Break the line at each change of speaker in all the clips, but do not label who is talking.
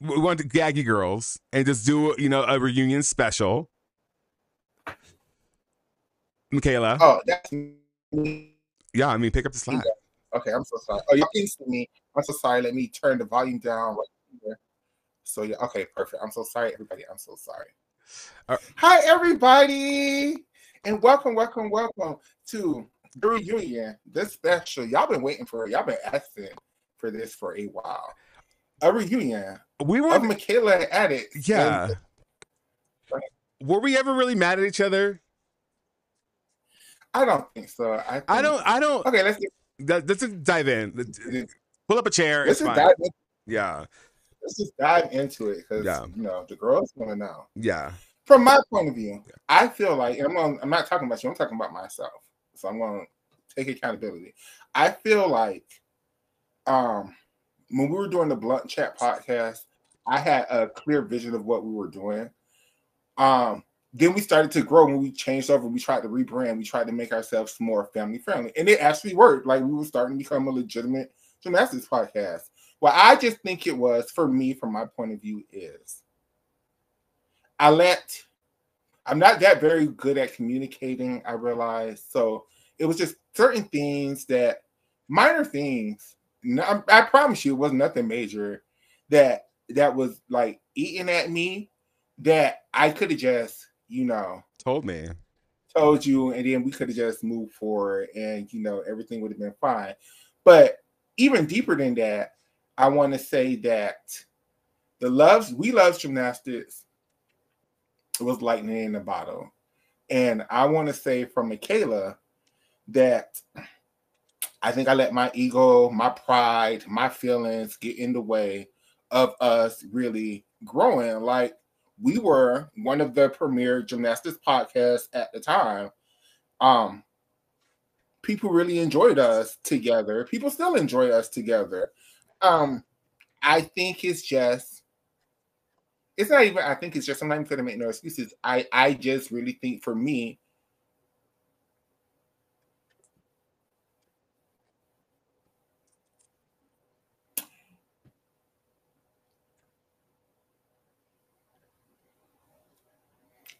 We want the Gaggy Girls and just do, a reunion special. Michaela.
Oh, that's me.
Yeah, I mean, pick up the slack.
Okay, I'm so sorry. Oh, you can see me. I'm so sorry. Let me turn the volume down right here. So yeah, okay, perfect. I'm so sorry, everybody. I'm so sorry. Hi, everybody, and welcome to the reunion. This special. Y'all been waiting for it. Y'all been asking for this for a while. A reunion of Michaela and Adex.
Yeah. Were we ever really mad at each other?
I don't think so.
I don't.
Okay,
let's just dive in. Pull up a chair. It's fine. Yeah.
Let's just dive into it because the girls want to know.
Yeah.
From my point of view, I feel like I'm not talking about you. I'm talking about myself. So I'm going to take accountability. I feel like when we were doing the Blunt Chat podcast, I had a clear vision of what we were doing. Then we started to grow when we changed over. We tried to rebrand. We tried to make ourselves more family friendly, and it actually worked. Like we were starting to become a legitimate gymnastics podcast. Well, I just think it was, for me, from my point of view, is I'm not that very good at communicating, I realized. So it was just certain things minor things. I promise you, it was nothing major that was like eating at me that I could have just, told you, and then we could have just moved forward and, everything would have been fine. But even deeper than that, I want to say that we love gymnastics. It was lightning in a bottle. And I want to say from Michaela that I think I let my ego, my pride, my feelings get in the way of us really growing. Like, we were one of the premier gymnastics podcasts at the time. People really enjoyed us together. People still enjoy us together. I think it's not even, I think it's just, I'm not even going to make no excuses. I just really think, for me,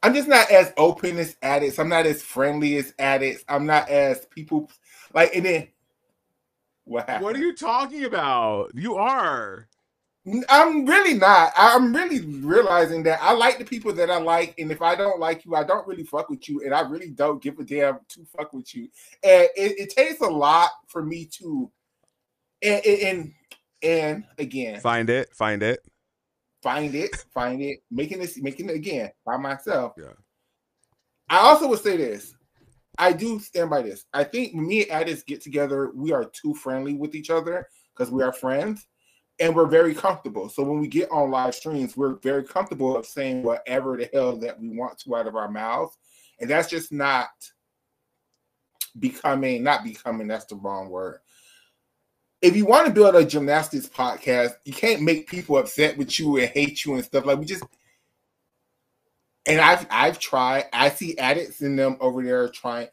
I'm just not as open as Adex. I'm not as friendly as Adex. I'm not as people like. And then
what happened? What are you talking about? You are.
I'm really not. I'm really realizing that I like the people that I like, and if I don't like you, I don't really fuck with you, and I really don't give a damn to fuck with you. And it takes a lot for me to, and again,
find it,
making it again by myself.
Yeah.
I also would say this. I do stand by this. I think when me and Adex get together, we are too friendly with each other because we are friends and we're very comfortable. So when we get on live streams, we're very comfortable of saying whatever the hell that we want to out of our mouths. And that's just not becoming, that's the wrong word. If you want to build a gymnastics podcast, you can't make people upset with you and hate you and stuff. Like, we just, and I've tried. I see addicts in them over there trying.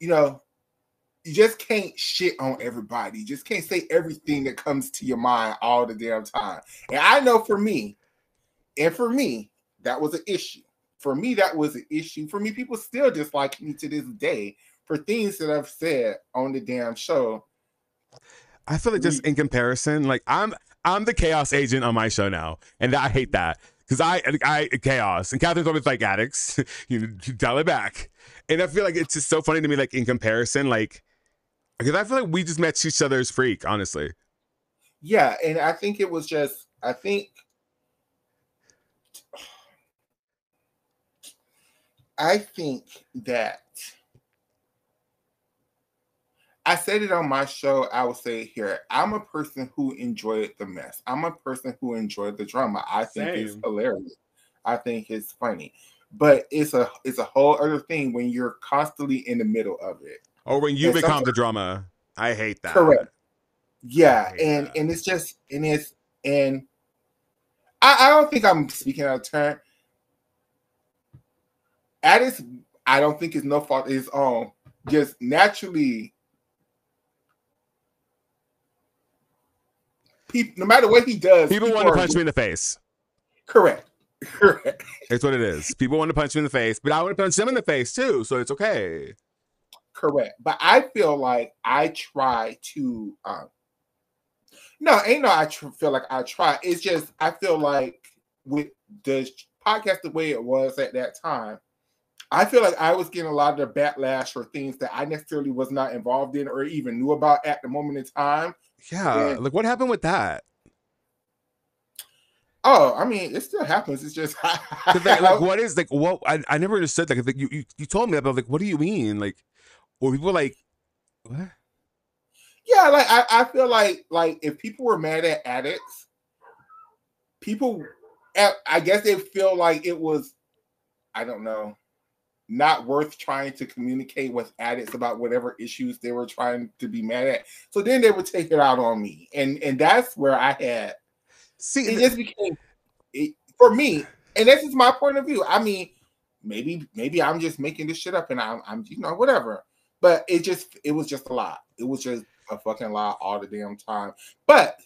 You just can't shit on everybody. You just can't say everything that comes to your mind all the damn time. And I know for me, that was an issue. For me, people still dislike me to this day for things that I've said on the damn show.
I feel like just in comparison, like I'm the chaos agent on my show now, and I hate that. Because I chaos, and Catherine's always like, Adex, you dial it back. And I feel like it's just so funny to me, like, in comparison, like, because I feel like we just met each other's freak, honestly.
Yeah, and I think it was just, I think that I said it on my show, I will say it here. I'm a person who enjoyed the mess. I'm a person who enjoyed the drama. I think it's hilarious. I think it's funny. But it's a whole other thing when you're constantly in the middle of it.
Or when you become the drama. I hate that.
Correct. Yeah, and it's just, and I don't think I'm speaking out of turn. Addis, I don't think it's no fault of his own. Just naturally, people, no matter what he does,
people want to punch me in the face.
Correct. Correct.
It's what it is. People want to punch me in the face, but I want to punch them in the face too, so it's okay.
Correct. But I feel like I try to no, ain't no feel like I try. It's just I feel like with the podcast the way it was at that time, I feel like I was getting a lot of the backlash for things that I necessarily was not involved in or even knew about at the moment in time.
Yeah, like what happened with that?
Oh, I mean, it still happens. It's just
like what is like what I never understood. Like you told me about like what do you mean? Like, or people like what?
Yeah, like I feel like if people were mad at Adex, people, I guess they feel like it was, I don't know, not worth trying to communicate with Adex about whatever issues they were trying to be mad at. So then they would take it out on me, and that's where I had. See, it just became for me, and this is my point of view. I mean, maybe I'm just making this shit up, and I'm whatever. But it was just a lot. It was just a fucking lot all the damn time. But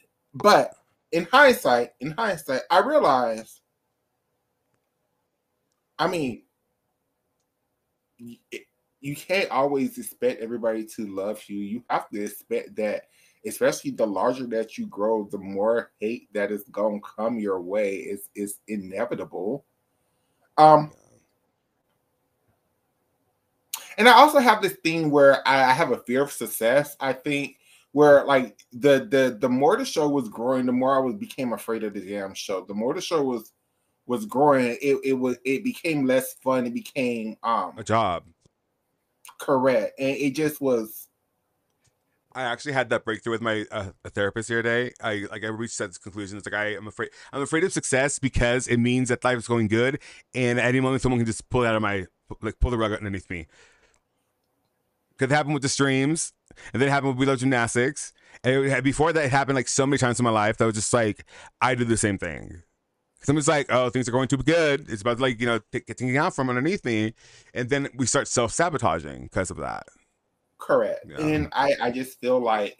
in hindsight, I realized. I mean, you can't always expect everybody to love you. You have to expect that, especially the larger that you grow, the more hate that is gonna come your way. Is inevitable. And I also have this thing where I have a fear of success. I think where like the more the show was growing, the more I became afraid of the damn show. The more the show was growing, it became less fun. It became
a job.
Correct, and it just was.
I actually had that breakthrough with my a therapist the other day. I reached that conclusion. It's like I'm afraid of success because it means that life is going good, and at any moment someone can just pull it out of my pull the rug underneath me. Because it happened with the streams, and then it happened with We Love Gymnastics, and before that it happened like so many times in my life that I was just like I do the same thing. Someone's like, oh, things are going too good. It's about to like getting out from underneath me, and then we start self-sabotaging because of that.
Correct. Yeah. And I just feel like,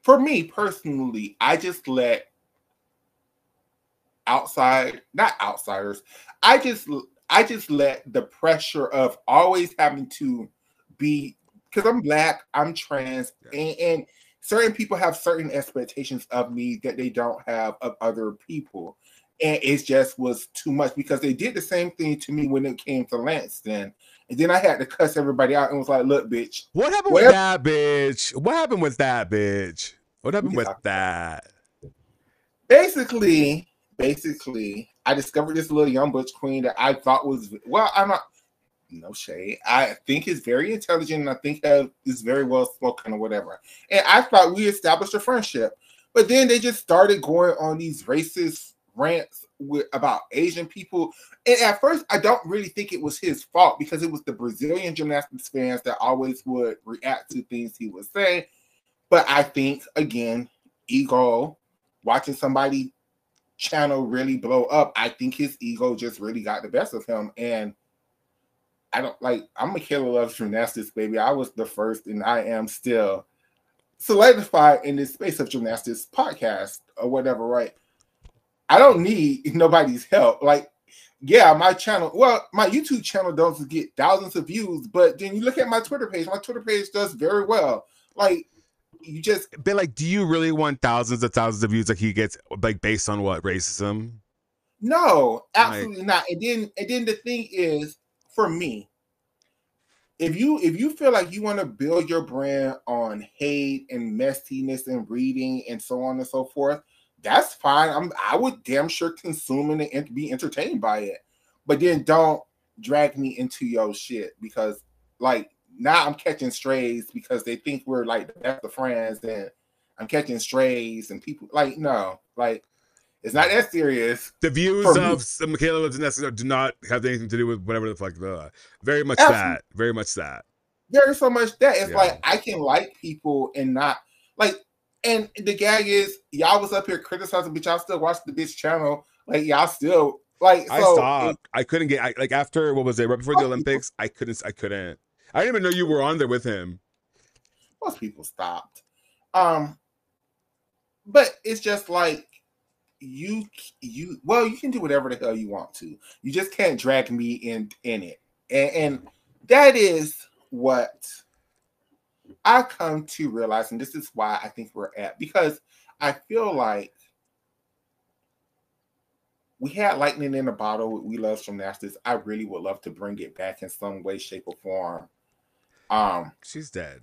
for me personally, I just let not outsiders, I just let the pressure of always having to be, because I'm Black, I'm trans, and certain people have certain expectations of me that they don't have of other people. And it just was too much because they did the same thing to me when it came to Lanston. And then I had to cuss everybody out and was like, look, bitch.
What happened with that bitch? What happened with that bitch? What happened with that?
Basically, I discovered this little young butch queen that I thought was, well, I'm not, no shade. I think is very intelligent and I think is very well spoken or whatever. And I thought we established a friendship. But then they just started going on these racist rants about Asian people. And at first, I don't really think it was his fault because it was the Brazilian gymnastics fans that always would react to things he would say. But I think, again, ego, watching somebody channel really blow up, I think his ego just really got the best of him. And I don't like, I'm Michaela Loves Gymnastics, baby. I was the first and I am still solidified in this space of gymnastics podcast or whatever, right? I don't need nobody's help. Like, yeah, my channel, well, my YouTube channel doesn't get thousands of views, but then you look at my Twitter page does very well. Like, you just.
But like, do you really want thousands of views like he gets, like, based on what, racism?
No, absolutely not. And then the thing is, for me, if you feel like you want to build your brand on hate and messiness and reading and so on and so forth, that's fine. I would damn sure consume it and be entertained by it. But then don't drag me into your shit because, like, now I'm catching strays because they think we're like the best of friends and I'm catching strays and people like, no, like, it's not that serious.
The views of Michaela Loves Gymnastics do not have anything to do with whatever the fuck. Very much that. Very much that.
There's so much that. It's like I can like people and not like. And the gag is, y'all was up here criticizing, but y'all still watch the bitch channel. Like y'all still like. So
I stopped. I couldn't get like after what was it right before the Olympics? I couldn't. I didn't even know you were on there with him.
Most people stopped. But it's just like you can do whatever the hell you want to. You just can't drag me in it. And that is what I come to realize, and this is why I think we're at, because I feel like we had lightning in a bottle with We Love Gymnastics. I really would love to bring it back in some way, shape, or form.
She's dead.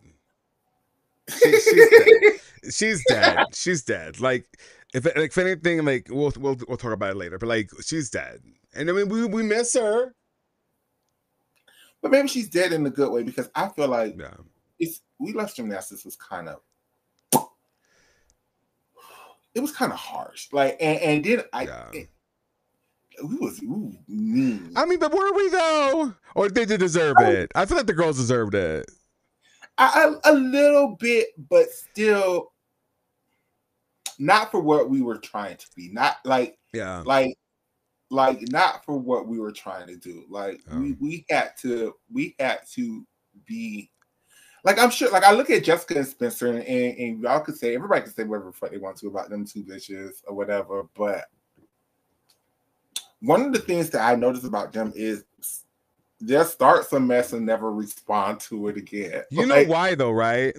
She's dead. She's dead. She's dead. Like if anything, like we'll talk about it later. But like she's dead, and I mean we miss her.
But maybe she's dead in a good way, because I feel like We Love Gymnastics was kind of, it was kind of harsh. Like and then we was mean.
I mean, but where we go, or did they deserve it? I feel like the girls deserved it.
A little bit, but still not for what we were trying to be. Not like not for what we were trying to do. Like we had to be like, I'm sure, like I look at Jessica and Spencer, and y'all could say, everybody could say whatever the fuck they want to about them two bitches or whatever, but one of the things that I noticed about them is they'll start some mess and never respond to it again.
You know why though, right?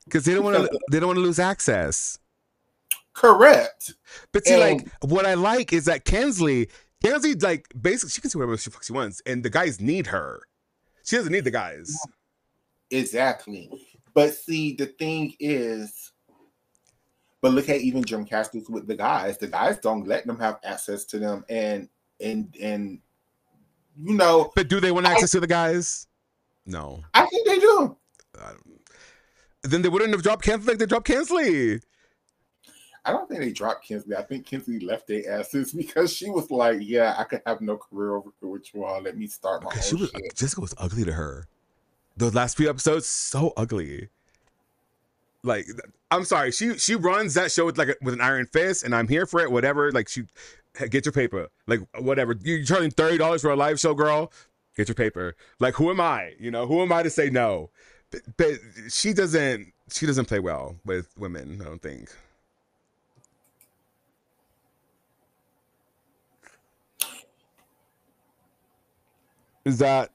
Because they don't want to lose access.
Correct.
But see, like what I like is that Kensley, like basically she can see whatever she wants, and the guys need her. She doesn't need the guys.
Exactly. But see, the thing is, but look at even Gymnastics with the guys. The guys don't let them have access to them, and you know.
But do they want access to the guys? No.
I think they do.
Then they wouldn't have dropped Kensley like they dropped Kensley.
I don't think they dropped Kensley. I think Kensley left their asses because she was like, "Yeah, I could have no career over here with you all. Let me start my own shit."
Jessica was ugly to her. Those last few episodes, so ugly. Like, I'm sorry, she runs that show with an iron fist, and I'm here for it. Whatever, like get your paper, like whatever. You're charging $30 for a live show, girl. Get your paper. Like, who am I? You know, who am I to say no? But she doesn't play well with women, I don't think. Is that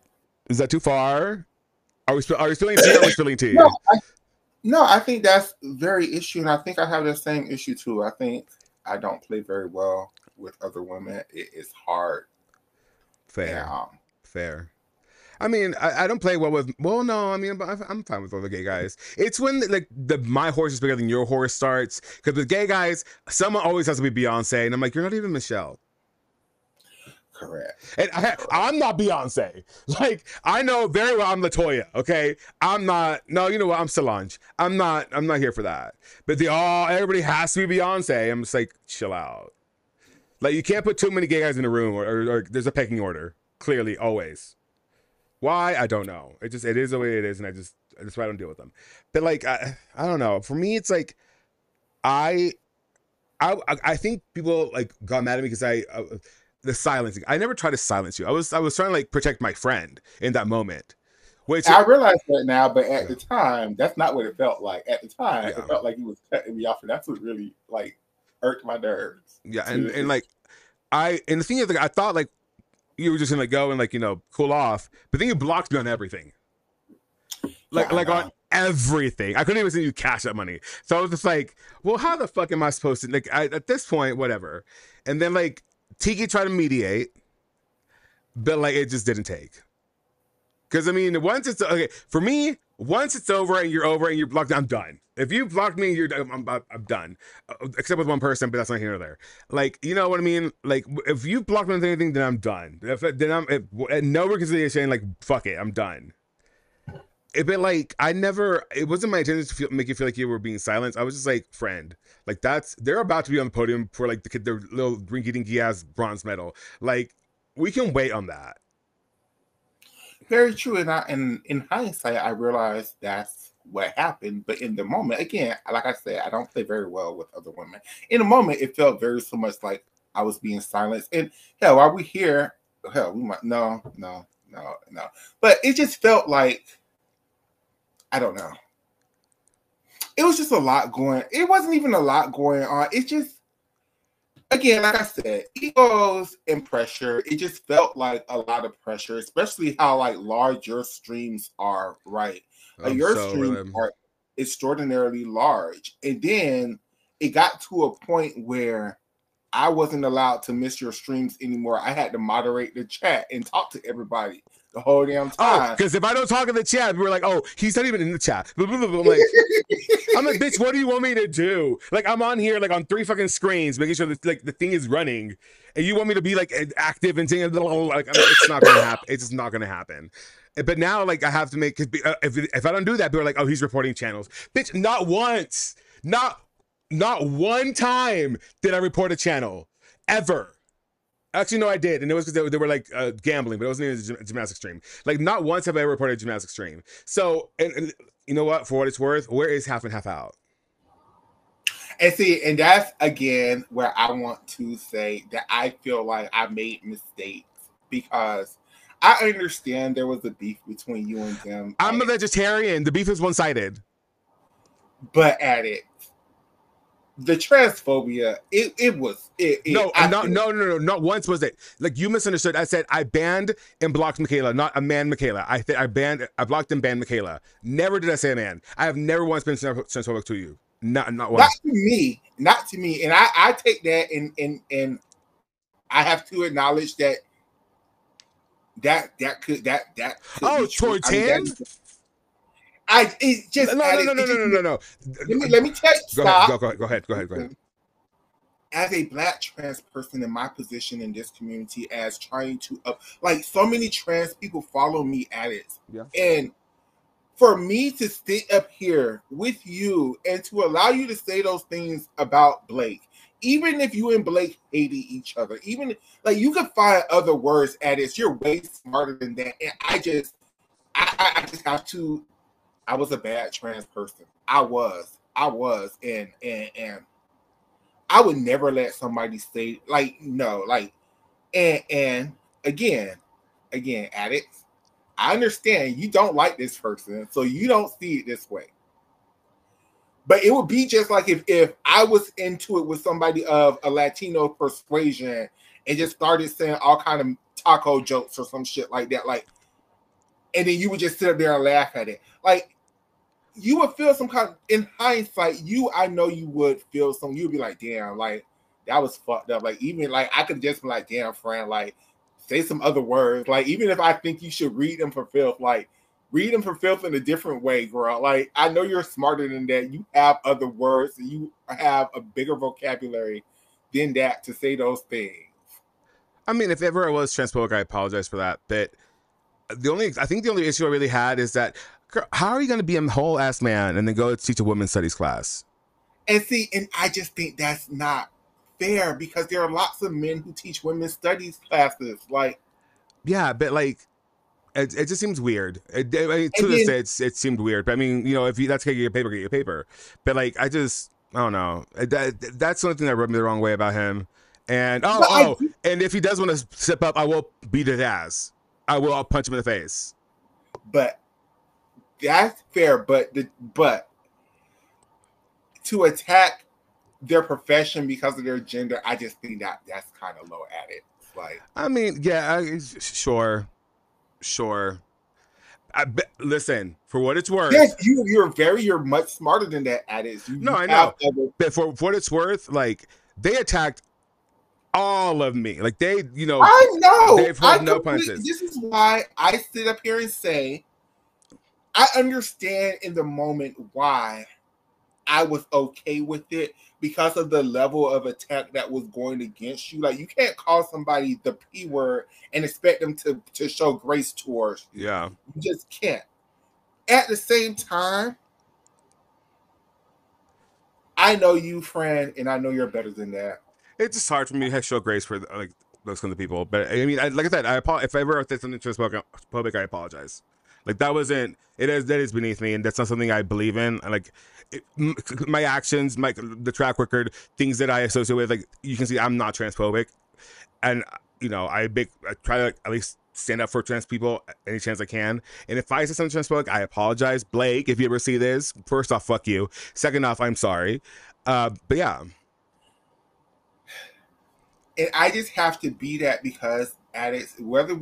too far? Are we spilling tea? Or are we spilling tea?
No, I think that's very issue, and I think I have the same issue too. I think I don't play very well with other women. It's hard.
Fair. Fair. I mean, I don't play well with. Well, no, I mean, I'm fine with all the gay guys. It's when like my horse is bigger than your horse starts. Because with gay guys, someone always has to be Beyonce, and I'm like, you're not even Michelle.
Correct.
And I'm not Beyonce. Like, I know very well I'm LaToya, okay? I'm not. No, you know what? I'm Solange. I'm not here for that. But everybody has to be Beyonce. I'm just like, chill out. Like, you can't put too many gay guys in a room, or there's a pecking order. Clearly, always. Why? I don't know. It is the way it is, and that's why I don't deal with them. But like, I don't know. For me, it's like, I think people like got mad at me because the silencing. I never tried to silence you. I was trying to like protect my friend in that moment. Which
I realize that now, but at the time, that's not what it felt like. At the time, it felt like he was cutting me off, and that's what really like irked my nerves.
Yeah, and the thing is, like, I thought like you were just gonna go and like, you know, cool off, but then you blocked me on everything. Like on everything. I couldn't even send you cash that money. So I was just like, well, how the fuck am I supposed to like at this point, whatever. And then like Tiki tried to mediate, but like it just didn't take. Because I mean, once it's over and you're blocked, I'm done. If you blocked me, I'm done. Except with one person, but that's not here or there. Like, you know what I mean? Like, if you block me with anything, then I'm done. No reconciliation. Like, fuck it, I'm done. But like, it wasn't my intention to make you feel like you were being silenced. I was just like, friend, like they're about to be on the podium for like their little rinky dinky ass bronze medal. Like, we can wait on that.
Very true, and in hindsight, I realized that's what happened. But in the moment, again, like I said, I don't play very well with other women. In the moment, it felt very so much like I was being silenced. And hell, while we here, hell, we might no. But it just felt like, I don't know. it was just a lot going. It wasn't even a lot going on. It just, again, like I said, egos and pressure. It just felt like a lot of pressure, especially how like large your streams are. Right, your streams are extraordinarily large, and then it got to a point where I wasn't allowed to miss your streams anymore. I had to moderate the chat and talk to everybody the whole damn time.
Oh, because if I don't talk in the chat, we're like, oh, he's not even in the chat. I'm like, bitch, what do you want me to do? Like, I'm on here, like, on 3 fucking screens, making sure that, like, the thing is running, and you want me to be, like, active and saying, like, it's not gonna happen. It's just not gonna happen. But now, like, I have to make, if I don't do that, people are like, oh, he's reporting channels. Bitch, not once, not one time did I report a channel, ever. Actually, no, I did, and it was because they were like gambling, but it wasn't even a gymnastics stream. Like, not once have I ever reported a gymnastics stream. So, and you know what? For what it's worth, where is half and half out?
And see, and that's again where I want to say that I feel like I made mistakes because I understand there was a beef between you and them.
I'm a vegetarian. The beef is one-sided.
But at it, the transphobia, it was.
Not once was it. Like, you misunderstood. I said I banned and blocked Michaela, not a man Michaela. I blocked and banned Michaela. Never did I say a man. I have never once been transphobic to you. Not once.
Not to me. And I take that and I have to acknowledge that could
oh, towards him?
No. Let me tell you. Stop.
Go ahead.
As a Black trans person in my position in this community, as trying to like so many trans people follow me at it, and for me to sit up here with you and to allow you to say those things about Blake, even if you and Blake hated each other, even like you could find other words at it. You're way smarter than that, and I just have to. I was a bad trans person. I was, and I would never let somebody say like no, like, and again, Adex, I understand you don't like this person, so you don't see it this way. But it would be just like if I was into it with somebody of a Latino persuasion and just started saying all kind of taco jokes or some shit like that, like, and then you would just sit up there and laugh at it. Like, you would feel some kind of, in hindsight, I know you would feel some, you'd be like, damn, like, that was fucked up. Like, even, like, I could just be like, damn, friend, like, say some other words. Like, even if I think you should read them for filth, like, read them for filth in a different way, girl. Like, I know you're smarter than that. You have other words, and you have a bigger vocabulary than that to say those things.
I mean, if ever I was transphobic, I apologize for that. But I think the only issue I really had is that, girl, how are you going to be a whole ass man and then go teach a women's studies class?
And see, and I just think that's not fair because there are lots of men who teach women's studies classes. Like,
yeah, but like, it just seems weird. I mean, to this day, it seemed weird. But I mean, you know, if that's gonna get your paper, get your paper. But like, I don't know. That's the only thing that rubbed me the wrong way about him. And and if he does want to step up, I will beat his ass. I'll punch him in the face.
But that's fair. But to attack their profession because of their gender, I just think that's kind of low at it. Like,
I mean, yeah, sure. Listen, for what it's worth.
Yes, you're much smarter than that at it.
No, I know. But for what it's worth, like, they attacked all of me. Like, they, you know,
I know.
They've heard no punches.
This is why I sit up here and say, I understand in the moment why I was okay with it because of the level of attack that was going against you. Like, you can't call somebody the P word and expect them to show grace towards you.
Yeah.
You just can't. At the same time, I know you, friend, and I know you're better than that.
It's just hard for me to show grace for like those kind of people. But I mean, like I said, if I ever did something to public, I apologize. Like, that is beneath me, and that's not something I believe in. Like, my actions, the track record, things that I associate with, like, you can see I'm not transphobic, and I try to at least stand up for trans people any chance I can. And if I say something transphobic, I apologize. Blake, if you ever see this, first off, fuck you. Second off, I'm sorry. But yeah.
And I just have to be that because Adex, whether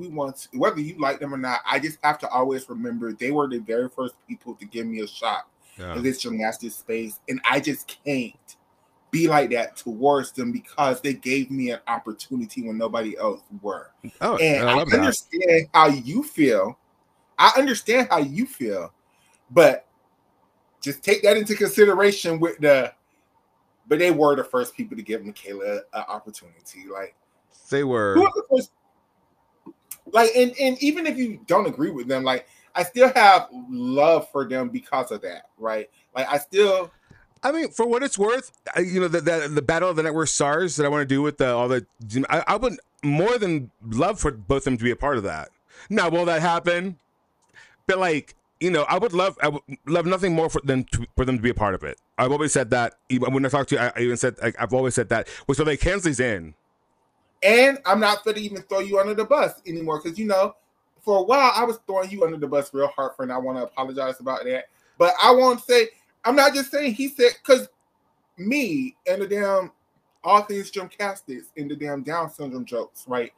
you like them or not, I just have to always remember they were the very first people to give me a shot in this gymnastics space. And I just can't be like that towards them because they gave me an opportunity when nobody else were.
Oh,
and I understand how you feel. But just take that into consideration but they were the first people to give Michaela an opportunity. Like
they were.
Who was the first? Like, and even if you don't agree with them, like I still have love for them because of that, right? Like
I mean, for what it's worth, the battle of the network stars that I want to do with I would more than love for both of them to be a part of that. Now, will that happen? But like, I would love nothing more for them to be a part of it. I've always said that. Even when I talk to you, I even said I've always said that. So like, Kensley's in,
and I'm not going to even throw you under the bus anymore because for a while I was throwing you under the bus real hard, and I want to apologize about that. But I won't say. I'm not just saying he said because me and the damn all things Gymnastics and the damn Down syndrome jokes, right?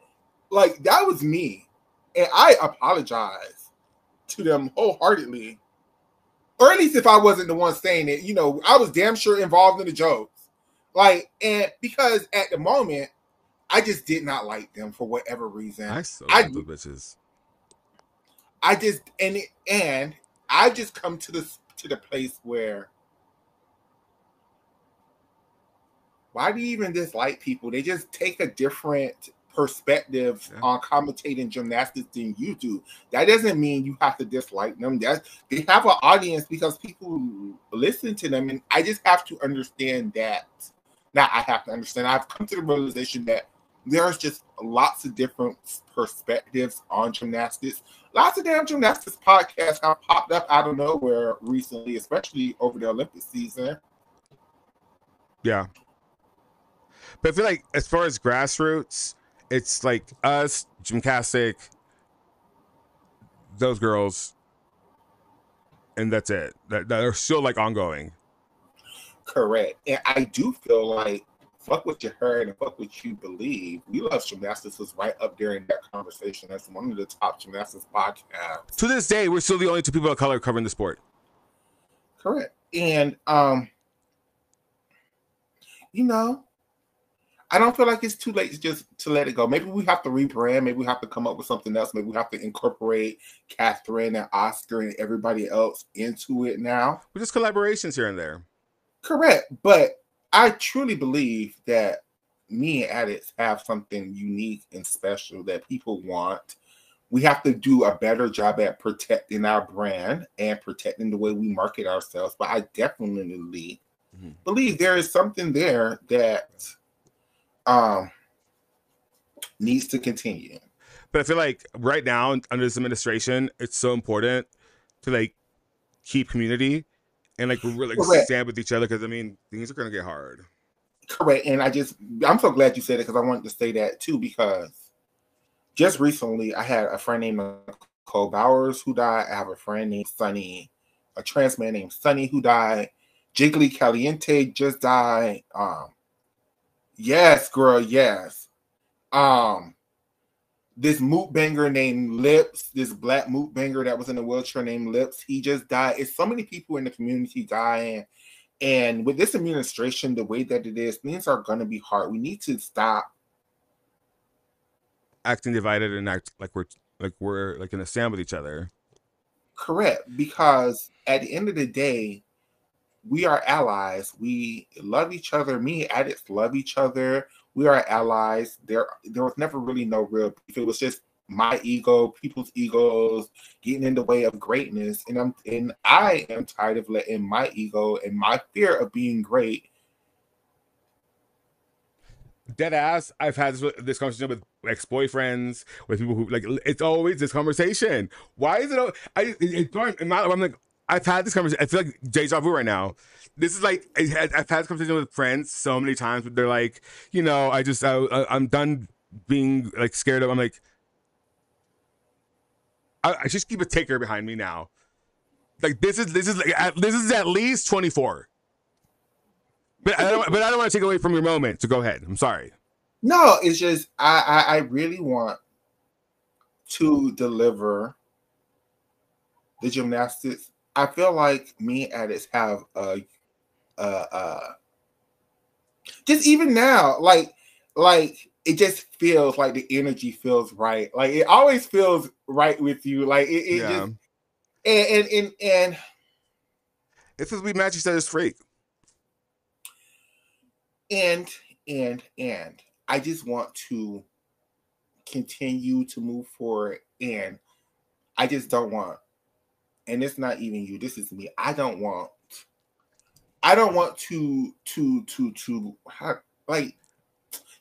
Like that was me, and I apologize to them wholeheartedly. Or at least if I wasn't the one saying it, I was damn sure involved in the jokes. Like, and because at the moment, I just did not like them for whatever reason.
I still love the bitches.
I just and I just come to the place where why do you even dislike people? They just take a different perspective on commentating gymnastics than you do. That doesn't mean you have to dislike them. They have an audience because people listen to them, and I just have to understand that. Now I have to understand. I've come to the realization that there's just lots of different perspectives on gymnastics. Lots of damn gymnastics podcasts have popped up out of nowhere recently, especially over the Olympic season.
Yeah. But I feel like as far as grassroots, it's like us, Gymnastic, those girls, and that's it. That are still like ongoing.
Correct. And I do feel like fuck what you heard and fuck what you believe. We Love Gymnastics was right up there in that conversation. That's one of the top gymnastics podcasts.
To this day, we're still the only two people of color covering the sport.
Correct. And I don't feel like it's too late just to let it go. Maybe we have to rebrand. Maybe we have to come up with something else. Maybe we have to incorporate Catherine and Oscar and everybody else into it now.
We're just collaborations here and there.
Correct. But I truly believe that me and Adex have something unique and special that people want. We have to do a better job at protecting our brand and protecting the way we market ourselves. But I definitely believe there is something there that needs to continue.
But I feel like right now under this administration, it's so important to like keep community and like really stand with each other because I mean things are gonna get hard.
Correct. And I'm so glad you said it because I wanted to say that too, because just recently I had a friend named Nicole Bowers who died. I have a friend named Sunny, a trans man named Sunny who died. Jiggly Caliente just died. Yes, girl, yes. This moot banger named Lips, this black moot banger that was in a wheelchair named Lips, he just died. It's so many people in the community dying. And with this administration, the way that it is, things are going to be hard. We need to stop
acting divided and act like we're like in a stand with each other.
Correct. Because at the end of the day, we are allies. We love each other. Me and Adex love each other. We are allies. There was never really no real beef. It was just my ego, people's egos getting in the way of greatness. And I am tired of letting my ego and my fear of being great.
Dead ass. I've had this conversation with ex-boyfriends, with people who like. It's always this conversation. Why is it? I'm like. I've had this conversation. I feel like deja vu right now. This is like I've had this conversation with friends so many times. But they're like, I'm done being like scared of. I'm like, I just keep a ticker behind me now. Like this is at least 24. But I don't want to take away from your moment. So go ahead. I'm sorry.
No, it's just I really want to deliver the gymnastics. I feel like me and Adex have just even now, like it just feels like the energy feels right. Like it always feels right with you. Like it
Yeah.
just and
it's because we match each other's freak.
And I just want to continue to move forward. And I just don't want, and it's not even you, this is me. I don't want to like,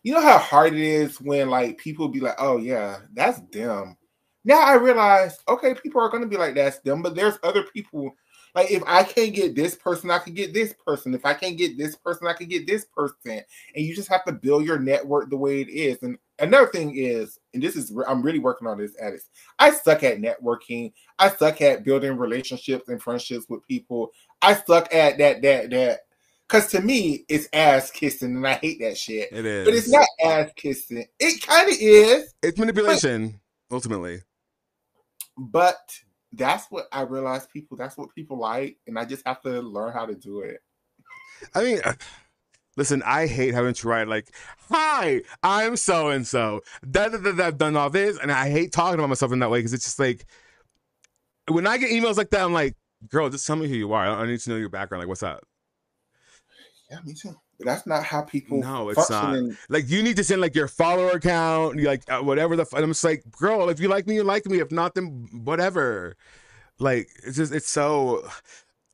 you know how hard it is when like people be like, oh yeah, that's them. Now I realize, okay, people are gonna be like, that's them, but there's other people. Like, if I can't get this person, I could get this person. If I can't get this person, I could get this person. And you just have to build your network the way it is. And another thing is, and this is, I'm really working on this, Adex. I suck at networking. I suck at building relationships and friendships with people. I suck at that. Because to me, it's ass kissing, and I hate that shit.
It is.
But it's not ass kissing. It kind of is.
It's manipulation, ultimately.
But that's what I realize that's what people like, and I just have to learn how to do it.
I mean, listen, I hate having to write like, hi, I'm so-and-so. I've done all this, and I hate talking about myself in that way because it's just like, when I get emails like that, I'm like, girl, just tell me who you are. I need to know your background. Like, what's up?
Yeah, me too. But that's not how people
No, it's not. Like, you need to send like your follower account, like whatever the. I'm just like, girl, if you like me, you like me. If not, then whatever. Like, it's just, it's so.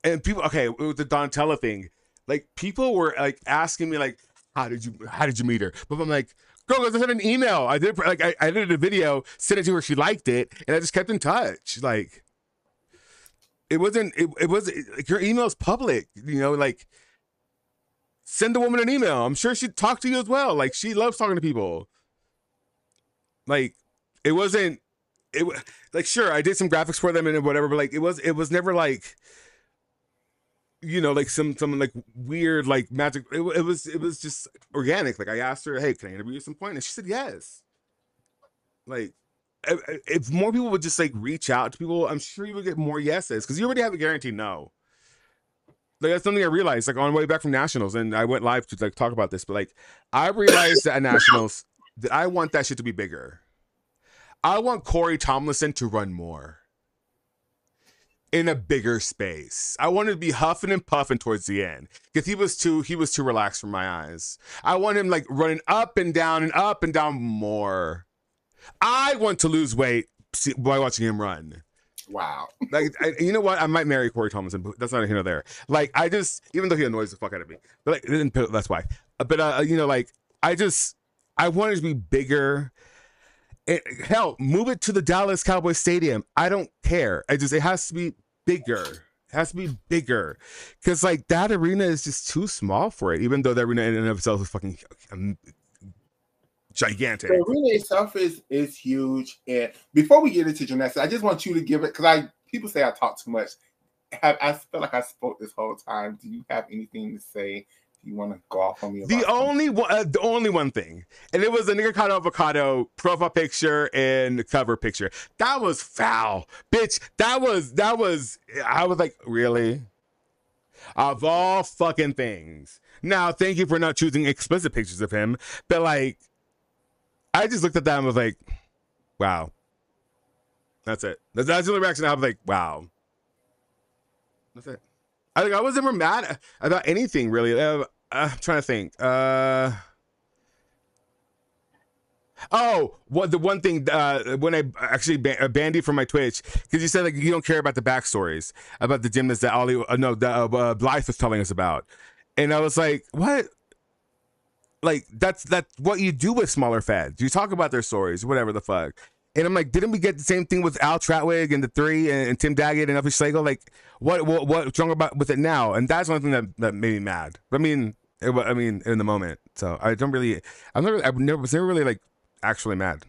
And people, okay, with the Donatella thing, like people were like asking me like, how did you meet her? But I'm like, girl, I sent an email. I did like I did a video, sent it to her, she liked it, and I just kept in touch. Like, it wasn't. It was like, your email's public, you know, like. Send the woman an email. I'm sure she'd talk to you as well. Like, she loves talking to people. Like, it wasn't, like, sure, I did some graphics for them and whatever, but like, it was never like, you know, like some like weird, like magic. It was just organic. Like, I asked her, hey, can I interview you at some point? And she said, yes. Like, if more people would just like reach out to people, I'm sure you would get more yeses because you already have a guaranteed no. Like, that's something I realized, like, on the way back from Nationals, and I went live to, like, talk about this, but, like, I realized that at Nationals, that I want that shit to be bigger. I want Corey Tomlinson to run more. In a bigger space. I wanted to be huffing and puffing towards the end, because he was too relaxed for my eyes. I want him, like, running up and down more. I want to lose weight by watching him run.
Wow.
Like, you know what? I might marry Corey Tomlinson, but that's not here nor there. Like, I just, even though he annoys the fuck out of me, but like, that's why. But you know, like, I want it to be bigger. Hell, move it to the Dallas Cowboys Stadium. I don't care. It has to be bigger. It has to be bigger, because like that arena is just too small for it. Even though the arena in and of itself is fucking gigantic.
The arena itself is huge. And before we get into gymnastics, I just want you to give it, because people say I talk too much. I feel like I spoke this whole time. Do you have anything to say? Do you want to go off on me about
the only one thing, and it was a nigga caught avocado profile picture and cover picture. That was foul, bitch. That was. I was like, really? Of all fucking things. Now, thank you for not choosing explicit pictures of him, but like, I just looked at that and was like, wow. That's it. That's the only reaction I was like, wow. That's it. I was never mad about anything, really. I'm trying to think. The one thing, when I actually banned you from my Twitch, because you said like you don't care about the backstories about the gymnast that Blythe was telling us about. And I was like, what? Like, that's what you do with smaller fads. You talk about their stories, whatever the fuck. And I'm like, didn't we get the same thing with Al Tratwig and the Three and Tim Daggett and Elfie Schlegel? Like, what's wrong about with it now? And that's one thing that made me mad. I mean, in the moment. So I was never really like actually mad.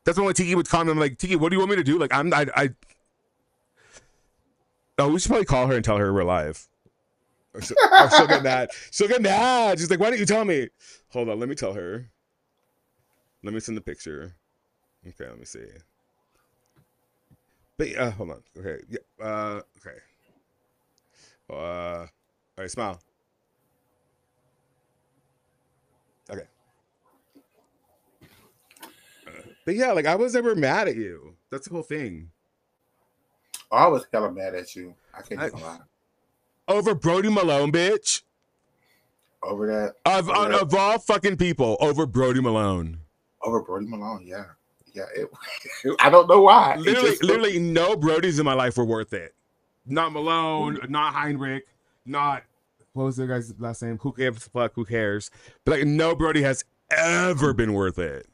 That's when Tiki would call me. I'm like, Tiki, what do you want me to do? Like, oh, we should probably call her and tell her we're live. Or she'll get mad. She'll get mad. She's like, why didn't you tell me? Hold on, let me tell her. Let me send the picture. Okay, let me see. But hold on. Okay. Yeah. Okay. All right, smile. Okay. But yeah, like I was never mad at you. That's the whole thing.
I was hella mad at you. I can't even lie.
Over Brody Malone, bitch.
Over that.
Of all fucking people, over Brody Malone.
Over Brody Malone, yeah. Yeah. I don't know why.
Literally, no Brodies in my life were worth it. Not Malone, not Heinrich, not what was the guy's last name? Who gives a fuck? Who cares? But like, no Brody has ever been worth it.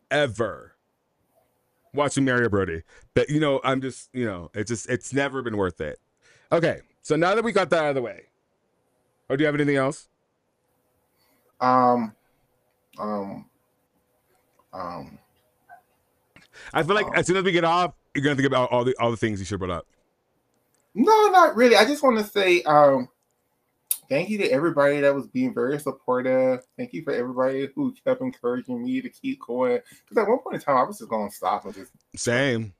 Ever. Watching Mario Brody. But I'm just, it's never been worth it. Okay, so now that we got that out of the way, or do you have anything else?
I
feel like as soon as we get off, you're gonna think about all the things you should brought up.
No, not really. I just want to say thank you to everybody that was being very supportive. Thank you for everybody who kept encouraging me to keep going. Because at one point in time, I was just going to stop and just
same.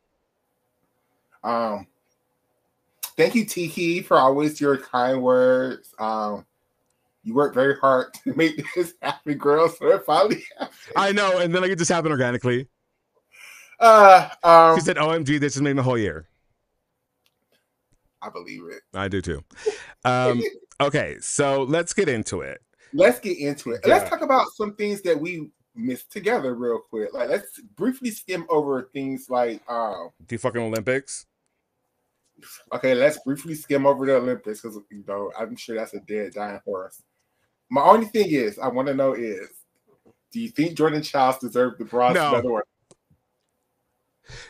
Thank you, Tiki, for always your kind words. You worked very hard to make this happen, girl. So it finally happened.
I know, and then like it just happened organically. She said, "OMG, this has made my whole year."
I believe it.
I do too. Okay, so let's get into it.
Yeah. Let's talk about some things that we missed together real quick. Like, let's briefly skim over things like
the fucking Olympics.
Okay, let's briefly skim over the Olympics because I'm sure that's a dead dying horse. My only thing is, I want to know is, do you think Jordan Childs deserved the bronze medal?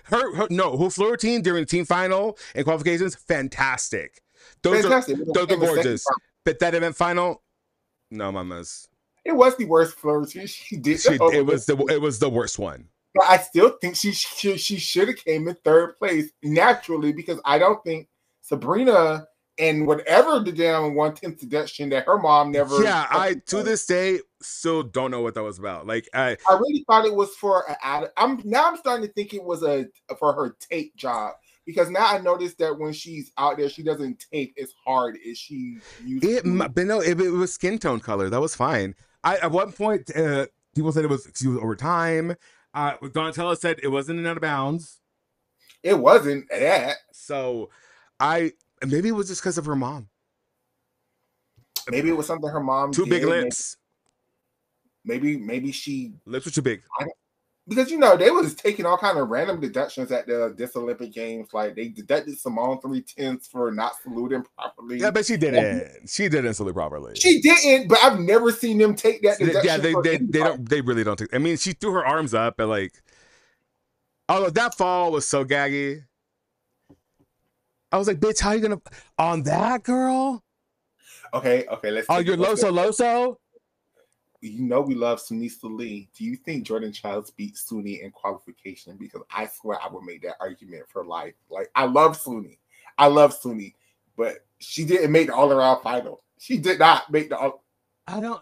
Her Florida team during the team final and qualifications, fantastic. Those are gorgeous. But that event final, no, mamas.
It was the worst Florida team. It
was the worst one.
But I still think she should have came in third place naturally because I don't think Sabrina and whatever the damn 1/10 deduction that her mom never.
Yeah, I to this day still don't know what that was about. Like I
really thought it was for I'm starting to think it was for her tape job because now I noticed that when she's out there, she doesn't tape as hard as she used to.
But no, it was skin tone color. That was fine. At one point, people said she was over time. Donatella said it wasn't in out of bounds.
It wasn't that.
So maybe it was just because of her mom.
Maybe it was something her mom
did. Big lips.
Maybe she
lips were too big.
Because they was taking all kind of random deductions at this Olympic Games. Like they deducted Simone 3/10 for not saluting properly.
Yeah, but she didn't. She didn't salute properly.
She didn't. But I've never seen them take that deduction.
Yeah, they don't. They really don't take. I mean, she threw her arms up, but like, although that fall was so gaggy. I was like, bitch, how you gonna on that girl?
Okay, let's.
Oh, you're Loso.
We love Sunisa Lee. Do you think Jordan Childs beat Suni in qualification? Because I swear I would make that argument for life. Like, I love Suni, but she didn't make the all-around final. She did not make the all.
I don't.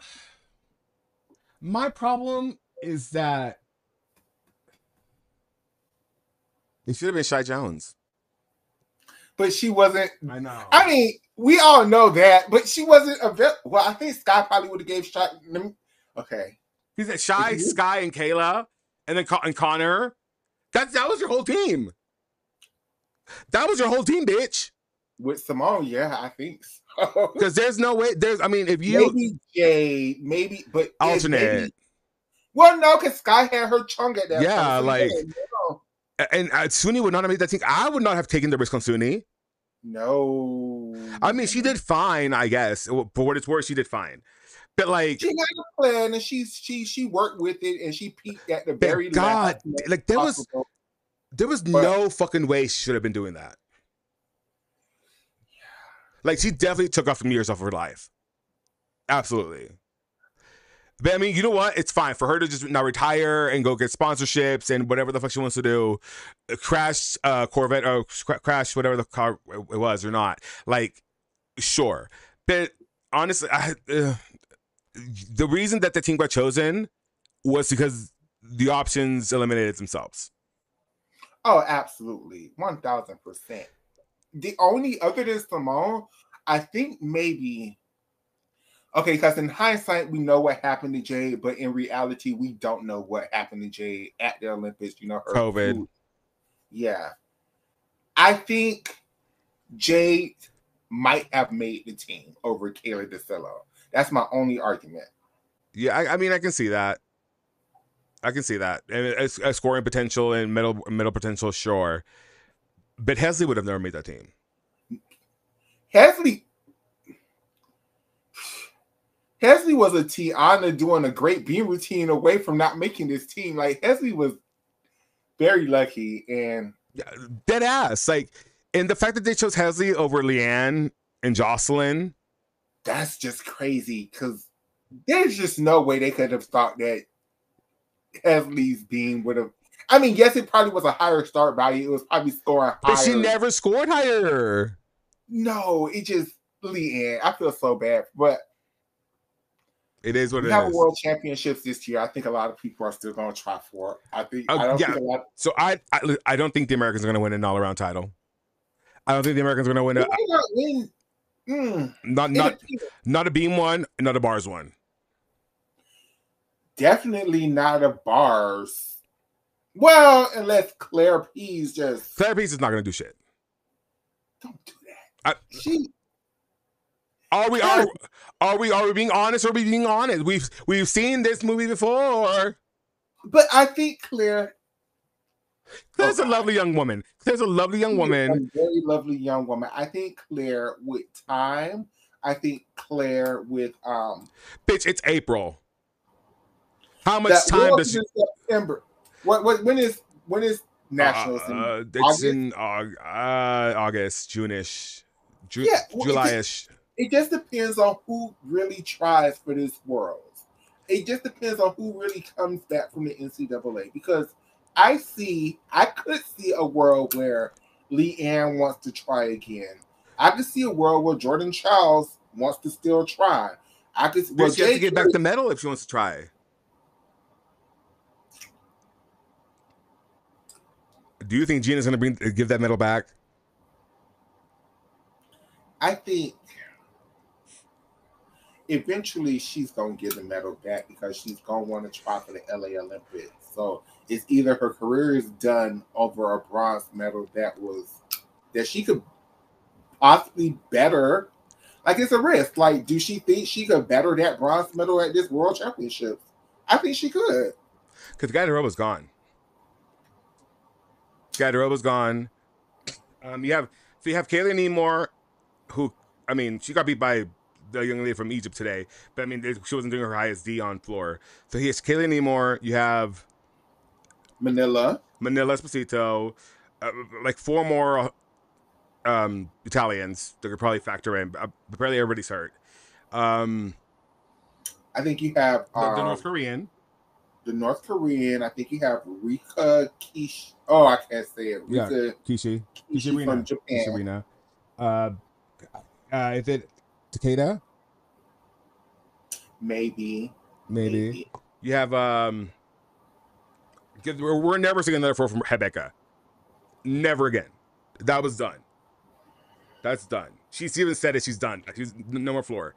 My problem is that it should have been Shai Jones.
But she wasn't.
I know.
I mean, we all know that, but she wasn't well, I think Sky probably would have gave Shai. Okay.
He said Shai, Sky, and Kayla, and then Connor. That was your whole team. That was your whole team, bitch.
With Simone, yeah, I think so.
Because there's no way. If you
maybe Jade, but
alternate.
Well, no, because Sky had her chunk at that.
Yeah, and Suni would not have made that team. I would not have taken the risk on Suni.
No.
I mean, she did fine, I guess. For what it's worth, she did fine. But like,
she had a plan, and she worked with it, and she peaked at the very
last. Like there was no fucking way she should have been doing that. Like she definitely took off some years off of her life. Absolutely. But I mean, you know what? It's fine for her to just now retire and go get sponsorships and whatever the fuck she wants to do. Crash Corvette or crash whatever the car it was or not. Like, sure. But honestly, the reason that the team got chosen was because the options eliminated themselves.
Oh, absolutely. 1000%. The only other than Simone, I think maybe. Okay, because in hindsight, we know what happened to Jade, but in reality, we don't know what happened to Jade at the Olympics. You know, her
COVID.
food. Yeah. I think Jade might have made the team over Kayla DeCillo. That's my only argument.
Yeah, I mean, I can see that. I can see that. And a scoring potential and middle potential, sure. But Hesley would have never made that team.
Hesley was a Tiana doing a great beam routine away from not making this team. Like, Hesley was very lucky and
dead ass. Like, and the fact that they chose Hesley over Leanne and Jocelyn,
that's just crazy because there's just no way they could have thought that Hesley's beam would have. I mean, yes, it probably was a higher start value. It was probably scoring higher.
But she never scored higher.
No, it just Leanne. I feel so bad, but
it is what it is.
We have world championships this year. I think a lot of people are still going to try for it. I don't think a lot.
So I don't think the Americans are going to win an all-around title. I don't think the Americans are going to win not a beam one, not a bars one.
Definitely not a bars. Well, unless Claire Pease just.
Claire Pease is not going to do shit.
Don't do that.
Are we being honest? Or are we being honest? We've seen this movie before.
But I think Claire's
a lovely young woman. Claire's a lovely young woman.
A very lovely young woman. I think Claire with time. I think Claire with
Bitch, it's April. How much time does she?
September. When is Nationals?
It's in August, June-ish, July-ish.
It just depends on who really tries for this world. It just depends on who really comes back from the NCAA. Because I could see a world where Leanne wants to try again. I could see a world where Jordan Charles wants to still try.
She has to get back the medal if she wants to try. Do you think Gina's going to give that medal back?
I think eventually she's going to give the medal back because she's going to want to try for the LA Olympics. So it's either her career is done over a bronze medal that she could possibly better. Like, it's a risk. Like, do she think she could better that bronze medal at this World Championship? I think she could.
Because Gadarova's gone. Gadarova's gone. You have Kaylee Neemore, who, I mean, she got beat by the young lady from Egypt today, but I mean, she wasn't doing her highest D on floor. So here's Kaylee Neemore. You have Manila Esposito, like 4 more Italians that could probably factor in. Apparently, everybody's hurt.
I think you have
the North Korean.
The North Korean. I think you have Rika Kishi. Oh, I can't say it.
Kishi
from Japan.
Is it Takeda?
Maybe.
You have we're never seeing another floor from Rebecca. Never again. That was done. That's done. She's even said it. She's done. She's no more floor.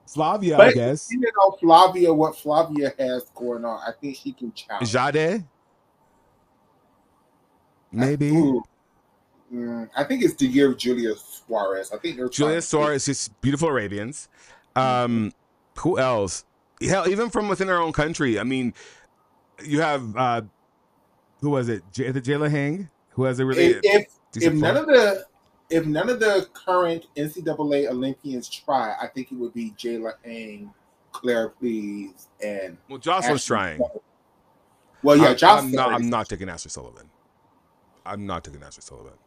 Flavia, I guess.
You know Flavia, what Flavia has going on. I think she can challenge.
Jade? Maybe.
I think it's the year of Julia Suarez. I think
Julia Suarez is beautiful Arabians. Who else? Hell, even from within our own country. I mean, you have who was it? Jayla Hang, who has a really
if none of the current NCAA Olympians try, I think it would be Jayla Hang, Claire Pease, and
Jocelyn's trying.
Well, yeah, Jocelyn.
I'm not taking Ashley Sullivan.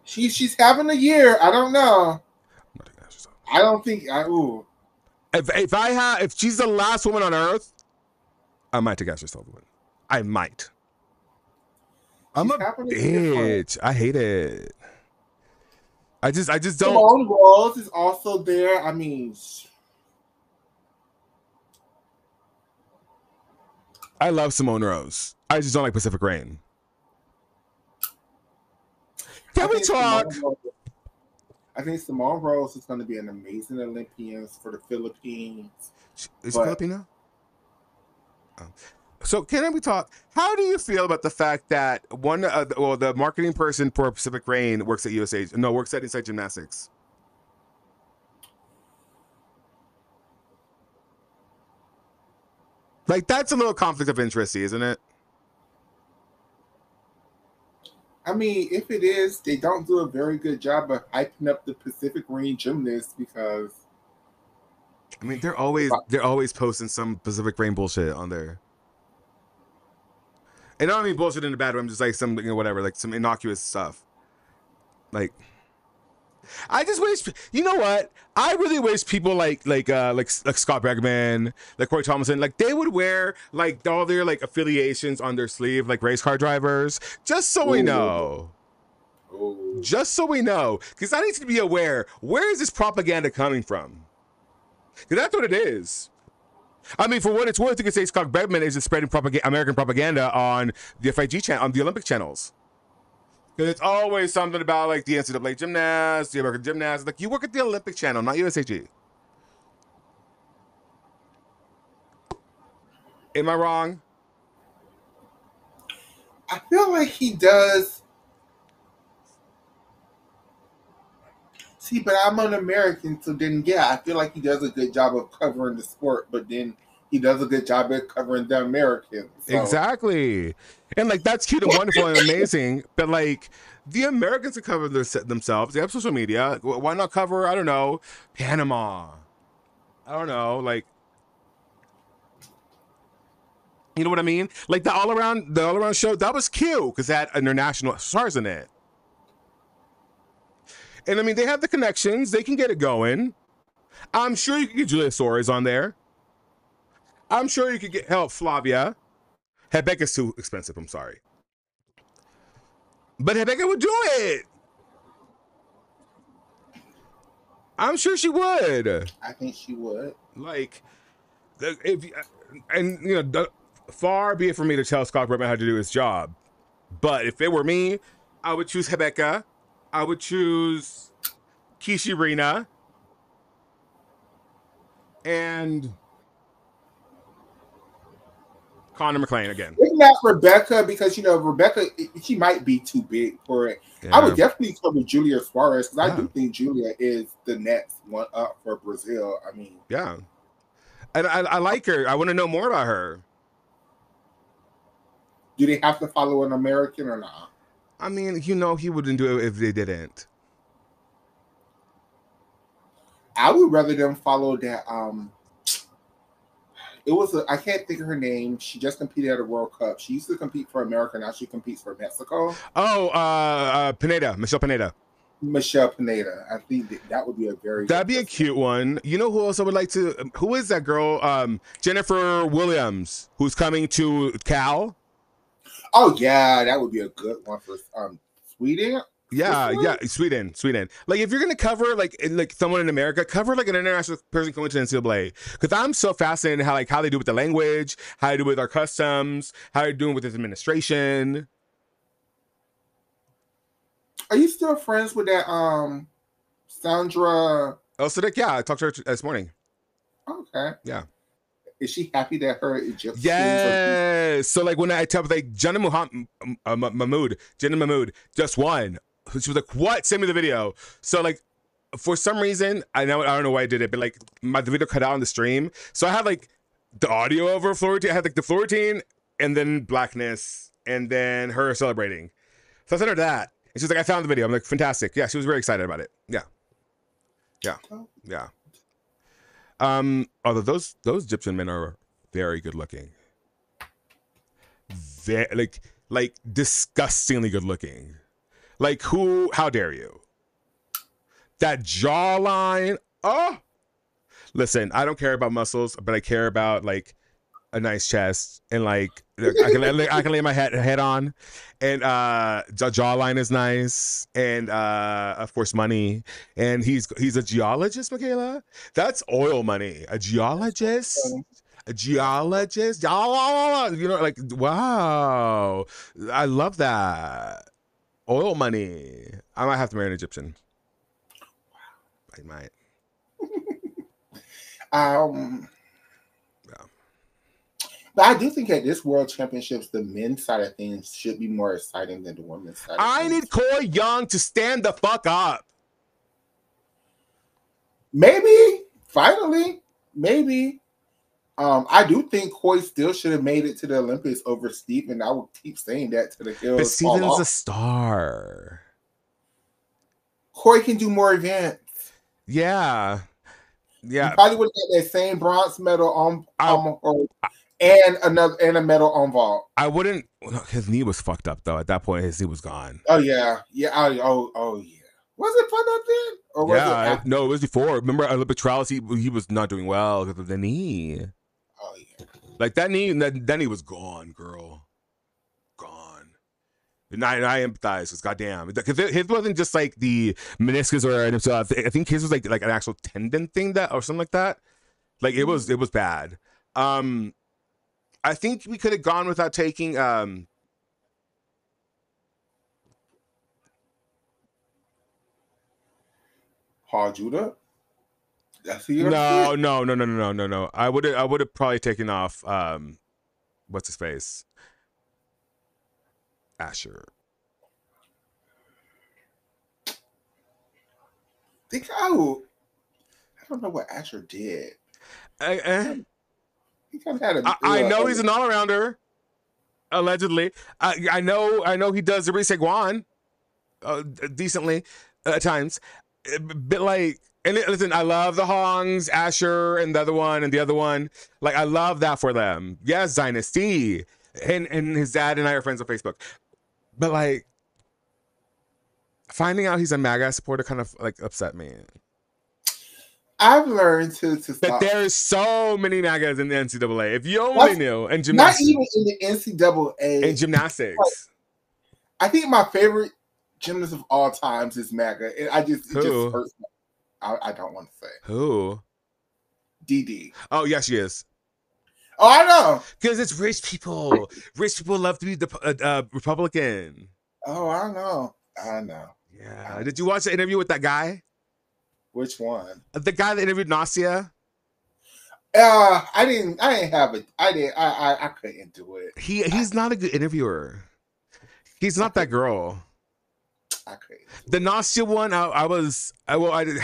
She's having a year. I don't know.
I'm not taking Ashley Sullivan.
I don't think.
If she's the last woman on earth I might take Ashley Sullivan. I might. I'm
She's
a bitch. I hate it. I just don't.
Simone Rose is also there. I mean,
I love Simone Rose. I just don't like Pacific Rain. Can we talk?
I think Simone Rose is going to be an amazing Olympian for the Philippines.
Is she Filipino? Oh. So can we talk? How do you feel about the fact that the marketing person for Pacific Rain works at works at Inside Gymnastics? Like, that's a little conflict of interest, isn't it?
I mean, if it is, they don't do a very good job of hyping up the Pacific Rain gymnasts because.
I mean, they're always posting some Pacific Rain bullshit on there. And I don't mean bullshit in a bad way. I'm just like some, whatever, like some innocuous stuff. Like, I just wish, you know what? I really wish people like Scott Bregman, like Corey Thomason, like they would wear like all their like affiliations on their sleeve, like race car drivers, just so we know. Just so we know, because I need to be aware. Where is this propaganda coming from? Because that's what it is. I mean, for what it's worth, you could say Scott Bregman is just spreading American propaganda on the FIG channel, on the Olympic channels. Because it's always something about like the NCAA gymnasts, the American gymnasts. Like, you work at the Olympic channel, not USAG. Am I wrong?
I feel like he does. See, but I'm an American, so then I feel like he does a good job of covering the sport, but then he does a good job at covering the Americans. So.
Exactly. And like, that's cute and wonderful and amazing, but like, the Americans can cover themselves. They have social media. Why not cover, I don't know, Panama? I don't know, like, you know what I mean? Like the all around show, that was cute because it had international stars in it. And I mean, they have the connections. They can get it going. I'm sure you could get Julia Soares on there. I'm sure you could get Flavia. Rebecca's too expensive. I'm sorry. But Rebecca would do it. I'm sure she would.
I think she would.
Like, far be it for me to tell Scott Bregman how to do his job. But if it were me, I would choose Rebecca. I would choose Kishi Rena. And Connor McLean again.
It's not Rebecca because, Rebecca, she might be too big for it. Yeah. I would definitely cover Julia Suarez because I do think Julia is the next one up for Brazil. I mean.
Yeah. And I like her. I want to know more about her.
Do they have to follow an American or not?
I mean, he wouldn't do it if they didn't.
I would rather them follow that. It was I can't think of her name. She just competed at a World Cup. She used to compete for America. Now she competes for Mexico.
Oh, Michelle Pineda.
Michelle Pineda. I think that would be a
that'd be a cute one. You know who else I would like to? Who is that girl? Jennifer Williams, who's coming to Cal.
Oh yeah, that would be a good one for Sweden.
Yeah, Sweden. Like, if you're gonna cover like someone in America, cover like an international person coming to NCAA. Because I'm so fascinated how they do with the language, how they do with our customs, how they're doing with this administration.
Are you still friends with that Sandra?
Oh, so yeah, I talked to her this morning.
Okay.
Yeah.
Is she happy that her Egyptians?
Yes. So like when I tell like Jenna Mahmood, just won. She was like, "What? Send me the video." So like, for some reason, I don't know why I did it, but like the video cut out on the stream, so I had like the audio over floor routine. I had like the floor routine and then Blackness and then her celebrating. So I sent her that, and she was like, "I found the video." I'm like, "Fantastic!" Yeah, she was very excited about it. Yeah. Although those Egyptian men are very good looking, like disgustingly good looking. Like, how dare you? That jawline. Oh, listen, I don't care about muscles, but I care about like a nice chest, and like I can lay my head on, and jawline is nice, and of course money, and he's a geologist, Michaela. That's oil money. A geologist. A geologist, you know, like wow, I love that oil money. I might have to marry an Egyptian. I might.
Yeah. But I do think at this World Championships, the men's side of things should be more exciting than the women's side.
I need Coy Young to stand the fuck up.
Maybe finally, maybe. I do think Coy still should have made it to the Olympics over Stephen. I will keep saying that to the hills.
But Stephen's a star.
Coy can do more events.
Yeah.
Yeah. He probably would have got that same bronze medal on and a medal on vault.
I wouldn't. His knee was fucked up though. At that point, his knee was gone.
Oh yeah, yeah. Oh yeah. Was it fun up then? Or was it after?
No, it was before. Remember Olympic trials? He was not doing well because of the knee.
Oh yeah.
Like that knee was gone, girl. Gone. And I empathize because goddamn, because his wasn't just like the meniscus or anything. So I think his was like an actual tendon thing that or something like that. Like it was bad. I think we could have gone without taking
Paul Judah.
No. I would have probably taken off what's his face? Asher.
I don't know what Asher did.
He kind of had I know he's an all-arounder, allegedly. I know he does the Risegwan decently at times, but like. And listen, I love the Hongs, Asher, and the other one. Like, I love that for them. Yes, Dynasty. And his dad and I are friends on Facebook. But, like, finding out he's a MAGA supporter kind of, like, upset me.
I've learned to stop.
But there's so many MAGAs in the NCAA. If you only knew. And gymnastics.
Not even in the NCAA.
In gymnastics.
I think my favorite gymnast of all times is MAGA. It just hurts me. I don't want to say.
Who?
DD.
Oh, yeah, she is.
Oh, I know.
Because it's rich people. Rich people love to be the Republican.
Oh, I know.
Yeah. Did you watch the interview with that guy?
Which one?
The guy that interviewed Nasia?
I didn't have it. I couldn't do it.
He's not a good interviewer. He's not that girl. The Nasia one, I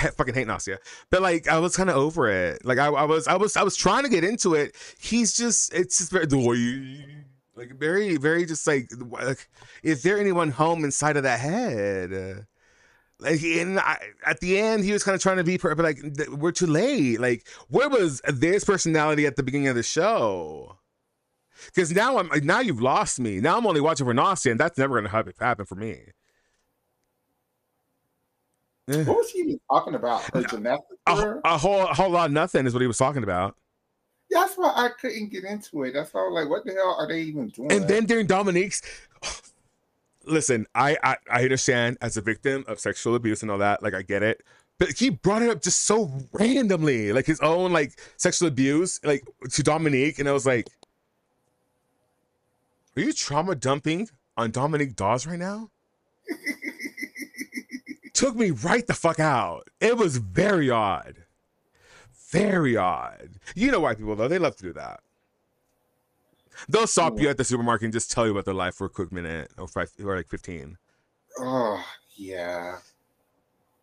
fucking hate Nasia, but like I was kind of over it. Like I was trying to get into it. It's just very like very very just like is there anyone home inside of that head? Like at the end he was kind of trying to be but like we're too late. Like where was this personality at the beginning of the show? Because now you've lost me. Now I'm only watching for Nasia, and that's never gonna happen for me.
What was he even talking about? Her gymnastics?
A whole lot of nothing is what he was talking about.
That's why I couldn't get into it. That's why I was like, what the hell are they even doing?
And then during Dominique's, listen, I understand as a victim of sexual abuse and all that, like I get it. But he brought it up just so randomly, like his own like sexual abuse, like to Dominique, and I was like, are you trauma dumping on Dominique Dawes right now? Took me right the fuck out. It was very odd. Very odd. You know white people, though. They love to do that. They'll stop you at the supermarket and just tell you about their life for a quick minute or like 15.
Oh, yeah.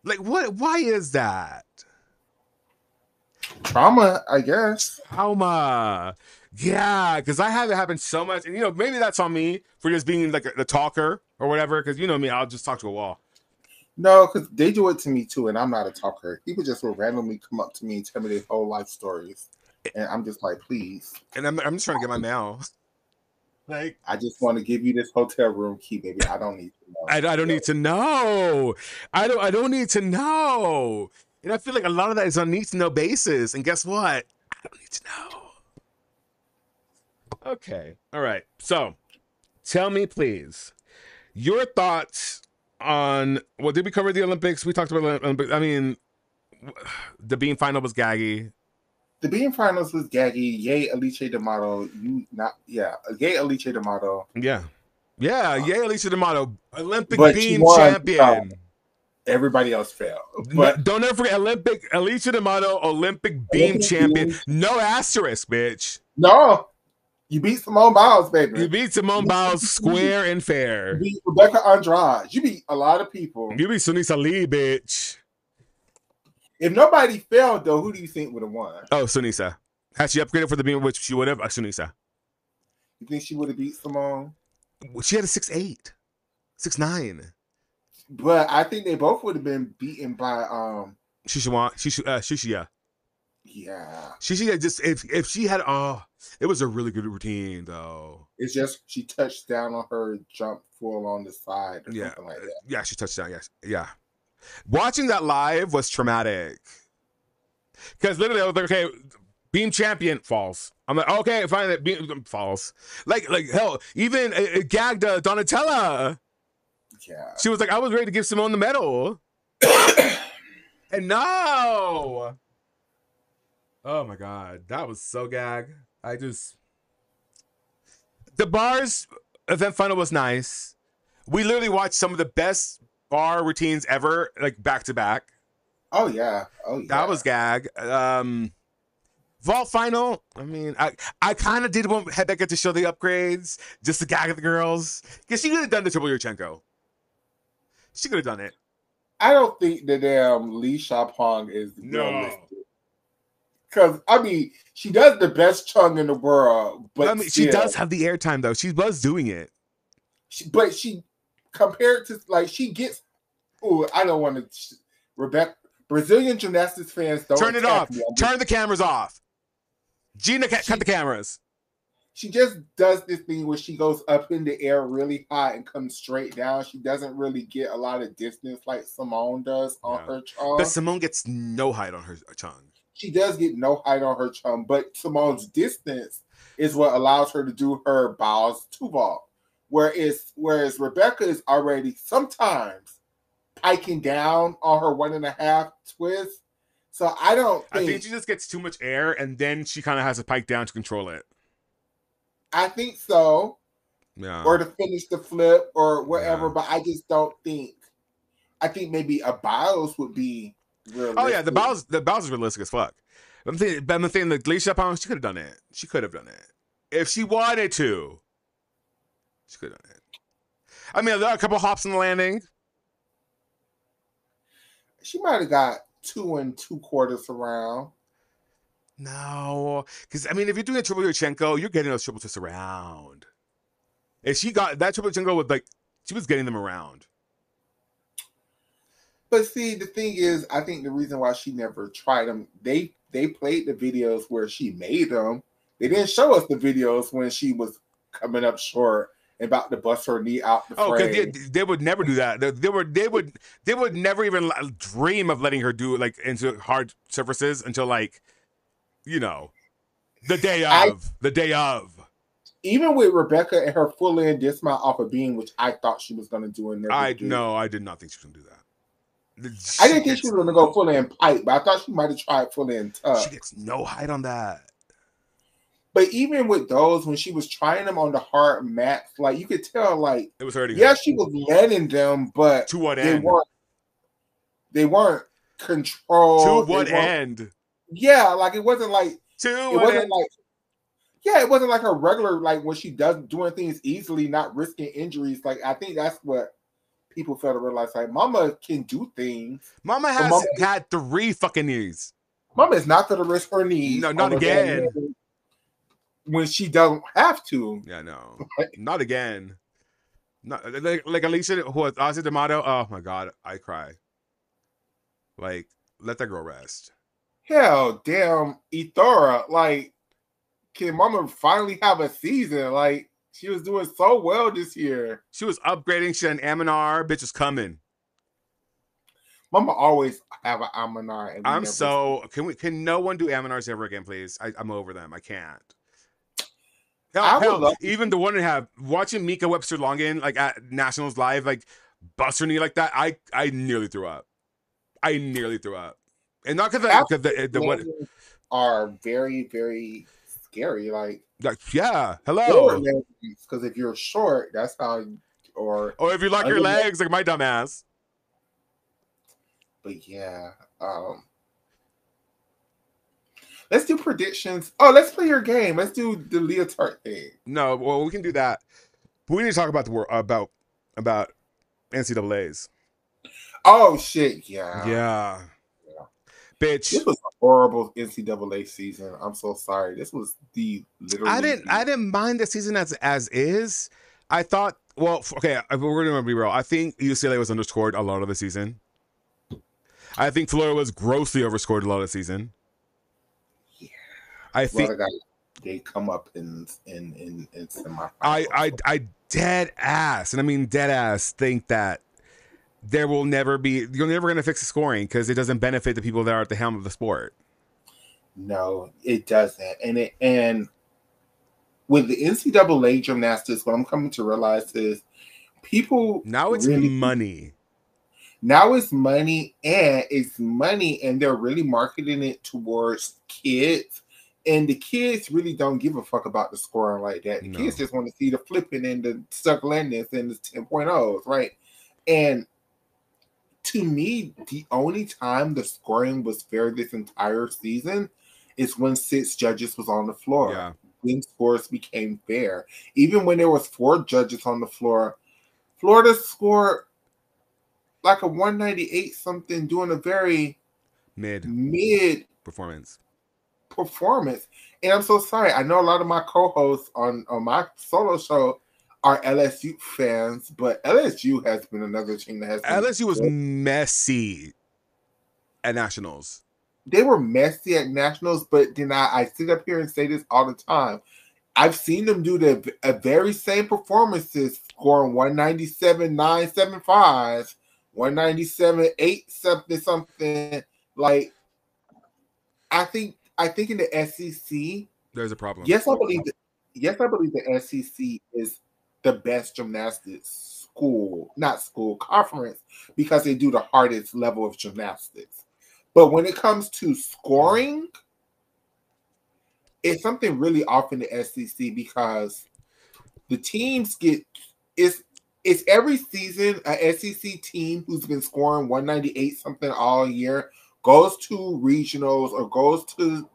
Like, what? Why is that?
Trauma, I guess.
Trauma. Yeah, because I have it happen so much. And, maybe that's on me for just being like the talker or whatever. Because, me, I'll just talk to a wall.
No, because they do it to me too, and I'm not a talker. People just will randomly come up to me and tell me their whole life stories, and I'm just like, please.
And I'm just trying to get my mail. Like,
I just want to give you this hotel room key, baby. I don't need to know.
I don't need to know. I don't need to know. And I feel like a lot of that is on need to know basis. And guess what? I don't need to know. Okay. All right. So, tell me, please, your thoughts on. Well, did we cover the Olympics? We talked about the Olympics. I mean, the beam final was gaggy.
The beam finals was gaggy. Yay, Alice D'Amato. Yay, Alice D'Amato.
Yeah. Yeah. Yay, Alicia D'Amato, Olympic
But she
beam
won.
champion.
Everybody else failed. But
Don't ever forget Alicia D'Amato, Olympic beam champion. No asterisk, bitch.
No, you beat Simone Biles, baby.
You beat Simone Biles square and fair.
You beat Rebecca Andrade. You beat a lot of people.
You beat Sunisa Lee, bitch.
If nobody failed, though, who do you think would have won?
Oh, Sunisa. Had she upgraded for the beam, which she would have, Sunisa.
You think she would have beat Simone?
She had a 6'8", 6'9".
But I think they both would have been beaten by
Shishi, yeah.
Yeah.
Shishi just if she had it was a really good routine though.
It's just she touched down on her jump full on the side or something like that.
Yeah, she touched down, yes. Yeah. Watching that live was traumatic. Because literally I was like, okay, beam champion falls. I'm like, okay, fine, beam falls. Like hell, even gagged Donatella.
Yeah.
She was like, I was ready to give Simone the medal. And no. Oh my God. That was so gag. The bars event final was nice. We literally watched some of the best bar routines ever, like back to back.
Oh yeah.
That was gag. Vault final. I mean, I kind of did want Rebecca to show the upgrades, just to gag at the girls. Because she could have done the triple Yurchenko. She could have done it.
I don't think the damn Lee Shapong is realistic. Because, I mean, she does the best chung in the world. But
I mean, she does have the airtime, though. She was doing it.
But she, compared to, like, she gets, I don't want to, Rebecca, Brazilian gymnastics fans don't
turn it off. Turn the cameras off. Gina, cut the cameras.
She just does this thing where she goes up in the air really high and comes straight down. She doesn't really get a lot of distance like Simone does on her chung.
But Simone gets no height on her chung.
She does get no height on her chung, but Simone's distance is what allows her to do her Biles 2 vault. Whereas Rebecca is already sometimes piking down on her 1.5 twist. So I think
she just gets too much air and then she kind of has to pike down to control it.
I think so.
Yeah.
Or to finish the flip or whatever, but I just don't think. I think maybe a Biles would be realistic.
Oh yeah, the Biles is realistic as fuck. I'm thinking the Lee Shapong, she could have done it. She could have done it if she wanted to. She could have done it. I mean, there are a couple hops in the landing.
She might have got 2 2/4 around.
No, because I mean, if you're doing a triple Yurchenko, you're getting those triple twists around. If she got that triple Yurchenko with she was getting them around.
But see, the thing is, I think the reason why she never tried them, they played the videos where she made them. They didn't show us the videos when she was coming up short and about to bust her knee out the frame.
Because they would never do that. They would never even dream of letting her do into hard surfaces until the day of. Even
with Rebecca and her full in dismount off a beam, which I thought she was going to do, and
I did not think she was going to do that.
I didn't think she was going to go full in pipe, but I thought she might have tried full in tuck.
She gets no height on that.
But even with those, when she was trying them on the hard mats, you could tell, it
was hurting.
Yeah, she was letting them, but
to what end?
They weren't controlled.
To what end?
Yeah, it wasn't like it wasn't like her regular, when she does doing things easily, not risking injuries. I think that's what people fail to realize. Mama can do things.
Mama has had 3 fucking knees.
Mama is not going to risk her knees.
No, not again.
When she doesn't have to.
Yeah, no. Not again. Not like Alicia, who was Alicia D'Amato. Oh my God, I cry. Let that girl rest.
Hell, damn, Ithora. Can Mama finally have a season? She was doing so well this year.
She was upgrading. She had an Aminar. Bitch is coming.
Mama always have an Aminar.
Can no one do Aminars ever again, please? I'm over them. I can't.
I would
Hell,
love
even the one I have watching Mika Webster Longin like at Nationals live, like bust her knee like that. I nearly threw up. I nearly threw up, and not because the what
landings are very, very scary.
like yeah, hello.
Because if you're short, that's how, or
Or if you lock your
under.
legs like my dumb ass.
But yeah, let's do predictions. Oh, let's play your game. Let's do the leotard thing.
No, well we can do that. But we need to talk about the about NCAA's.
Oh shit, yeah.
Yeah,
Yeah.
bitch.
This was a horrible NCAA season. I'm so sorry. This was
I didn't mind the season as is. I thought, well, okay, we're gonna be real. I think UCLA was underscored a lot of the season. I think Florida was grossly overscored a lot of the season.
Yeah.
I think
They come up in semifinals.
I dead ass, and I mean dead ass, think that there will never be. You're never gonna fix the scoring because it doesn't benefit the people that are at the helm of the sport.
No, it doesn't. And with the NCAA gymnastics, what I'm coming to realize is people
Now it's
really
money.
now it's money, and they're really marketing it towards kids. And the kids really don't give a fuck about the scoring like that. The kids just want to see the flipping and the stuck landings and the 10.0s, right? And to me, the only time the scoring was fair this entire season is when 6 judges was on the floor.
Yeah.
When scores became fair. Even when there was 4 judges on the floor, Florida scored like a 198 something, doing a very mid
performance.
And I'm so sorry. I know a lot of my co-hosts on my solo show are LSU fans, but LSU has been another team that has been
LSU was messy at nationals.
They were messy at nationals, but then I sit up here and say this all the time. I've seen them do the very same performances, scoring 197.975, 197.8 something. Like, I think in the SEC,
there's a problem.
Yes, I believe the SEC is the best gymnastics conference, because they do the hardest level of gymnastics. But when it comes to scoring, it's something really off in the SEC, because the teams it's every season an SEC team who's been scoring 198 something all year goes to regionals or goes to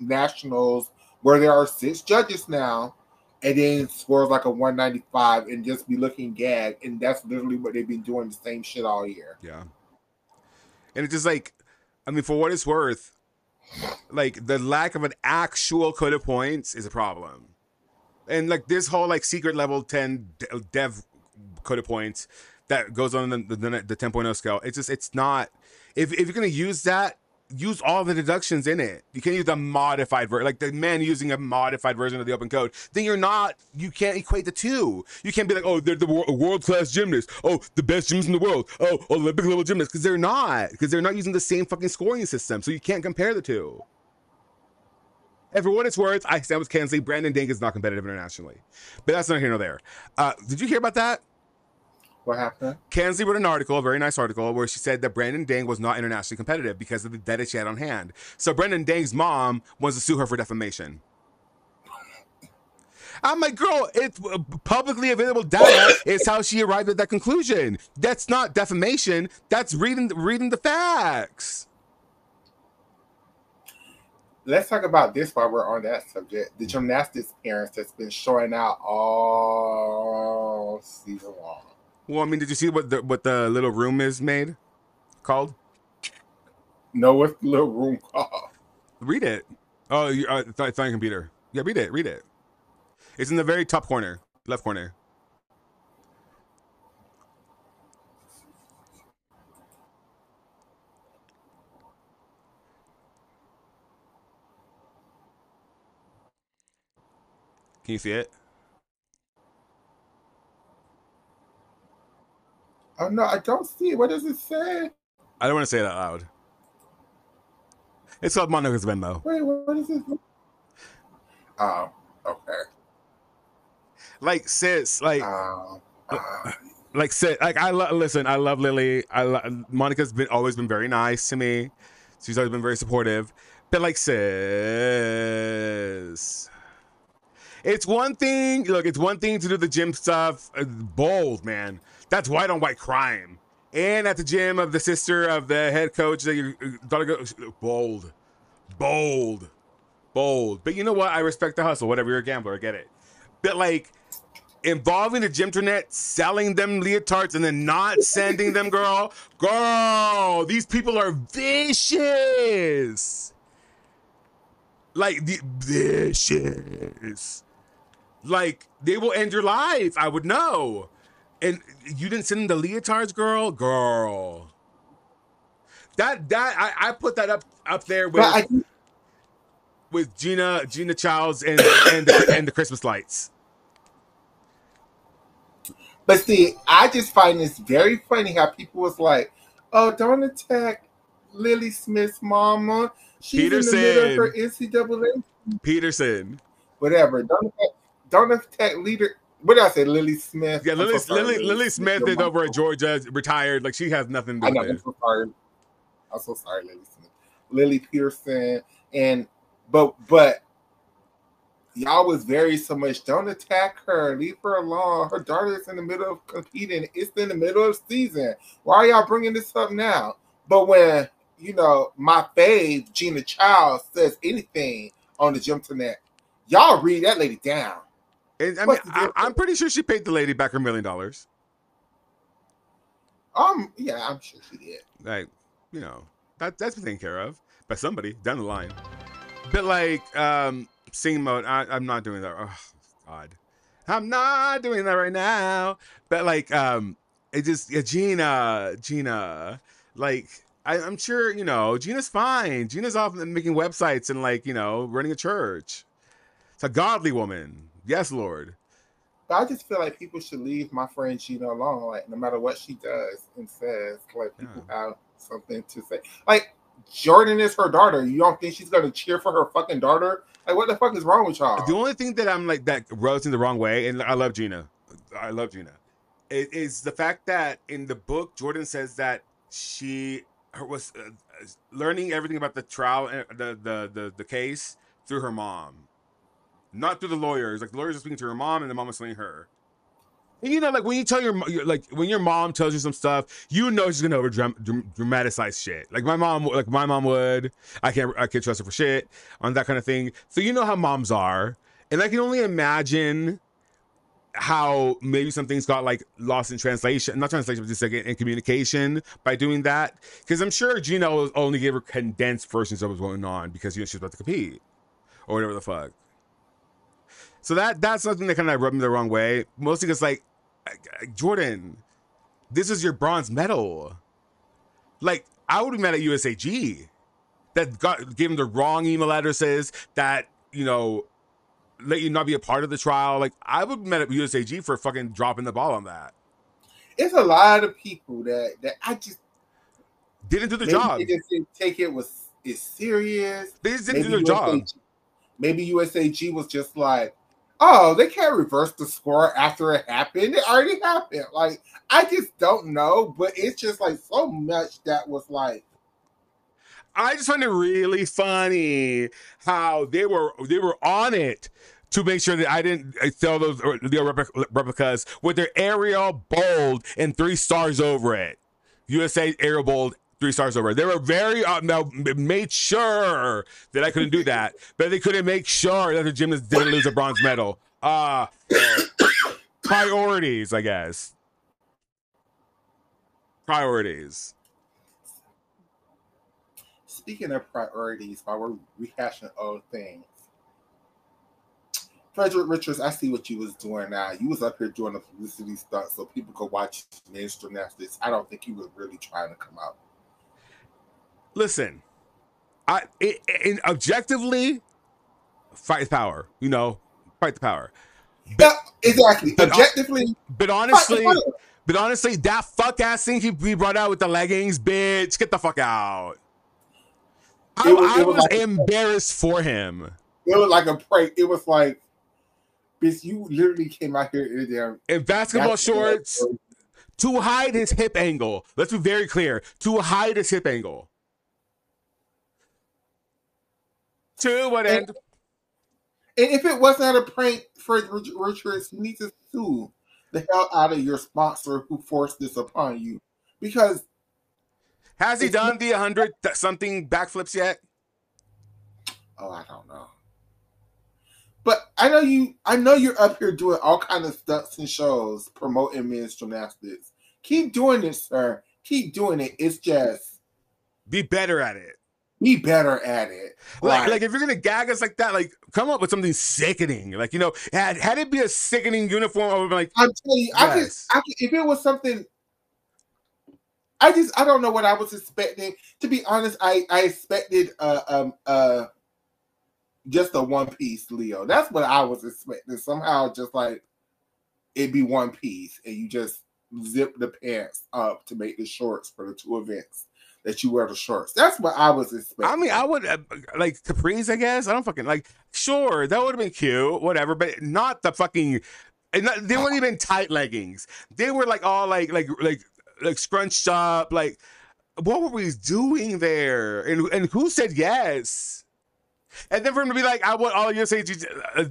nationals where there are 6 judges now, and then scores like a 195 and just be looking gagged. And that's literally what they've been doing, the same shit all year.
Yeah. And it's just like, I mean, for what it's worth, like the lack of an actual code of points is a problem. And like this whole like secret level 10 dev code of points that goes on the 10.0 scale, it's not, if you're going to use that, use all the deductions in it. You can't use the modified version, like the man using a modified version of the open code. Then you can't equate the two. You can't be like, oh, they're the world-class gymnasts. Oh, the best gyms in the world. Oh, Olympic level gymnasts. Because they're not using the same fucking scoring system. So you can't compare the two. And for what it's worth, I stand with Kensley. Brandon Dink is not competitive internationally. But that's not here nor there. Did you hear about that?
What happened?
Kensley wrote an article, a very nice article, where she said that Brandon Dang was not internationally competitive because of the data she had on hand. So Brandon Dang's mom wants to sue her for defamation. I'm like, girl, it's publicly available data is how she arrived at that conclusion. That's not defamation. That's reading the facts.
Let's talk about this while we're on that subject. The gymnastics parents that's been showing out all season long.
Well, I mean, did you see what the little room is called?
No, what's the little room called?
Read it. Oh, it's on your computer. Yeah, read it. It's in the very top corner, left corner. Can you see it?
Oh, no, I don't see it. What does it say?
I don't want to say it out loud. It's called Monica's Venmo.
Wait, what is it? Oh, okay.
Like sis,
uh,
like sis, like listen. I love Lily. Monica's always been very nice to me. She's always been very supportive. But like sis, it's one thing. Look, it's one thing to do the gym stuff. Bold, man. That's white on white crime. And at the gym of the sister of the head coach that your daughter goes, bold, bold, bold. But you know what? I respect the hustle. Whatever, you're a gambler. I get it. But like involving the gymternet, selling them leotards, and then not sending them, girl. These people are vicious. Like vicious. Like they will end your life. I would know. And you didn't send them the leotards, girl. That I put that up there with Gina Childs and the Christmas lights.
But see, I just find this very funny how people was like, "Oh, don't attack Lily Smith's mama. She's
Peterson.
in the middle of her NCAA."
Peterson.
Whatever. Don't attack leader. What did I say? Lily Smith.
Yeah, Lily Smith is over at Georgia, retired. Like she has nothing to do with it.
I'm so sorry. I'm so sorry, Lily Smith. Lily Pearson. But y'all was very so much. Don't attack her. Leave her alone. Her daughter is in the middle of competing. It's in the middle of season. Why are y'all bringing this up now? But when my fave Gina Childs says anything on the Gymternet, y'all read that lady down.
And, I mean, I'm pretty sure she paid the lady back her $1 million.
Yeah, I'm sure she did.
Like, that's been taken care of by somebody down the line. But like, sing mode, I'm not doing that. Oh God, I'm not doing that right now. But like, it just Gina, like. I'm sure, Gina's fine. Gina's off making websites and running a church. It's a godly woman. Yes, Lord.
But I just feel like people should leave my friend Gina alone. Like, no matter what she does and says, like, people have something to say. Like, Jordan is her daughter. You don't think she's going to cheer for her fucking daughter? Like, what the fuck is wrong with y'all?
The only thing that I'm like, that rubs in the wrong way, and I love Gina. It is the fact that in the book, Jordan says that she was learning everything about the trial, the case through her mom. Not through the lawyers. Like the lawyers are speaking to her mom, and the mom is telling her. And like when you tell when your mom tells you some stuff, she's gonna over dramatize shit. Like my mom would. I can't trust her for shit on that kind of thing. So you know how moms are, and I can only imagine how maybe some things got like lost in translation, not translation, but just like in communication by doing that. Because I'm sure Gina only gave her condensed versions of what was going on because she was about to compete or whatever the fuck. So that's something that kind of rubbed me the wrong way. Mostly because like, Jordan, this is your bronze medal. Like I would be mad at USAG that gave him the wrong email addresses that let you not be a part of the trial. Like I would be mad at USAG for fucking dropping the ball on that.
It's a lot of people that I just
didn't do the job.
They just didn't take it's serious.
They just didn't do their job.
Maybe USAG was just like, oh, they can't reverse the score after it happened. It already happened. Like, I just don't know, but it's just like so much that was like.
I just find it really funny how they were on it to make sure that I didn't sell those replicas with their Arial bold and 3 stars over it. USA Arial bold 3 stars over it. They were very made sure that I couldn't do that, but they couldn't make sure that the gymnast didn't lose a bronze medal. Priorities, I guess. Priorities.
Speaking of priorities, while we're rehashing old things, Frederick Richards, I see what you was doing now. You was up here doing the publicity stuff so people could watch men's gymnastics. I don't think you were really trying to come out.
Objectively, fight power. Fight the power.
Yeah, exactly. Objectively,
but honestly, that fuck ass thing he brought out with the leggings, bitch, get the fuck out. I was like embarrassed for him.
It was like a prank. It was like Bitch, you literally came out here
in basketball shorts to hide his hip angle. Let's be very clear. To hide his hip angle. To what end?
And if it wasn't a prank, Fred Richards, you need to sue the hell out of your sponsor who forced this upon you. Because
has he done the 100 something backflips yet?
Oh, I don't know. But I know you're up here doing all kind of stunts and shows promoting men's gymnastics. Keep doing it, sir. Keep doing it. It's just
be better at it.
Be better at it.
Like if you're gonna gag us like that, like come up with something sickening. Like, you know, had it be a sickening uniform, I would be like,
I'm telling you, yes. I could, if it was something, I don't know what I was expecting. To be honest, I expected just a one piece Leo. That's what I was expecting. Somehow just like it'd be one piece and you just zip the pants up to make the shorts for the two events that you wear the shorts. That's what I was expecting.
I mean, I would like capris, I guess. I don't fucking like, sure, that would have been cute, whatever, but not the fucking, they weren't even tight leggings. They were like all like scrunched up. Like, what were we doing there? And who said yes? And then for him to be like, I want all of you to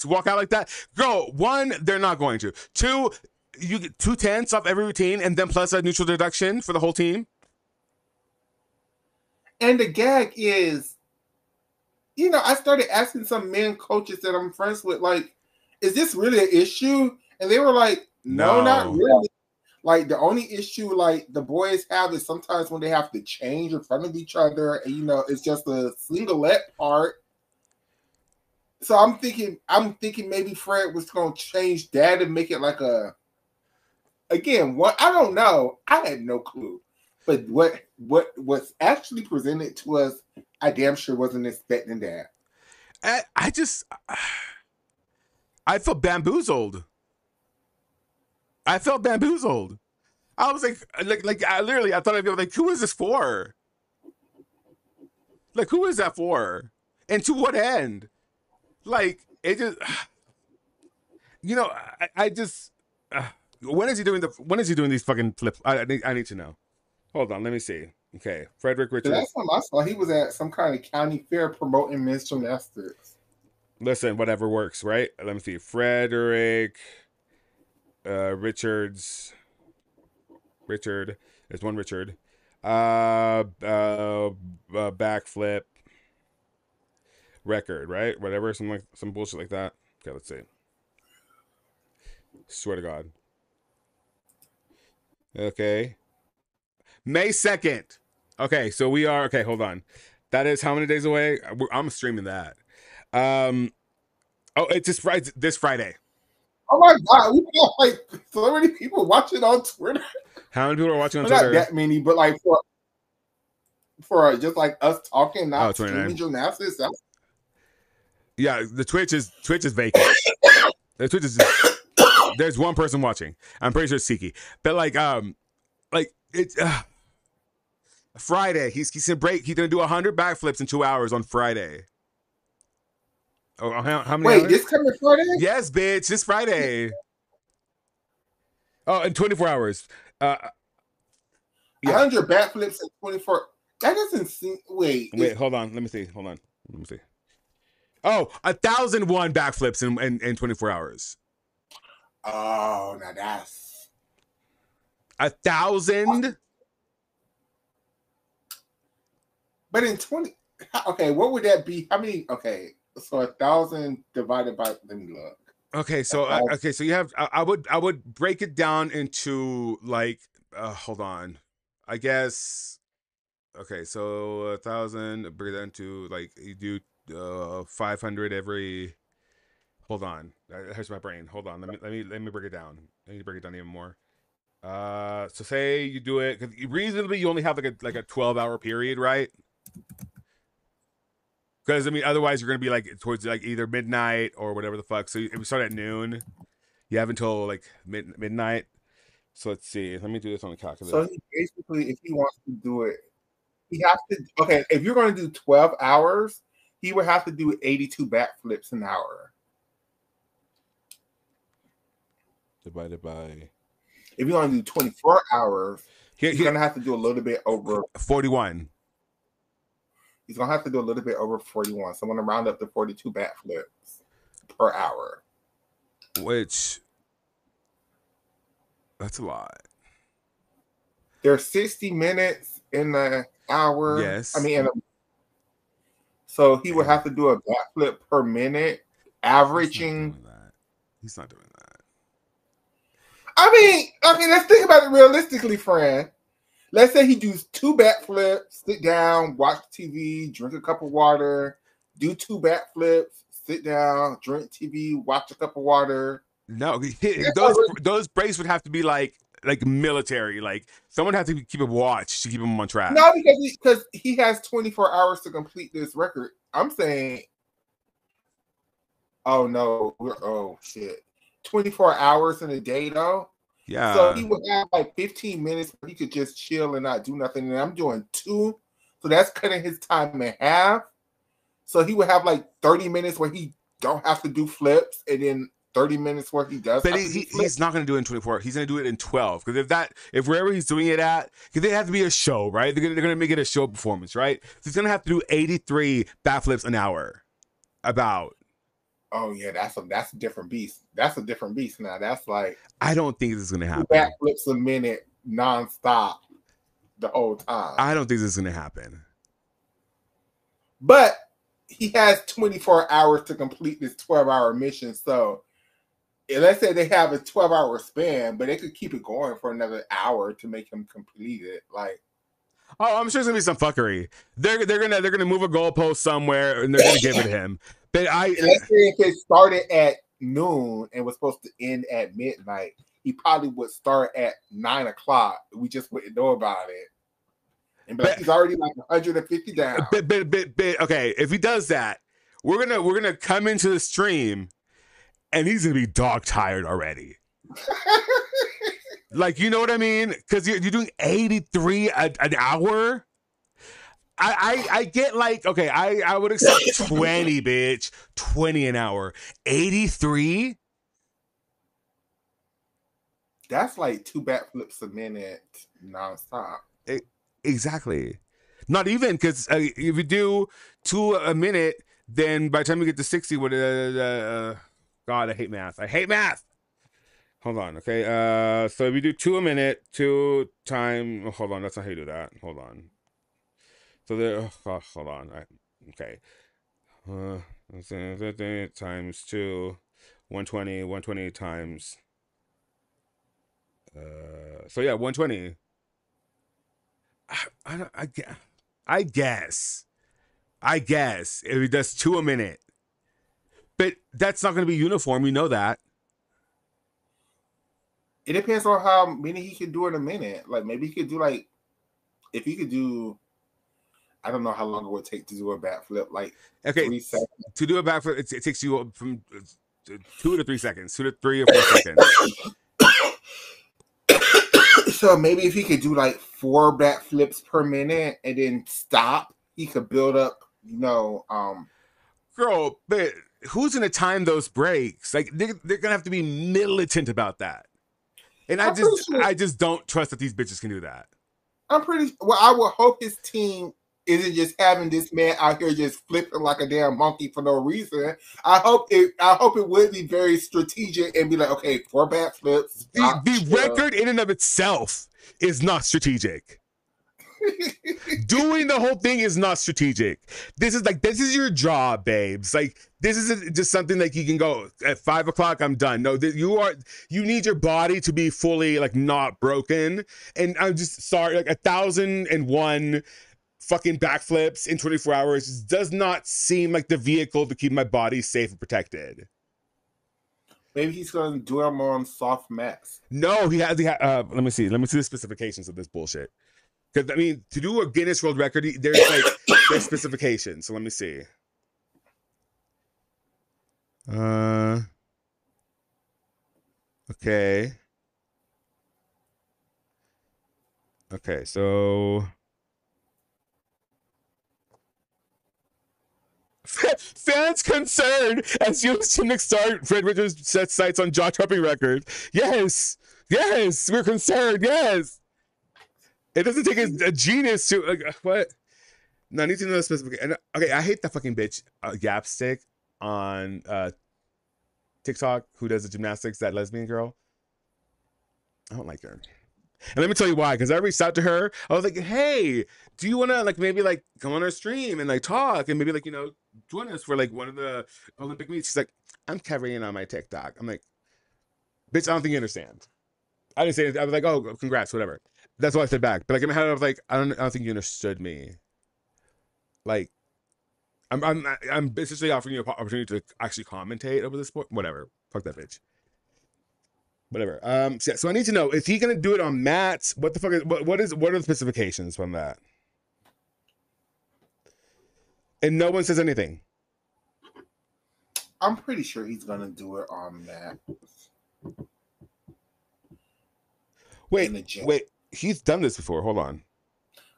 walk out like that. Girl, one, they're not going to. Two, you get 2/10 off every routine and then plus a neutral deduction for the whole team.
And the gag is, you know, I started asking some men coaches that I'm friends with, like, is this really an issue? And they were like, no, not really. Like, the only issue, like, the boys have is sometimes when they have to change in front of each other, and, you know, it's just a singlet part. So I'm thinking maybe Fred was going to change that and make it like what I don't know. I had no clue. But what's actually presented to us, I damn sure wasn't expecting that.
I felt bamboozled. I was like I literally, I thought I'd be like, who is this for? Like, who is that for? And to what end? Like, it just, you know, I just, when is he doing these fucking flips? I need to know. Hold on, let me see. Okay, Frederick Richards.
The last time I saw, he was at some kind of county fair promoting men's gymnastics.
Listen, whatever works, right? Let me see. Frederick Richards. Richard. There's one Richard. Backflip record, right? Whatever, some bullshit like that. Okay, let's see. Swear to God. Okay. May 2nd. Okay, so we are, okay, hold on. That is how many days away? I'm streaming that. Oh, it's just this Friday.
Oh my God, we got like so many people watching on Twitter.
How many people are watching on Twitter?
Not that many, but like for just like us talking, not streaming gymnastics.
Yeah, the Twitch is vacant. The Twitch is there's one person watching. I'm pretty sure it's Siki. But like it's Friday. He's gonna break. He's gonna do 100 backflips in 2 hours on Friday. Oh, how many?
Wait,
hours?
This coming Friday?
Yes, bitch. This Friday. Oh, in 24 hours.
Yeah. 100 backflips in 24. That doesn't seem. Wait,
hold on. Let me see. Oh, 1,001 backflips in 24 hours.
Oh, now that's
1,000.
But in 20, okay, what would that be? How many? Okay, so 1,000 divided by. Let me look.
Okay, so so you have. I would break it down into like. Hold on. I guess. Okay, so 1,000. Break that into like you do 500 every. Hold on. That hurts my brain. Hold on. Let me break it down. I need to break it down even more. So say you do it because reasonably you only have like a 12-hour period, right? Because I mean, otherwise you're gonna be like towards like either midnight or whatever the fuck. So if we start at noon, you have until like midnight. So let's see. Let me do this on the calculator.
So basically, if he wants to do it, he has to. Okay, if you're going to do 12 hours, he would have to do 82 backflips an hour.
divided by.
If you're going to do 24 hours, he's
Here,
going to have to do a little bit over
41.
He's going to have to do a little bit over 41. So I'm going to round up to 42 backflips per hour.
Which, that's a lot.
There's 60 minutes in the hour.
Yes.
I mean, so he would have to do a backflip per minute, averaging.
He's not doing that.
I mean, let's think about it realistically, friend. Let's say he does 2 backflips, sit down, watch TV, drink a cup of water, do 2 backflips, sit down, drink TV, watch a cup of water.
No, those breaks would have to be like military. Like someone has to keep a watch to keep him on track.
No, because he has 24 hours to complete this record. I'm saying, oh no, oh shit, 24 hours in a day though.
Yeah.
So he would have like 15 minutes where he could just chill and not do nothing. And I'm doing 2, so that's cutting his time in half. So he would have like 30 minutes where he don't have to do flips, and then 30 minutes where he does.
But he's not going to do it in 24. He's going to do it in 12. Because if wherever he's doing it at, because they have to be a show, right? They're going to make it a show performance, right? So he's going to have to do 83 backflips an hour. About.
Oh yeah, that's a different beast. That's a different beast now. That's like,
I don't think this is going to happen.
Backflips a minute nonstop the whole time.
I don't think this is going to happen.
But he has 24 hours to complete this 12-hour mission. So let's say they have a 12-hour span, but they could keep it going for another hour to make him complete it. Like,
oh, I'm sure there's gonna be some fuckery. They're gonna move a goalpost somewhere and they're gonna give it to him. But
let's say if it started at noon and was supposed to end at midnight, he probably would start at 9 o'clock. We just wouldn't know about it. And but he's already like 150 down.
But okay, if he does that, we're gonna come into the stream, and he's gonna be dog tired already. Like, you know what I mean? Because you're doing 83 an hour. I get like, okay, I would accept 20, bitch, 20 an hour. 83.
That's like 2 backflips a minute nonstop.
Exactly. Not even, because if you do 2 a minute, then by the time we get to 60, what? God, I hate math. Hold on, okay. So if you do 2 a minute, 2 time. Oh, hold on, that's not how you do that. Hold on. So there. Oh, hold on. Okay. Times 2, 120 times. So yeah, 120. I guess if he does 2 a minute, but that's not going to be uniform. We know that.
It depends on how many he can do in a minute. Like maybe he could do like, if he could do, I don't know how long it would take to do a backflip. Like,
okay,
3 seconds.
To do a backflip, it takes you from 2 to 3 seconds, 2 to 3 or 4 seconds.
So maybe if he could do like 4 backflips per minute and then stop, he could build up,
Girl, but who's gonna time those breaks? Like they're gonna have to be militant about that. And I just don't trust that these bitches can do that.
I would hope his team isn't just having this man out here just flipping like a damn monkey for no reason. I hope it would be very strategic and be like, okay, 4 backflips.
The record in and of itself is not strategic. Doing the whole thing is not strategic. This is your job, babes. Like, this isn't just something like you can go at 5 o'clock, I'm done. No, you need your body to be fully like not broken. And I'm just sorry, like 1,001 fucking backflips in 24 hours does not seem like the vehicle to keep my body safe and protected.
Maybe he's going to do them on soft mats.
No, he has. Let me see the specifications of this bullshit. Because, I mean, to do a Guinness World Record, there's specifications. So let me see. Okay. Okay, so Fans concerned as U.S. Gymnastics star Fred Richards sets sights on jaw-dropping records. Yes, we're concerned. Yes, it doesn't take a genius to what. No, I need to know the specific. Okay, I hate that fucking bitch Yapstick on TikTok who does the gymnastics. That lesbian girl. I don't like her. And let me tell you why, because I reached out to her. I was like, hey, do you want to like maybe like come on our stream and like talk and maybe like, you know, join us for like one of the Olympic meets? She's like, I'm covering on my TikTok. I'm like, bitch, I don't think you understand. I didn't say anything. I was like, oh, congrats, whatever. That's what I said back. But like in my head, I was like, I don't think you understood me. Like, I'm essentially offering you an opportunity to actually commentate over the sport. Whatever. Fuck that bitch. Whatever. So I need to know, is he gonna do it on mats? What the fuck is what are the specifications from that? And no one says anything.
I'm pretty sure he's gonna do it on mats.
Wait. He's done this before. Hold on.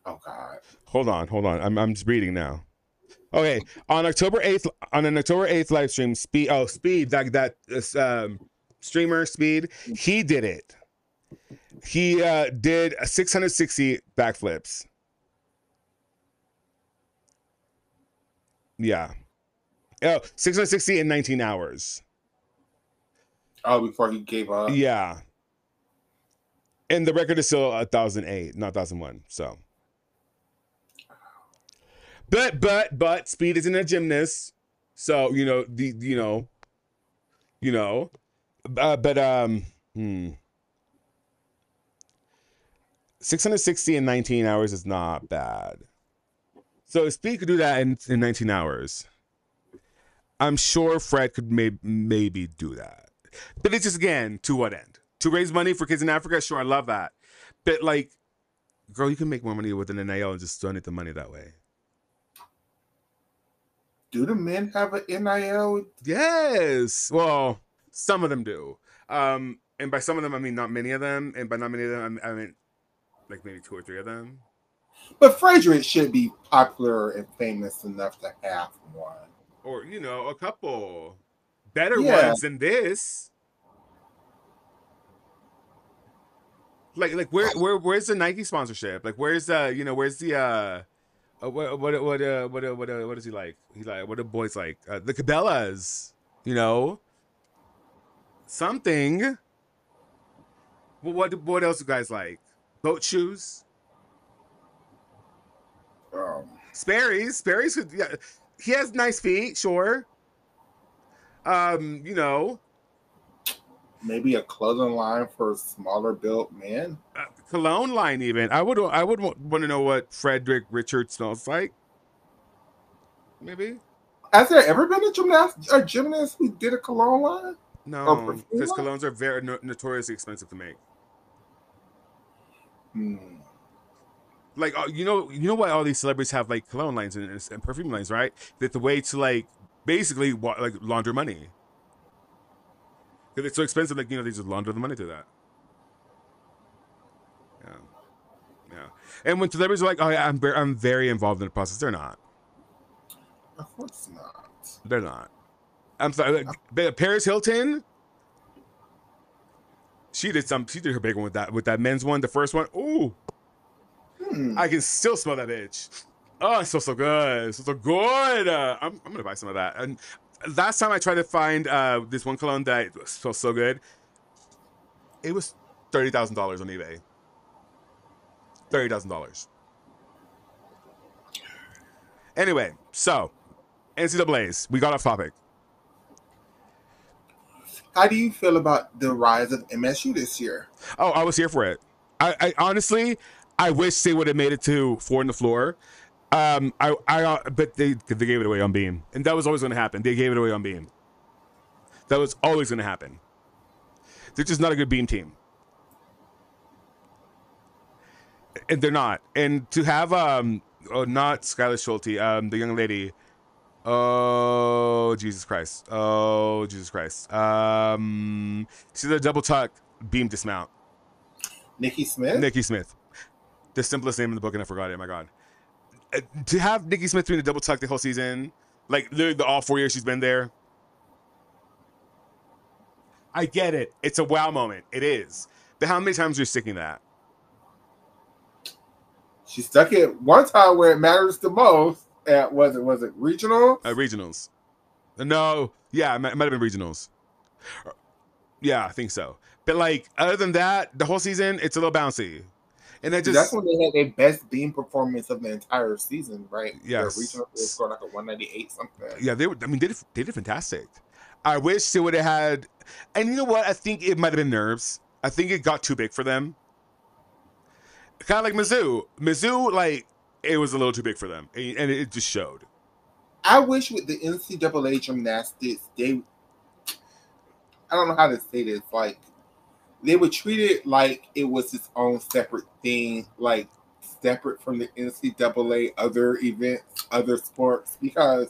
Oh God.
Hold on. I'm just reading now. Okay. On an October 8th live stream, Speed that streamer Speed, he did it. He did 660 backflips. Yeah. Oh, 660 in 19 hours.
Oh, before he gave up.
Yeah. And the record is still 1,008, not 1,001. So. But Speed isn't a gymnast. So, 660 in 19 hours is not bad. So if Speed could do that in 19 hours, I'm sure Fred could maybe do that. But it's just, again, to what end? To raise money for kids in Africa? Sure, I love that. But, like, girl, you can make more money with an NIL and just donate the money that way.
Do the men have an NIL?
Yes. Well, some of them do. And by some of them, I mean not many of them. And by not many of them, I mean like maybe 2 or 3 of them.
But Frederick should be popular and famous enough to have one.
Or, a couple. Better ones than this. Like where's the Nike sponsorship? Like where's the what is he like? He's like, what do boys like? The Cabela's, something. Well, what else do guys like? Boat shoes. Sperry's could, yeah. He has nice feet, sure.
Maybe a clothing line for smaller built men.
Cologne line, even. I would want to know what Frederick Richards smells like. Maybe.
Has there ever been a gymnast who did a cologne line?
No, because colognes are very notoriously expensive to make. Like you know why all these celebrities have like cologne lines and perfume lines, right? That's the way to like basically like launder money. Because it's so expensive, like they just launder the money to that. Yeah. And when celebrities are like, "Oh yeah, I'm very involved in the process," they're not.
Of course not.
They're not. I'm sorry. Paris Hilton. She did her big one with that men's one, the first one. Ooh. I can still smell that bitch. Oh, it smells so good. It smells so good. I'm gonna buy some of that. And last time I tried to find this one cologne that smells so good, it was $30,000 on eBay. $30,000. Anyway, so NCAA's. We got off topic.
How do you feel about the rise of MSU this year?
Oh, I was here for it. I honestly, I wish they would have made it to 4 on the floor. But they gave it away on beam, and that was always going to happen. They gave it away on beam. That was always going to happen. They're just not a good beam team, and they're not. And to have not Skylar Schulte, the young lady. Oh Jesus Christ! She's a double tuck beam dismount.
Nikki Smith.
The simplest name in the book, and I forgot it. My God. To have Nikki Smith doing the double tuck the whole season, Like literally all 4 years she's been there. I get it. It's a wow moment. It is. But how many times are you sticking that?
She stuck it one time where it matters the most. At was it regional?
Regionals. No, yeah, it might have been regionals. Yeah, I think so. But like, other than that, the whole season, it's a little bouncy. And it
That's
just,
when they had their best beam performance of the entire season, right? Their
yes.
regional, they scored like a 198 something.
Yeah, they did fantastic. I wish they would have had, and you know what? I think it might have been nerves. I think it got too big for them. Kind of like Mizzou. Mizzou, like, it was a little too big for them. And it just showed.
I wish with the NCAA gymnastics, I don't know how to say this, like, they would treat it like it was its own separate thing, like separate from the NCAA other events, other sports, because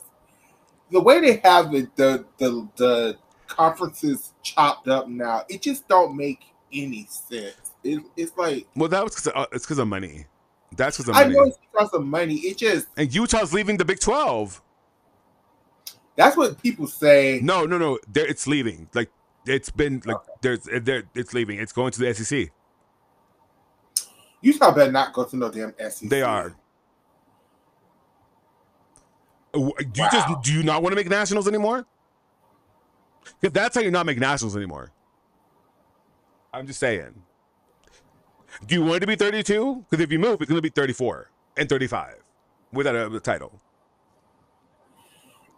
the way they have the conferences chopped up now, it just don't make any sense. It's like,
Well, that was it's because of money. That's because of
I
money.
know it's because of money. It just,
And Utah's leaving the Big 12.
that's what people say.
No. It's leaving. Like, it's been like it's leaving. It's going to the SEC.
Utah better not go to no damn SEC.
They are. Do you not want to make nationals anymore? Because that's how you're not making nationals anymore. I'm just saying. Do you want it to be 32? Because if you move, it's going to be 34 and 35 without a title.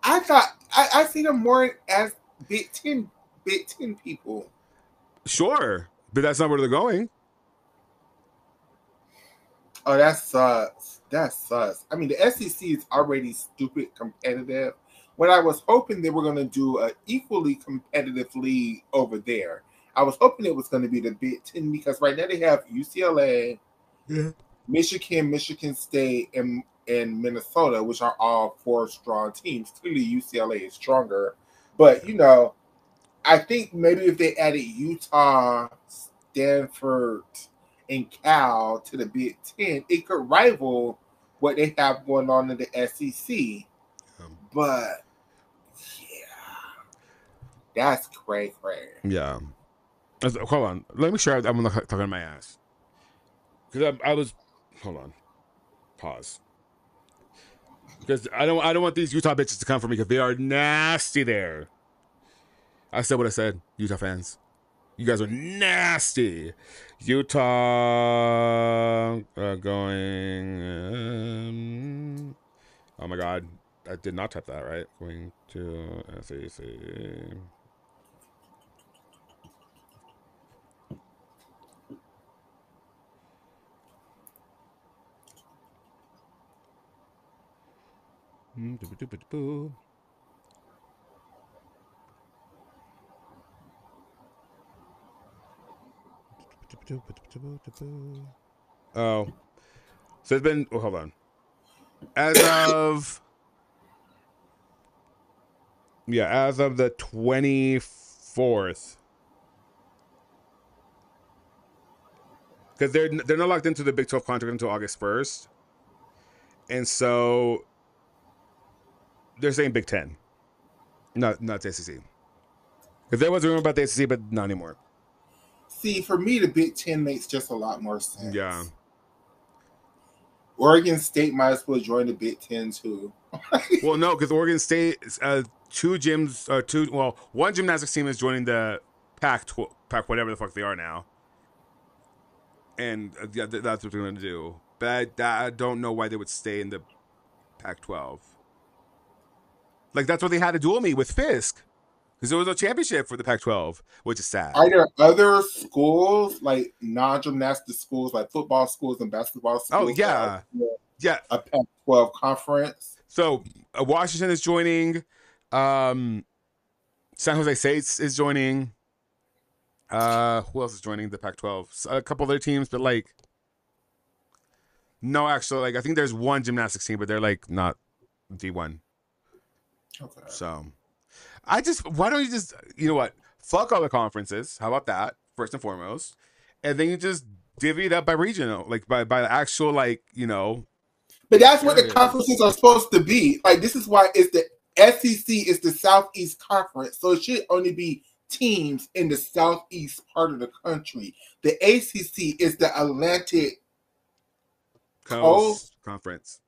I see them more as Big Ten people.
Sure, but that's not where they're going.
Oh, that sucks. That sucks. I mean, the SEC is already stupid competitive. What I was hoping they were going to do an equally competitive league over there. I was hoping it was going to be the Big Ten because right now they have UCLA, Michigan, Michigan State, and Minnesota, which are all 4 strong teams. Clearly, UCLA is stronger. But, you know, I think maybe if they added Utah, Stanford, and Cal to the Big Ten, it could rival what they have going on in the SEC. But, yeah, that's cray.
Yeah. Hold on. Let me sure I'm not talking my ass. Because I was... Hold on. Pause. Because I don't want these Utah bitches to come for me because they are nasty there. I said what I said, Utah fans. You guys are nasty. Utah going... oh my God. I did not type that, right? Going to SEC. Oh, so it's been. Oh, hold on. As of the 24th, because they're not locked into the Big 12 contract until August 1st, and so they're saying Big 10, not the SEC. Because there was a rumor about the SEC, but not anymore.
See, for me, the Big Ten makes just a lot more sense.
Yeah.
Oregon State might as well join the Big Ten too.
Well, no, because Oregon State, one gymnastics team is joining the Pac whatever the fuck they are now, and that's what they're going to do. But I don't know why they would stay in the Pac-12. Like that's what they had to duel me with Fisk. Because there was a championship for the Pac-12, which is sad.
Are there other schools, like non-gymnastic schools, like football schools and basketball schools?
Oh, yeah. Yeah.
A Pac-12 conference?
So, Washington is joining. San Jose State is joining. Who else is joining the Pac-12? A couple other teams, but, like... no, actually, like, I think there's one gymnastics team, but they're, like, not D1.
Okay.
So... why don't you just, you know what? Fuck all the conferences. How about that? First and foremost. And then you just divvy it up by regional, like by the actual, like, you know.
But that's what the conferences are supposed to be. Like, this is why it's the SEC is the Southeast Conference, so it should only be teams in the southeast part of the country. The ACC is the Atlantic Coast
Conference.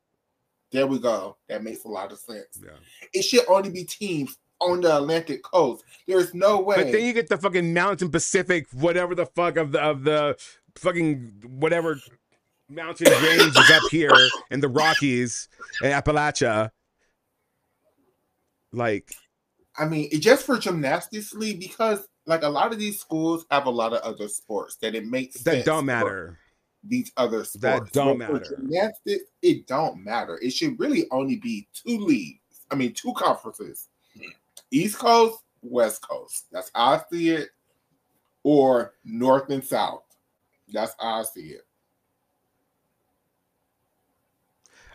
There we go. That makes a lot of sense.
Yeah.
It should only be teams on the Atlantic Coast. There's no way.
But then you get the fucking Mountain Pacific, whatever the fuck of the fucking whatever mountain range is up here in the Rockies and Appalachia. Like,
I mean, just for gymnastics league, because like a lot of these schools have a lot of other sports that it makes
that
sense
don't matter.
These other sports
that don't
but
matter.
For gymnastics, it don't matter. It should really only be two conferences: East Coast, West Coast. That's how I see it, or North and South. That's how I see it.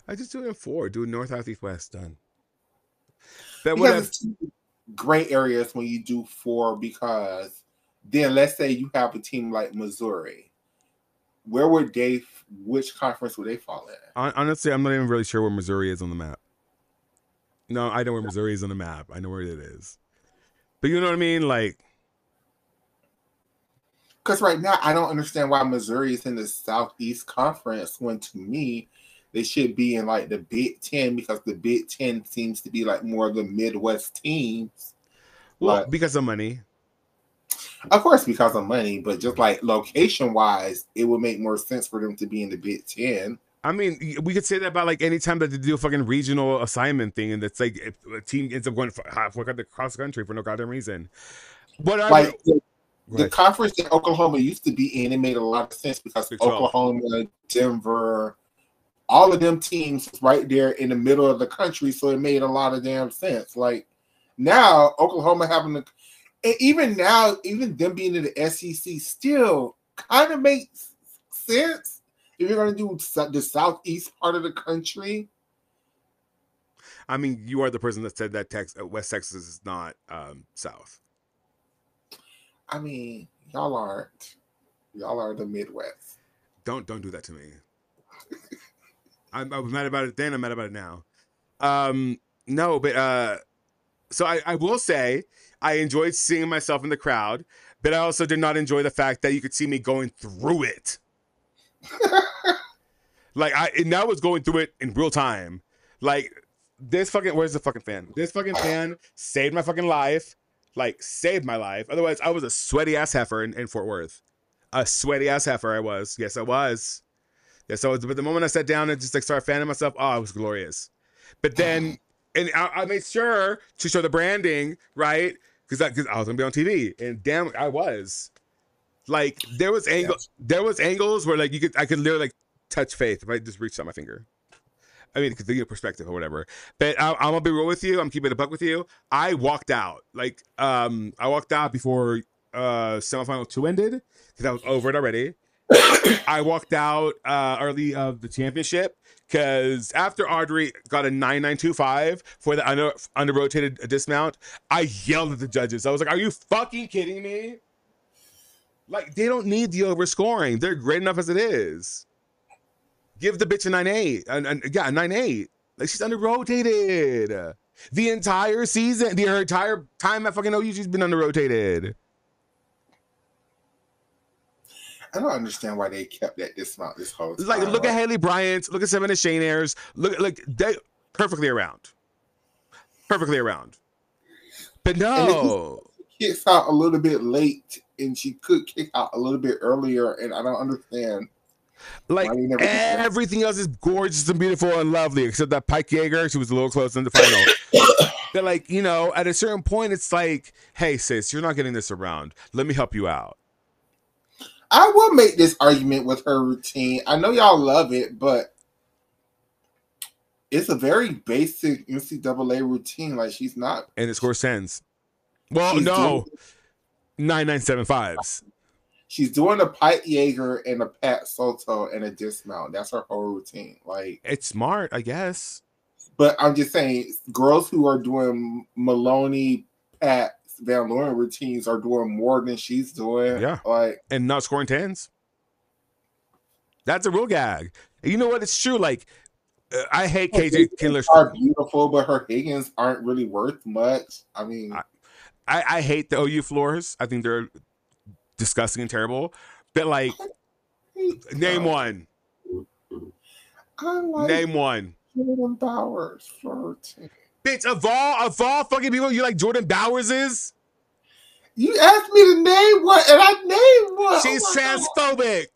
I just do it in 4. Do North, South, East, West. Done. But
because it's two gray areas when you do 4, because then let's say you have a team like Missouri. Where would which conference would they fall in?
Honestly, I'm not even really sure where Missouri is on the map. No, I know where Missouri is on the map. I know where it is. But you know what I mean? Like,
because right now, I don't understand why Missouri is in the Southeast Conference when, to me, they should be in like the Big Ten, because the Big Ten seems to be like more of the Midwest teams.
Well, because of money.
Of course, because of money, but just like location-wise, it would make more sense for them to be in the Big Ten.
I mean, we could say that about like any time that they do a fucking regional assignment thing, and it's like if a team ends up going across the country for no goddamn reason.
Like the conference that Oklahoma used to be in, it made a lot of sense because Oklahoma, Denver, all of them teams right there in the middle of the country, so it made a lot of damn sense. Like now, Oklahoma having the, and even now, even them being in the SEC still kind of makes sense if you're going to do the southeast part of the country.
I mean, you are the person that said that West Texas is not South.
I mean, y'all aren't. Y'all are the Midwest.
Don't do that to me. I was mad about it then. I'm mad about it now. No, but so I will say I enjoyed seeing myself in the crowd, but I also did not enjoy the fact that you could see me going through it. Like and I was going through it in real time. Like this fucking, where's the fucking fan? This fucking fan saved my fucking life. Like saved my life. Otherwise, I was a sweaty ass heifer in Fort Worth. A sweaty ass heifer I was. Yes, I was. Yes, I was. But the moment I sat down and just like started fanning myself, oh, it was glorious. But then, and I made sure to show the branding, right? Because I was gonna be on TV, and damn, I was. Like there was angles where like I could literally like touch Faith if I just reached out my finger. I mean, because perspective or whatever. But I'm gonna be real with you. I'm keeping it a buck with you. I walked out. Like I walked out before semifinal 2 ended because I was over it already. I walked out early of the championship because after Audrey got a 9925 for the under rotated dismount, I yelled at the judges. I was like, "Are you fucking kidding me? Like they don't need the overscoring. They're great enough as it is. Give the bitch a 9.8, and yeah, 9.8. Like she's under rotated the entire season, her entire time at fucking OU. She's been under rotated."
I don't understand why they kept that dismount this whole time.
Like, look at Haley Bryant, look at Savannah Shaynairs, look like they perfectly around. But no,
she kicks out a little bit late, and she could kick out a little bit earlier, and I don't understand.
Like everything else is gorgeous and beautiful and lovely, except that Pike Yeager, she was a little close in the final. But like, you know, at a certain point, it's like, hey sis, you're not getting this around. Let me help you out.
I will make this argument with her routine. I know y'all love it, but it's a very basic NCAA routine. Like she's not,
and it scores 10s. Well, no, 9975s.
She's doing a Pike Yeager and a Pat Soto and a dismount. That's her whole routine. Like
it's smart, I guess.
But I'm just saying, girls who are doing Maloney, Pat, Van Loren routines are doing more than she's doing.
Yeah.
Like,
and not scoring 10s. That's a real gag. And you know what? It's true. Like I hate
Her
KJ
Higgins
Kindler's.
are beautiful, but her Higgins aren't really worth much. I mean,
I hate the OU floors. I think they're disgusting and terrible. But like,
I hate
name
them.
one.
I like
Name one.
Jordan Bowers flirting.
Bitch, of all fucking people, you like Jordan Bowers is?
You asked me to name one, and I named one. Oh
She's
my god!
transphobic.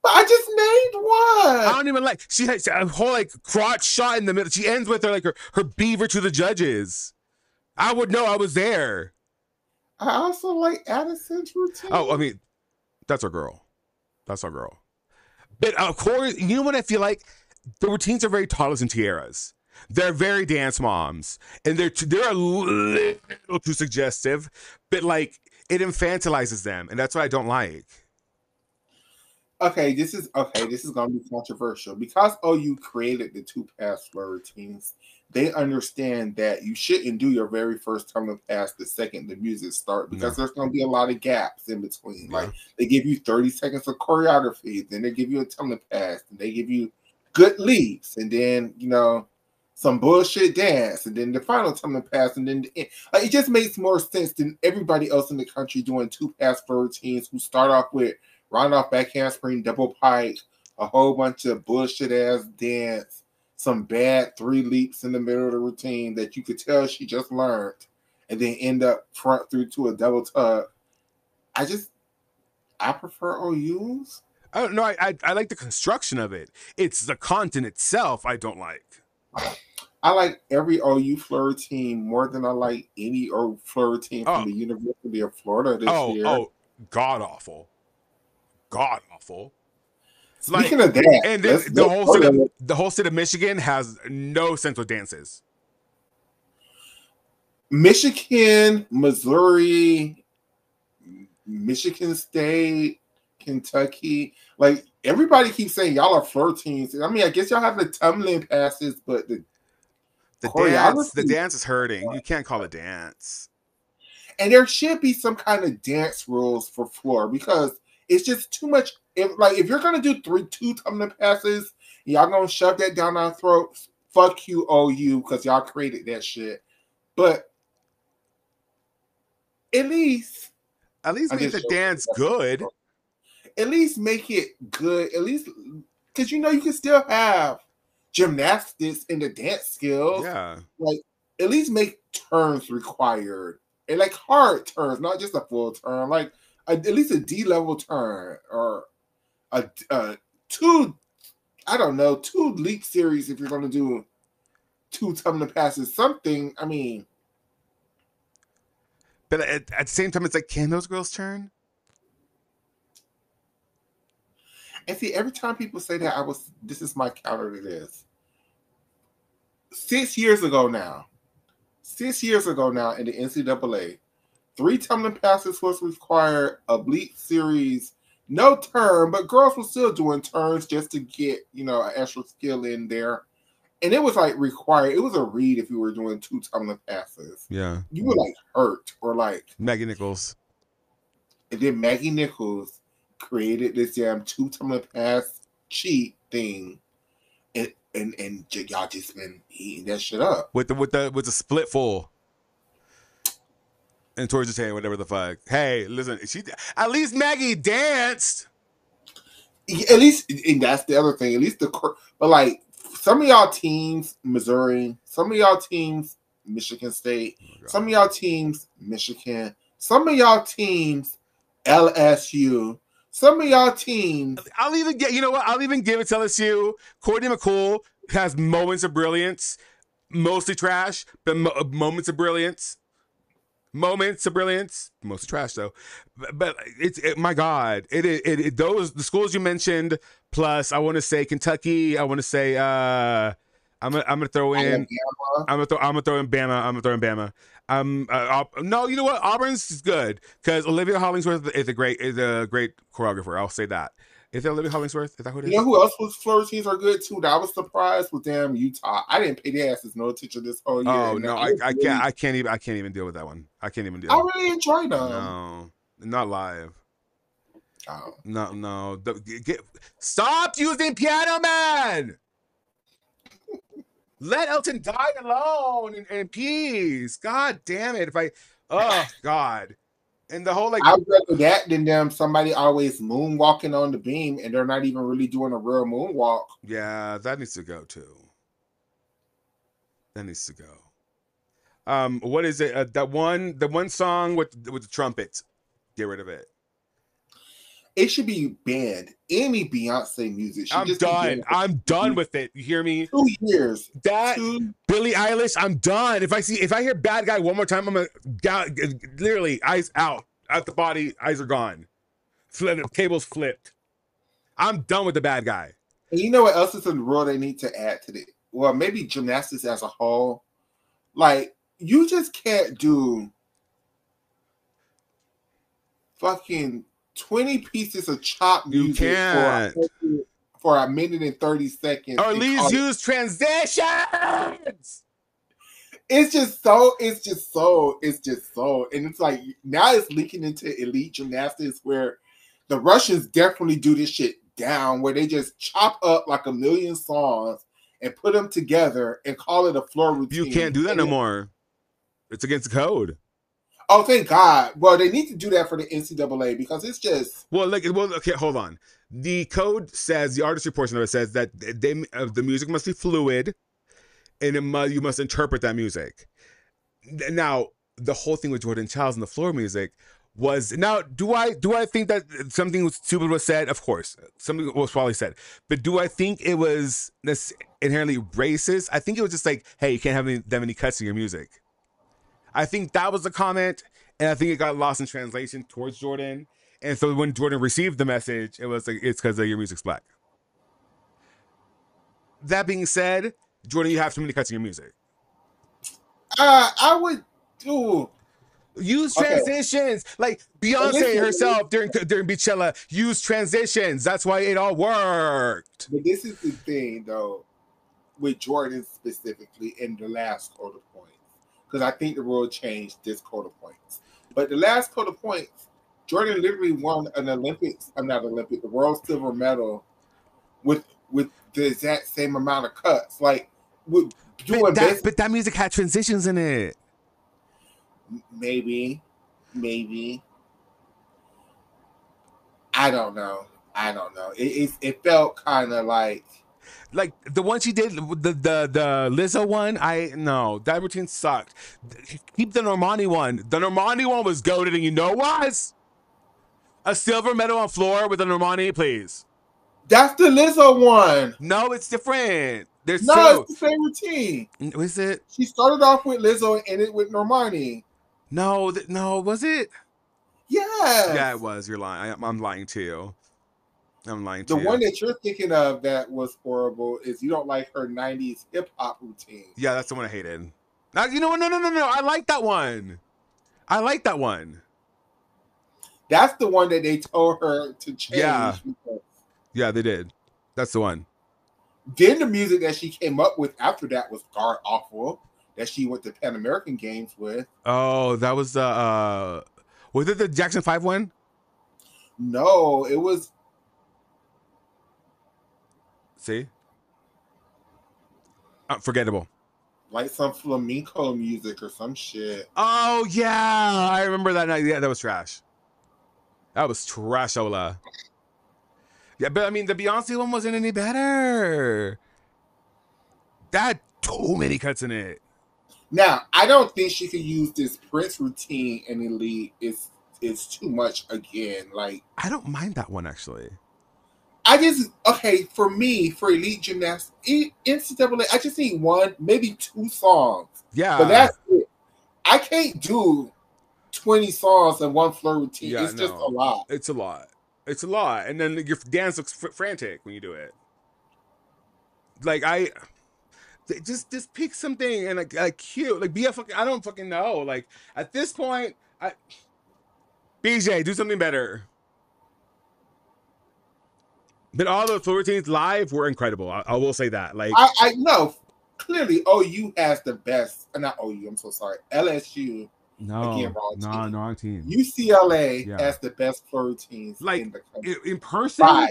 But I just named
I
one.
don't even like. She has a whole like crotch shot in the middle. She ends with her beaver to the judges. I would know. I was there.
I also like Addison's routine.
Oh, I mean, that's our girl. That's our girl. But of course, you know what I feel like? The routines are very toddlers and tiaras. They're very dance moms, and they're a little too suggestive, but like it infantilizes them, and that's what I don't like.
Okay, this is gonna be controversial because OU created the two pass flow routines. They understand that you shouldn't do your very first time of pass the second the music starts because there's gonna be a lot of gaps in between.
Yeah.
Like they give you 30 seconds of choreography, then they give you a time of pass, and they give you good leaps, and then some bullshit dance, and then the final time of pass, and then the end. Like, it just makes more sense than everybody else in the country doing two pass flow routines who start off with round off back handspring, double pike, a whole bunch of bullshit ass dance, some bad 3 leaps in the middle of the routine that you could tell she just learned, and then end up front through to a double tug. I prefer OUs.
I don't know. I like the construction of it. It's the content itself I don't like.
I like every OU floor team more than I like any floor team from the University of Florida this year.
Oh, god awful. God awful.
Speaking of that,
and the whole state of Michigan has no sense with dances.
Michigan, Missouri, Michigan State, Kentucky, like everybody keeps saying y'all are floor teams. I mean, I guess y'all have the tumbling passes, but the
dance is hurting. You can't call it dance.
And there should be some kind of dance rules for floor because it's just too much. If you're gonna do two tumbling passes, y'all gonna shove that down our throats. Fuck you, OU, because y'all created that shit. But at least
make the dance good.
At least make it good. At least because you can still have gymnastics in the dance skills.
Yeah.
Like at least make turns required. And like hard turns, not just a full turn. Like at least a D level turn or a two leap series if you're gonna do 2 tumbling passes. Something. I mean.
But at the same time, it's like, can those girls turn?
And see, every time people say that, this is my counter to this. 6 years ago now, in the NCAA, 3 tumbling passes was required, a bleep series, no turn, but girls were still doing turns just to get, an extra skill in there. And it was like required. It was a read if you were doing 2 tumbling passes.
Yeah.
You were like hurt or like
Maggie Nichols.
And then Maggie Nichols created this damn 2 tumbling pass cheat thing. And y'all just been eating that shit up.
With the split full. And towards the tail, whatever the fuck. Hey, listen, at least Maggie danced.
At least, and that's the other thing. At least but like some of y'all teams, Missouri, some of y'all teams, Michigan State, some of y'all teams, Michigan, some of y'all teams, LSU, some of y'all teams.
I'll even give it to LSU. Courtney McCool has moments of brilliance, mostly trash, but moments of brilliance. Mostly trash though. But my God, those the schools you mentioned. Plus, I want to say Kentucky. I want to say I'm gonna throw in. I'm gonna throw in Bama. No, you know what? Auburn's is good because Olivia Hollingsworth is a great choreographer. I'll say that. Is it Olivia Hollingsworth? Is that who it is?
You know who else was floor teams are good too? That I was surprised with them Utah. I didn't pay their asses no attention this whole year.
Oh no, I can't even deal with that one. I can't even deal.
I really enjoyed them.
No, not live.
Oh.
No. Stop using Piano Man. Let Elton die alone in peace. God damn it. Oh God. And the whole like
I'd rather that than them somebody always moonwalking on the beam and they're not even really doing a real moonwalk.
yeah, that needs to go too. That needs to go. What is it? The one song with the trumpets. Get rid of it.
It should be banned. Any Beyonce music should
I'm done. I'm done with it. You hear me?
2 years.
That Billie Eilish, I'm done. If I hear Bad Guy one more time, I'm gonna literally eyes out the body, eyes are gone. Cables flipped. I'm done with the Bad Guy.
And you know what else is in the world they need to add to it? Well, maybe gymnastics as a whole. Like, you just can't do fucking 20 pieces of chop music for a minute and 30 seconds.
Or at least use transitions.
It's just so. And it's like, now it's leaking into elite gymnastics where the Russians definitely do this shit down, where they just chop up like a million songs and put them together and call it a floor routine.
You can't do that no more. It's against the code.
Oh, thank God. Well, they need to do that for the NCAA because it's just...
Well, okay, hold on. The code says, the artistry portion of it says that the music must be fluid and you must interpret that music. Now, the whole thing with Jordan Childs and the floor music was... Now, do I think that something stupid was said? Of course. Something was probably said. But do I think it was this inherently racist? I think it was just like, hey, you can't have that many cuts in your music. I think that was the comment, and I think it got lost in translation towards Jordan. And so when Jordan received the message, it was like, it's because your music's black. That being said, Jordan, you have too many cuts in your music.
I would do...
Use transitions. Like Beyonce herself during Beachella used transitions. That's why it all worked.
But this is the thing, though, with Jordan specifically in the last quarter point. Because I think the rule changed this quarter points. But the last quarter points, Jordan literally won an the world silver medal with the exact same amount of cuts. Like, but
that music had transitions in it.
Maybe. I don't know. It felt kind of like
the one she did, the Lizzo one. That routine sucked. Keep the Normani one. The Normani one was goated, and you know what? A silver medal on floor with a Normani, please.
That's the Lizzo one.
No, it's different.
It's the same routine.
Was it?
She started off with Lizzo and ended with Normani.
No, was it?
Yes.
Yeah, it was. You're lying. I'm lying to you. The
one that you're thinking of that was horrible is you don't like her 90s hip-hop routine.
Yeah, that's the one I hated. Now, you know what? No. I like that one.
That's the one that they told her to change.
Yeah, they did. That's the one.
Then the music that she came up with after that was god awful, that she went to Pan American Games with.
Oh, that was was it the Jackson 5 one?
No, it was...
See? Forgettable.
Like some flamenco music or some shit.
Oh, yeah. I remember that night. Yeah, that was trash. That was trashola. Yeah, but I mean, the Beyonce one wasn't any better. That had too many cuts in it.
Now, I don't think she could use this Prince routine in Elite. It's too much again. Like,
I don't mind that one, actually.
For me, for Elite Gymnastics, NCAA, I just need one, maybe 2 songs.
Yeah.
But that's it. I can't do 20 songs in one floor routine.
Yeah,
it's just a lot.
It's a lot. And then your dance looks frantic when you do it. Like, just pick something and like cute. Like, I don't fucking know. Like, at this point, BJ, do something better. But all the floor routines live were incredible. I will say that. Like,
I know clearly OU has the best. Not OU. I'm so sorry. LSU.
Wrong team.
UCLA has the best floor routines
like
in the country.
in person.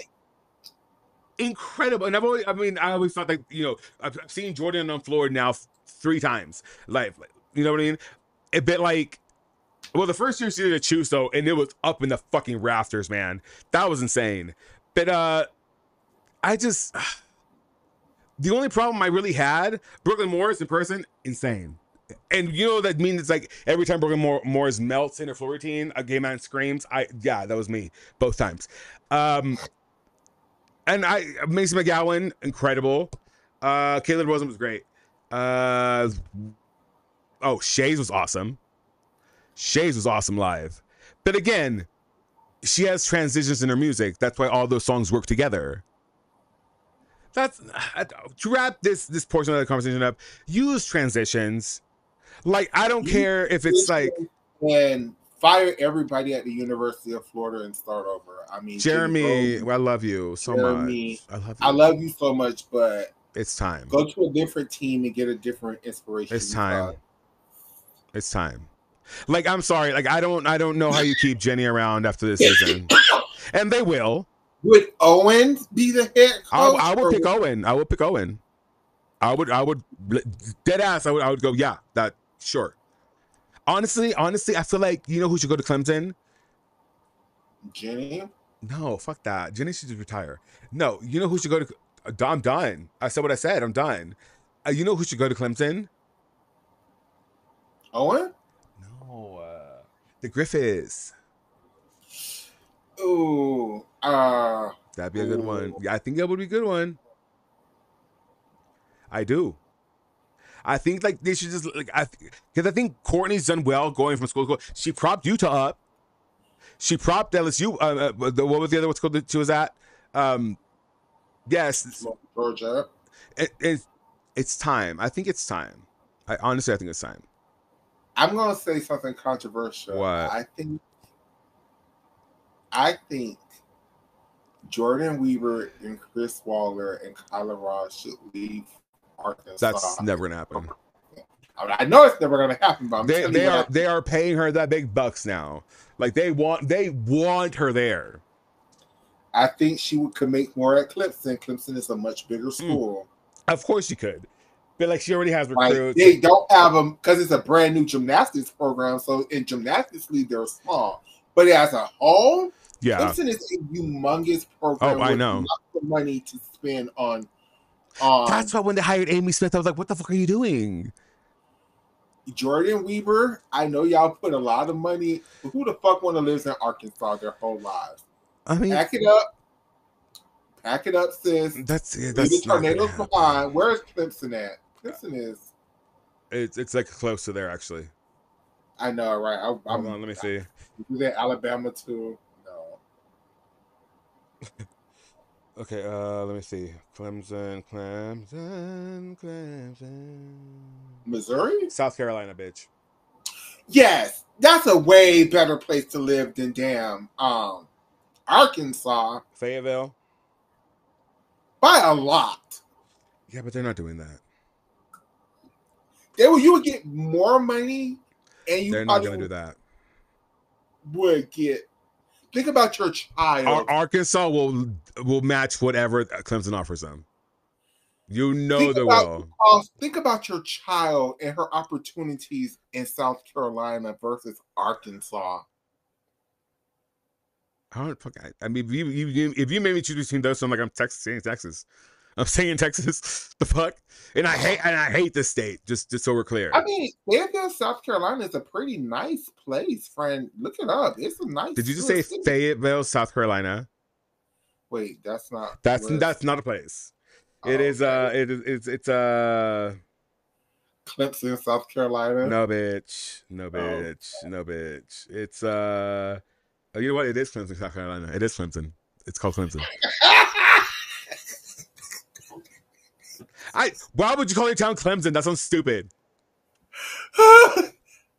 incredible. And I always thought that, I've seen Jordan on floor now 3 times live. You know what I mean? A bit like, well, the first year she did a choose though, and it was up in the fucking rafters, man. That was insane. But I just the only problem I really had, Brooklyn Morris in person, insane. And that means it's like every time Brooklyn Morris melts in her floor routine, a gay man screams. That was me both times. And Macy McGowan, incredible. Caleb Rosen was great. Shays was awesome. Shays was awesome live. But again, she has transitions in her music. That's why all those songs work together. That's to wrap this portion of the conversation up. Use transitions. Like, I don't care if it's like,
and fire everybody at the University of Florida and start over. I mean,
Jeremy, I love you so much.
I love you so much, but
it's time.
Go to a different team and get a different inspiration.
It's time. It's time. Like, I'm sorry. Like, I don't know how you keep Jenny around after this season, and they will.
Would Owen be the head coach?
I would pick Owen. I would pick Owen. I would dead ass. I would go. Yeah, that sure. Honestly, I feel like who should go to Clemson?
Jenny.
No, fuck that. Jenny should just retire. No, who should go to? I'm done. I said what I said. I'm done. Who should go to Clemson?
Owen.
No, the Griffiths.
Ooh,
that'd be a good one. Yeah, I think that would be a good one. I do. I think like they should just because I think Courtney's done well going from school to school. She propped Utah up. She propped LSU. What was the other? What's called? She was at. Yes,
Georgia.
It's time. I think it's time. I think it's time.
I'm gonna say something controversial.
What?
I think Jordan Weaver and Chris Waller and Kyla Ross should leave Arkansas.
That's never gonna happen.
I know it's never gonna happen, but
they are paying her that big bucks now. Like they want her there.
I think she could make more at Clemson. Clemson is a much bigger school.
Of course she could. But like she already has recruits.
Like, they don't have them because it's a brand new gymnastics program. So in gymnastics league, they're small. But as a whole, Clemson is a humongous program.
Oh, I know.
Lots of money to spend on.
That's why when they hired Amy Smith, I was like, "What the fuck are you doing?"
Jordan Weaver, I know y'all put a lot of money. But who the fuck want to live in Arkansas their whole lives?
I mean,
pack it up, sis.
That's
leave the tornadoes behind. Where is Clemson at? Clemson is.
It's like close to there actually.
I know, right?
Hold on, let me see.
Is that Alabama too? No.
Okay, let me see. Clemson.
Missouri?
South Carolina, bitch.
Yes, that's a way better place to live than damn Arkansas.
Fayetteville.
By a lot.
Yeah, but they're not doing that.
You would get more money, and
they're not going to do that.
Would get. Think about your child.
Arkansas will match whatever Clemson offers them. They will.
Think about your child and her opportunities in South Carolina versus Arkansas.
I mean, if you made me choose between those, so I'm like, saying Texas. I'm saying Texas. The fuck? And I hate this state. Just so we're clear.
I mean, Fayetteville, South Carolina is a pretty nice place, friend. Look it up. It's a nice.
Did you just say city. Fayetteville, South Carolina?
Wait, that's not.
That's not a place. It is. It's
Clemson, South Carolina.
No, bitch. No, bitch. It's you know what? It is Clemson, South Carolina. It is Clemson. It's called Clemson. Why would you call your town Clemson? That sounds stupid.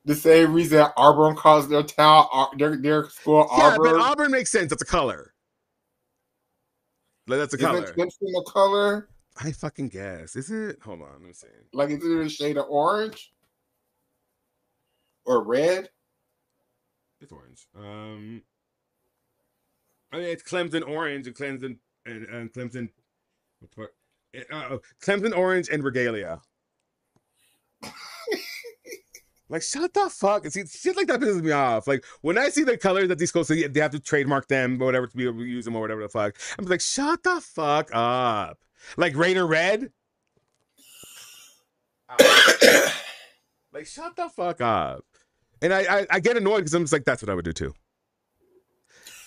The same reason Auburn calls their town their school Auburn.
Yeah, but Auburn makes sense. That's a color. Like, that's a color.
Isn't Clemson a color?
I fucking guess. Is it? Hold on. Let me see.
Like, is it a shade of orange or red?
It's orange. I mean, it's Clemson orange and Clemson Clemson orange and regalia. Like, shut the fuck. See, shit like that pisses me off. Like, when I see the colors that these schools say they have to trademark them or whatever to be able to use them or whatever the fuck, I'm like, shut the fuck up. Like Raider Red. Like, shut the fuck up. And I get annoyed because I'm just like, that's what I would do too.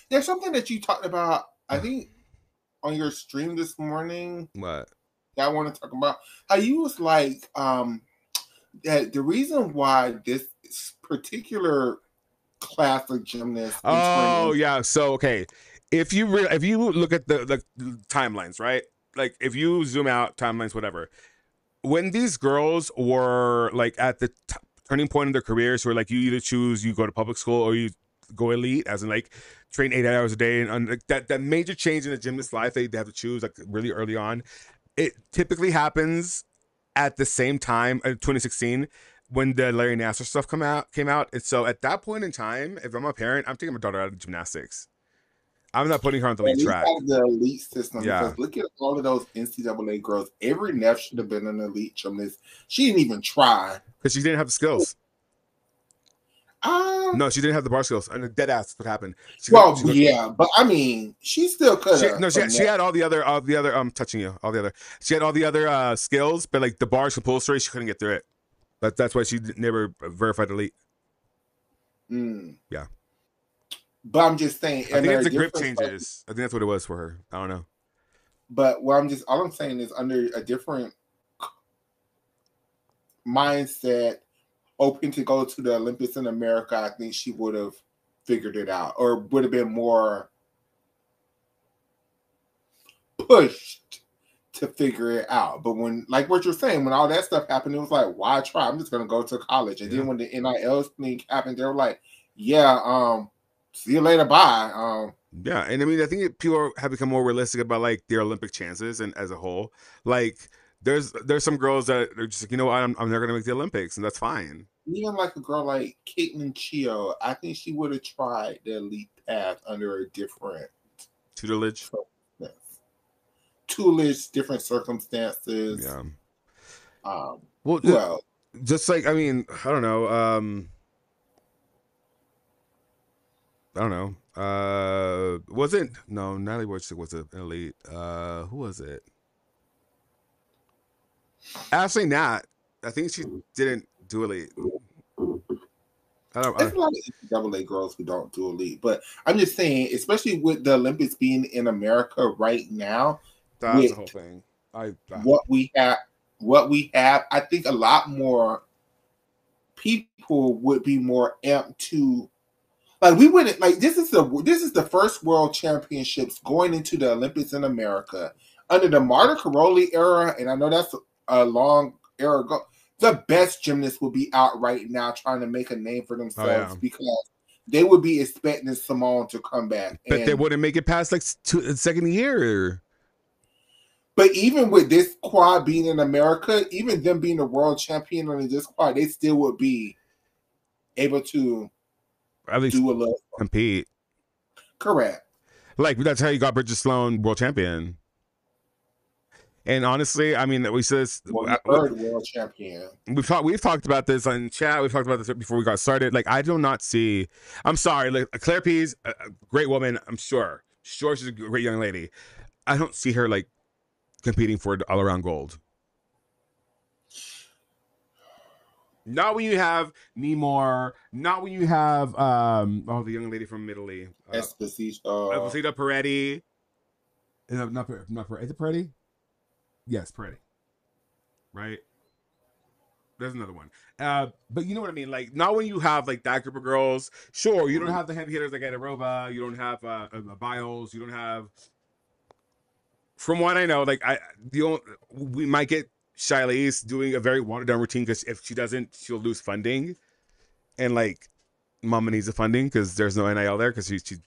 There's something that you talked about, I think, on your stream this morning.
What?
That I want to talk about. How you was like, that the reason why this particular class of gymnasts.
Oh yeah. So okay, if you look at the timelines, right? Like if you zoom out timelines, whatever. When these girls were like at the turning point in their careers, where like you either choose you go to public school or you go elite, as in like train 8 hours a day, and like, that major change in the gymnast life, they have to choose like really early on. It typically happens at the same time, 2016, when the Larry Nassar stuff came out. And so at that point in time, if I'm a parent, I'm taking my daughter out of gymnastics. I'm not putting her on the elite track.
The elite system.
Yeah.
Because look at all of those NCAA girls. Every Neff should have been an elite gymnast. She didn't even try.
Because she didn't have the skills. No, she didn't have the bar skills. And dead ass what happened.
But I mean, she still could have.
She had all the other touching you, all the other. She had all the other skills, but like the bars compulsory, she couldn't get through it. That's why she never verified elite. Yeah.
But I'm just saying.
I think it's the grip changes. I think that's what it was for her. I don't know.
But all I'm saying is under a different mindset, open to go to the Olympics in America, I think she would have figured it out, or would have been more pushed to figure it out. But when, like what you're saying, when all that stuff happened, it was like, why try? I'm just gonna go to college. And then when the NIL thing happened, they were like, see you later, bye.
Yeah, and I mean, I think people have become more realistic about like their Olympic chances and as a whole. Like, there's some girls that are just like, you know what, I'm never gonna make the Olympics, and that's fine.
Even like a girl like Caitlin Chio, I think she would have tried the elite path under a different
tutelage,
different circumstances.
Yeah.
Well,
just like, I mean, I don't know. Natalie Woodstick was an elite. Who was it? Ashley Nat. I think she didn't do elite.
There's a lot of NCAA girls who don't do elite, but I'm just saying, especially with the Olympics being in America right now,
that's the whole thing.
What we have, I think a lot more people would be more amped to. Like we wouldn't like this is the first world championships going into the Olympics in America under the Marta Caroli era, and I know that's a long era ago. The best gymnasts would be out right now trying to make a name for themselves because they would be expecting Simone to come back,
but they wouldn't make it past like second year.
But even with this quad being in America, even them being the world champion under this quad, they still would be able to.
At least do a little compete.
Correct.
Like that's how you got Bridget Sloan world champion. And honestly, I mean, we said this.
Third world champion.
We've talked about this on chat. We've talked about this before we got started. Like, I do not see. I'm sorry, like Claire Pease, a great woman. I'm sure she's a great young lady. I don't see her like competing for all around gold. Not when you have Nemor. Not when you have the young lady from Italy, Esposito Peretti. Not Peretti. Is it Peretti? Yes, Peretti. Right. There's another one. But you know what I mean. Like, not when you have like that group of girls. Sure, you don't have the heavy hitters like Adarova. You don't have Biles. You don't have. From what I know, like we might get Shiley's doing a very watered down routine because if she doesn't, she'll lose funding, and like Mama needs the funding because there's no NIL there because she's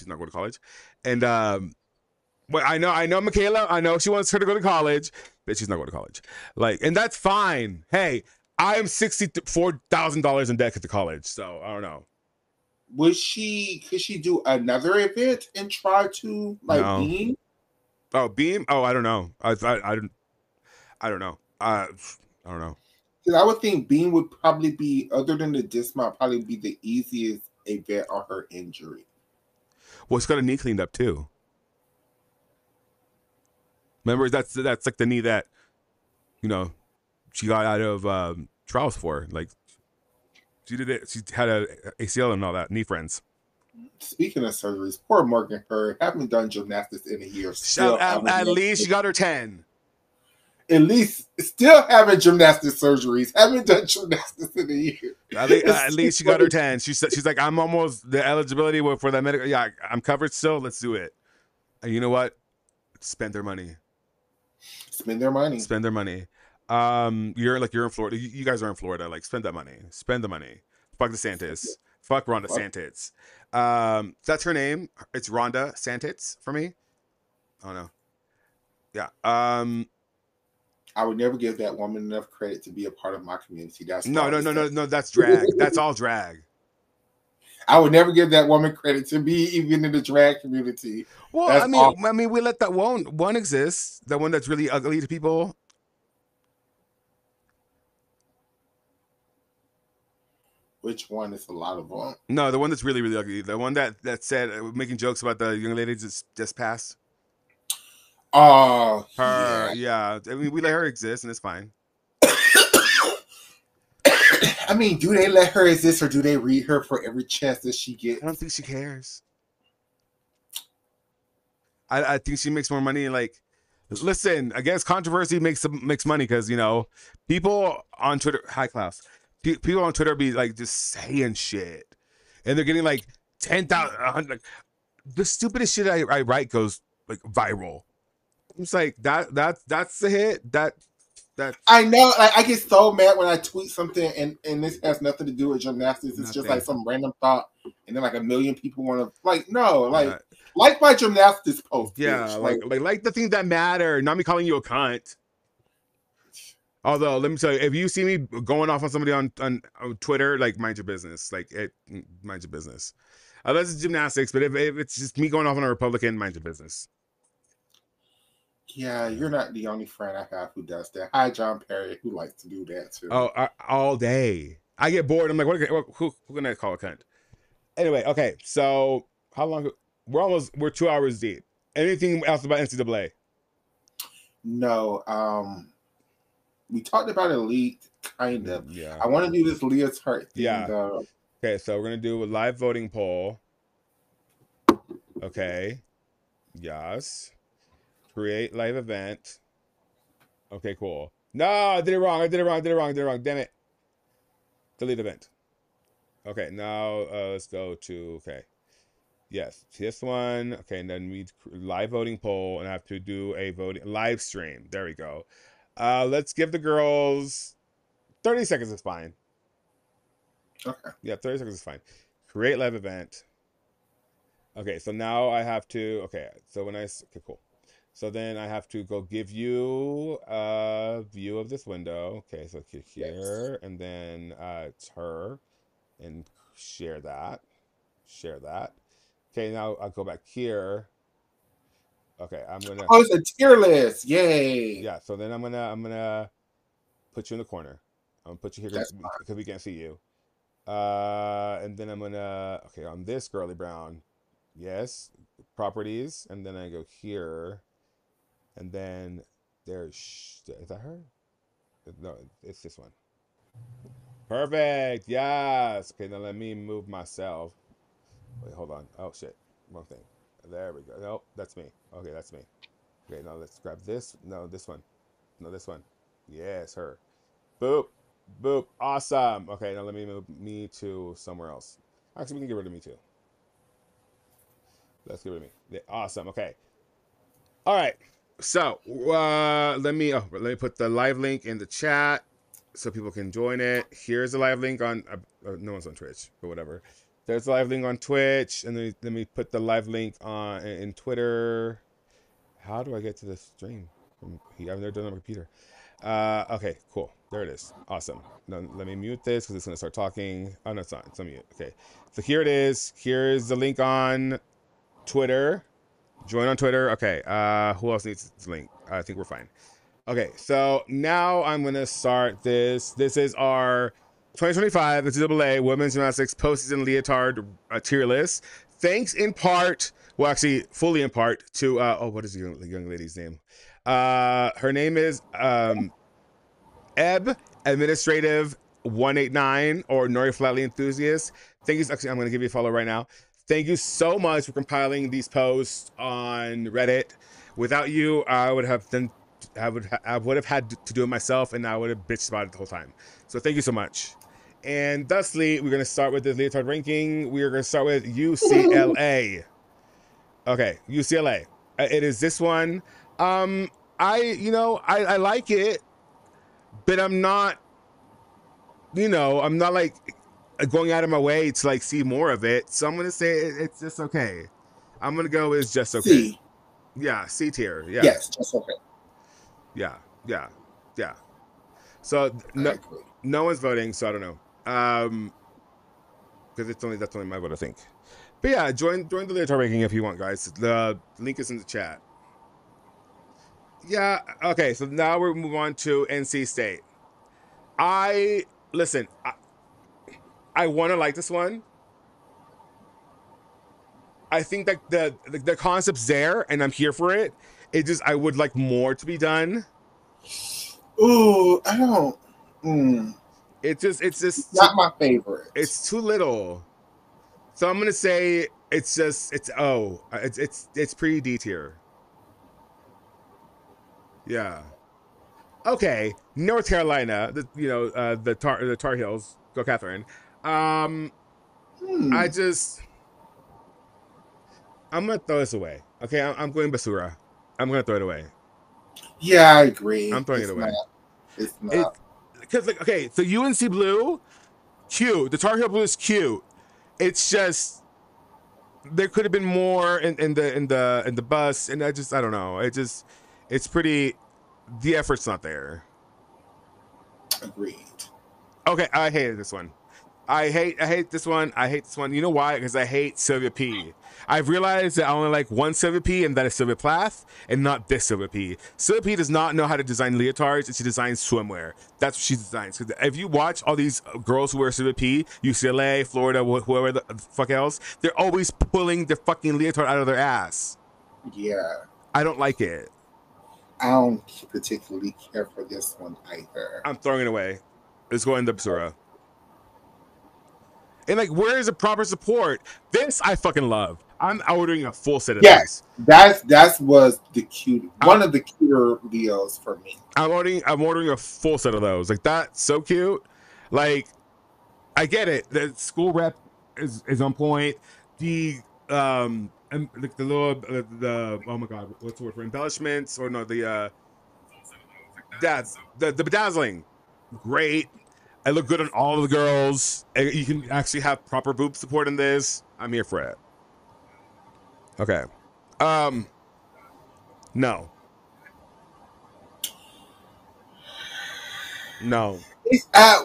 not going to college, and but I know Michaela, I know she wants her to go to college, but she's not going to college, like, and that's fine. Hey, I am $64,000 in debt at the college, so I don't know.
Could she do another event and try to like?
No. Oh, Beam. Oh, I don't know. I don't know. I don't know.
Because I would think Bean would probably be, other than the dismount, probably be the easiest event on her injury.
Well, she's got a knee cleaned up too. Remember, that's like the knee that you know she got out of trials for. Like she did it. She had a ACL and all that. Knee friends.
Speaking of surgeries, poor Morgan Hurd, haven't done gymnastics in a year.
At least she got her 10.
At least still having gymnastic surgeries. Haven't done gymnastics in a year.
At least she got her 10. She's like, I'm almost the eligibility for that medical. Yeah, I'm covered still. Let's do it. And you know what? Spend their money.
Spend their money.
Spend their money. You're in Florida. You guys are in Florida. Like, spend that money. Spend the money. Fuck DeSantis. Fuck Rhonda Santis. That's her name. It's Rhonda Santis for me. Oh no. Yeah.
I would never give that woman enough credit to be a part of my community. That's
no. That's drag. That's all drag.
I would never give that woman credit to be even in the drag community.
Well,
that's
I mean, we let that one exist. The one that's really ugly to people.
Which one is a lot of them?
No, the one that's really, really ugly. The one that said making jokes about the young lady just passed.
Oh,
her, yeah. I mean, we let her exist, and it's fine.
I mean, do they let her exist, or do they read her for every chance that she gets?
I don't think she cares. I think she makes more money. Like, listen, I guess controversy makes money because people on Twitter, high class people on Twitter be like just saying shit, and they're getting like 10,000. Like, the stupidest shit I write goes like viral. It's like that's the hit. That
I know. Like, I get so mad when I tweet something and this has nothing to do with gymnastics. It's just like some random thought, and then like a million people want to like like my gymnastics post.
Yeah, bitch. like the things that matter. Not me calling you a cunt. Although, let me tell you, if you see me going off on somebody on Twitter, like, mind your business. Like, mind your business. Unless it's gymnastics, but if it's just me going off on a Republican, mind your business.
Yeah, you're not the only friend I have who does that. Hi, John Perry, who likes to do that too.
Oh, all day. I get bored. I'm like, who can I call a cunt? Anyway, okay. So, how long? We're 2 hours deep. Anything else about NCAA?
No. We talked about Elite, kind of.
Yeah.
I want to do this leotard thing,
yeah.
though.
Okay, so we're going to do a live voting poll. Okay. Yes. Create live event. Okay, cool. No, I did it wrong. Damn it. Delete event. Okay, now let's go to, okay. Yes, this one. Okay, and then we live voting poll, and I have to do a voting live stream. There we go. Let's give the girls 30 seconds is fine.
Okay.
Yeah, 30 seconds is fine. Create live event. Okay, so now I have to, okay, so okay, cool. So then I have to go give you a view of this window. Okay, so here, yes. And then it's her, and share that. Okay, now I'll go back here. Okay, I'm gonna.
Oh, it's a tier list! Yay!
Yeah, so then I'm gonna put you in the corner. I'm gonna put you here because we can't see you. And then I'm gonna on this girly brown. Yes, properties, and then I go here, and then there's is that her? No, it's this one. Perfect. Yes. Okay, now let me move myself. Wait, hold on. Oh shit, wrong thing. There we go. Nope, that's me. Okay, that's me. Okay, now let's grab this. No, this one. No, this one. Yes, her. Boop. Boop. Awesome. Okay, now let me move me to somewhere else. Actually, we can get rid of me too. Let's get rid of me. Yeah, awesome. Okay. All right. So let me put the live link in the chat so people can join it. Here's the live link on. No one's on Twitch, but whatever. There's a live link on Twitch, and then let me put the live link on in Twitter. How do I get to the stream? I've never done it on my computer. Okay, cool. There it is. Awesome. Now, let me mute this because it's going to start talking. Oh, no, it's not. It's on mute. Okay. So here it is. Here's the link on Twitter. Join on Twitter. Okay. Who else needs this link? I think we're fine. Okay, so now I'm gonna start this. This is our 2025 NCAA Women's Gymnastics Postseason Leotard tier list. Thanks in part, well, actually, fully in part to what is the young lady's name? Her name is Eb Administrative 189 or Nori Flatley Enthusiast. Thank you. Actually, I'm gonna give you a follow right now. Thank you so much for compiling these posts on Reddit. Without you, I would have had to do it myself, and I would have bitched about it the whole time. So thank you so much. And thusly, we're gonna start with the leotard ranking. We are gonna start with UCLA. Okay, UCLA. It is this one. I like it, but I'm not. I'm not like going out of my way to like see more of it. So I'm gonna say it's just okay. I'm gonna go with just okay.
C.
Yeah, C tier. Yeah.
Yes, just okay.
Yeah. So no one's voting, so I don't know. Because that's only my vote, I think. But yeah, join the leotard ranking if you want, guys. The link is in the chat. Yeah. Okay. So now we're move on to NC State. I want to like this one. I think that the concept's there, and I'm here for it. I would like more to be done.
Ooh, I don't.
It's just
not my favorite.
It's too little. So I'm gonna say it's O. It's pretty D tier. Yeah. Okay. North Carolina. The Tar Heels. Go Catherine. I'm gonna throw this away. Okay, I'm going Basura. I'm gonna throw it away.
Yeah, I agree.
I'm throwing it away.
It's not.
Because so UNC Blue, cute. The Tar Heel Blue is cute. It's just there could have been more in the bus, and I don't know. It's pretty. The effort's not there.
Agreed.
Okay, I hated this one. I hate this one. I hate this one. You know why? Because I hate Sylvia P. I've realized that I only like one Sylvia P, and that is Sylvia Plath, and not this Sylvia P. Sylvia P does not know how to design leotards, and she designs swimwear. That's what she designs. Because if you watch all these girls who wear Sylvia P, UCLA, Florida, whoever the fuck else, they're always pulling their fucking leotard out of their ass.
Yeah.
I don't like it.
I don't particularly care for this one either.
I'm throwing it away. Let's go in the Basura. And like, where is the proper support? This I fucking love. I'm ordering a full set of
this. That was the cute one of the cuter Leos for me.
I'm ordering a full set of those. Like, that's so cute. Like, I get it. The school rep is on point. The and like the little oh my god, what's the word for embellishments or no the bedazzling, great. I look good on all of the girls. You can actually have proper boob support in this. I'm here for it. Okay. No.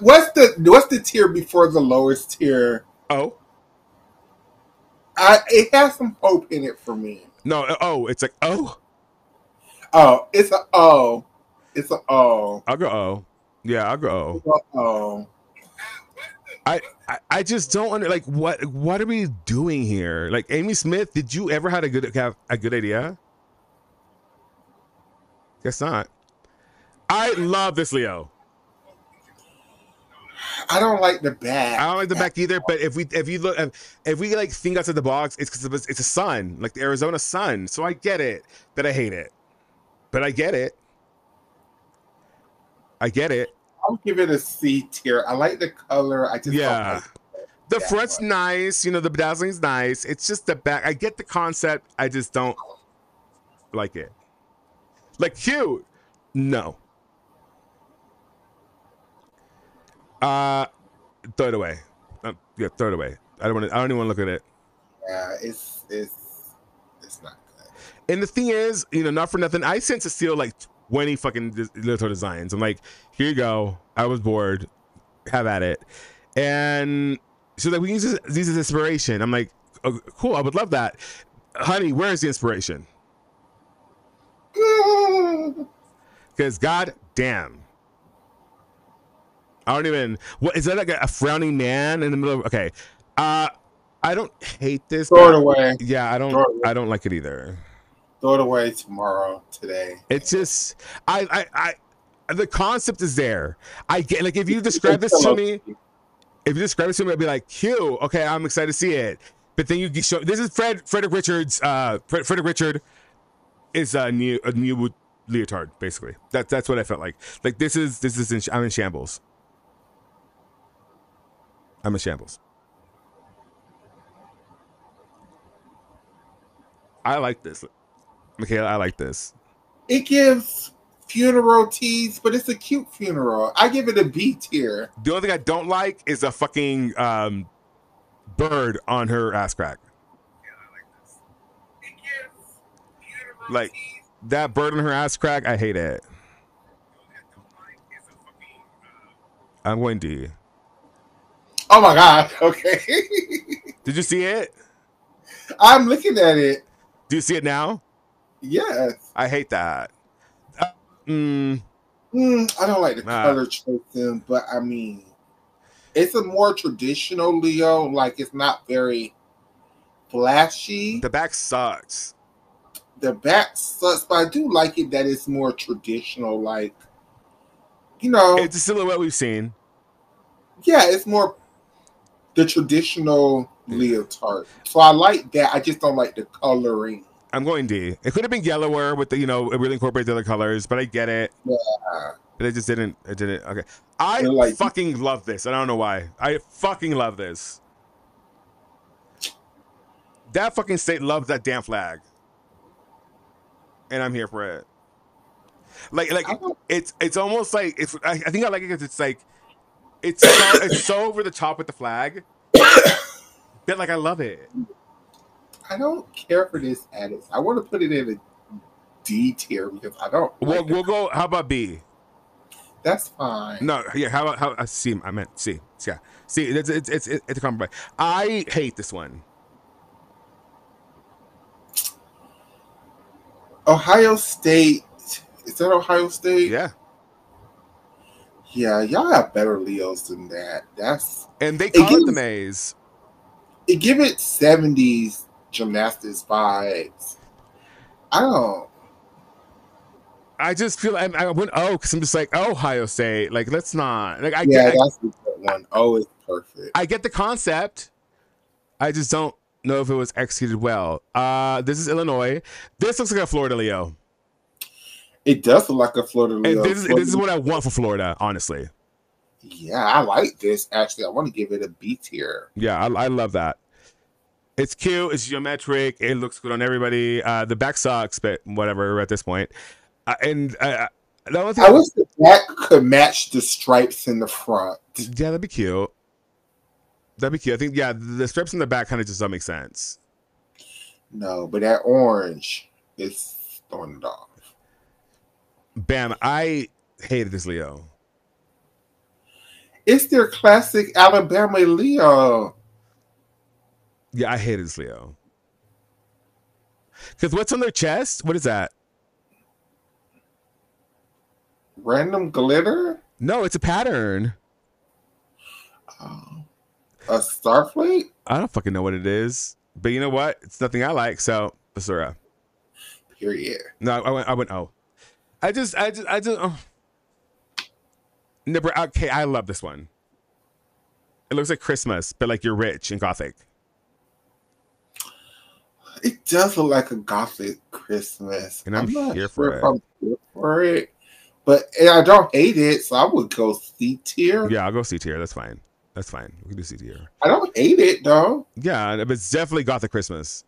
What's the tier before the lowest tier?
Oh.
It has some hope in it for me.
No. Oh, it's like O.
Oh, it's an O. It's an O.
I'll go O. Yeah, I'll go
O.
I just don't like what are we doing here? Like, Amy Smith, did you ever have a good idea? Guess not. I love this Leo.
I don't like the back.
I don't like the back either. But if we like think outside the box, it's because it's a sun, like the Arizona sun. So I get it, but I hate it. But I get it.
I'll give it a C tier. I like the color. I just don't like
the front's nice. The bedazzling's nice. It's just the back. I get the concept. I just don't like it. Like, cute. No. Throw it away. Throw it away. I don't even want to look at it.
Yeah, it's not good.
And the thing is, not for nothing, I sent Cecile like 20 fucking little designs. I'm like, here you go. I was bored. Have at it. And she's like, we can use this as inspiration. I'm like, oh, cool. I would love that. Honey, where is the inspiration? Because god damn. I don't even. What is that? Like a frowning man in the middle of? Okay, I don't hate this.
Throw it away.
Yeah, I don't. I don't like it either.
Throw it away tomorrow. Today.
It's just I. The concept is there. I get like if you describe this to me, I'd be like, "Cute, okay, I'm excited to see it." But then you show this is Frederick Richards. Frederick Richard is a new leotard, basically. That's what I felt like. Like this is I'm in shambles. I'm in shambles. I like this, Michaela. I like this.
It gives funeral tease, but it's a cute funeral. I give it a B tier.
The only thing I don't like is a fucking bird on her ass crack.
Yeah, I like this. It gives funeral
like
tease.
That bird on her ass crack. I hate it. I'm going D.
Oh my god. Okay.
Did you see it?
I'm looking at it.
Do you see it now?
Yes.
I hate that.
I don't like the color choice, but I mean, it's a more traditional Leo. Like it's not very flashy.
The back sucks.
The back sucks, but I do like it that it's more traditional. Like, you know,
it's a silhouette we've seen.
Yeah, it's more the traditional leotard. So I like that. I just don't like the coloring.
I'm going D. It could have been yellower with the, it really incorporate the other colors, but I get it.
Yeah.
But it just didn't. It didn't. Okay. I fucking love this. I don't know why. I fucking love this. That fucking state loves that damn flag. And I'm here for it. Like it's almost like I think I like it because it's like it's so over the top with the flag. But like I love it.
I don't care for this Adex. I want to put it in a D tier because I don't.
We'll go. How about B?
That's fine.
No, yeah. How about C? I meant C. Yeah. See, it's a compromise. I hate this one.
Ohio State. Is that Ohio State?
Yeah.
Yeah, y'all have better Leos than that.
And they call it the maze.
It give it 70s gymnastics vibes.
I just feel I went because I'm just like Ohio State. Like let's not. Like that's
the good one. Oh, it's perfect.
I get the concept. I just don't know if it was executed well. This is Illinois. This looks like a Florida Leo.
It does look like a Florida Leo.
And this is what I want for Florida, honestly.
Yeah, I like this. Actually, I want to give it a B tier.
Yeah, I love that. It's cute. It's geometric. It looks good on everybody. The back sucks, but whatever at this point. The only thing
I wish the back could match the stripes in the front.
Yeah, that'd be cute. That'd be cute. I think, the stripes in the back kind of just don't make sense.
No, but that orange is throwing it off.
Bam, I hated this Leo.
It's their classic Alabama Leo.
Yeah, I hated this Leo. Because what's on their chest? What is that?
Random glitter?
No, it's a pattern.
A starflake?
I don't fucking know what it is. But you know what? It's nothing I like, so Basura.
Period.
No, I went oh. I just oh. Never, okay, I love this one. It looks like Christmas, but like you're rich and gothic.
It does look like a gothic Christmas.
And I'm
not
here
sure
for it.
I'm here for it. But I don't hate it, so I would go C tier.
Yeah, I'll go C tier. That's fine. That's fine. We can do C tier.
I don't hate it though.
Yeah, but it's definitely gothic Christmas.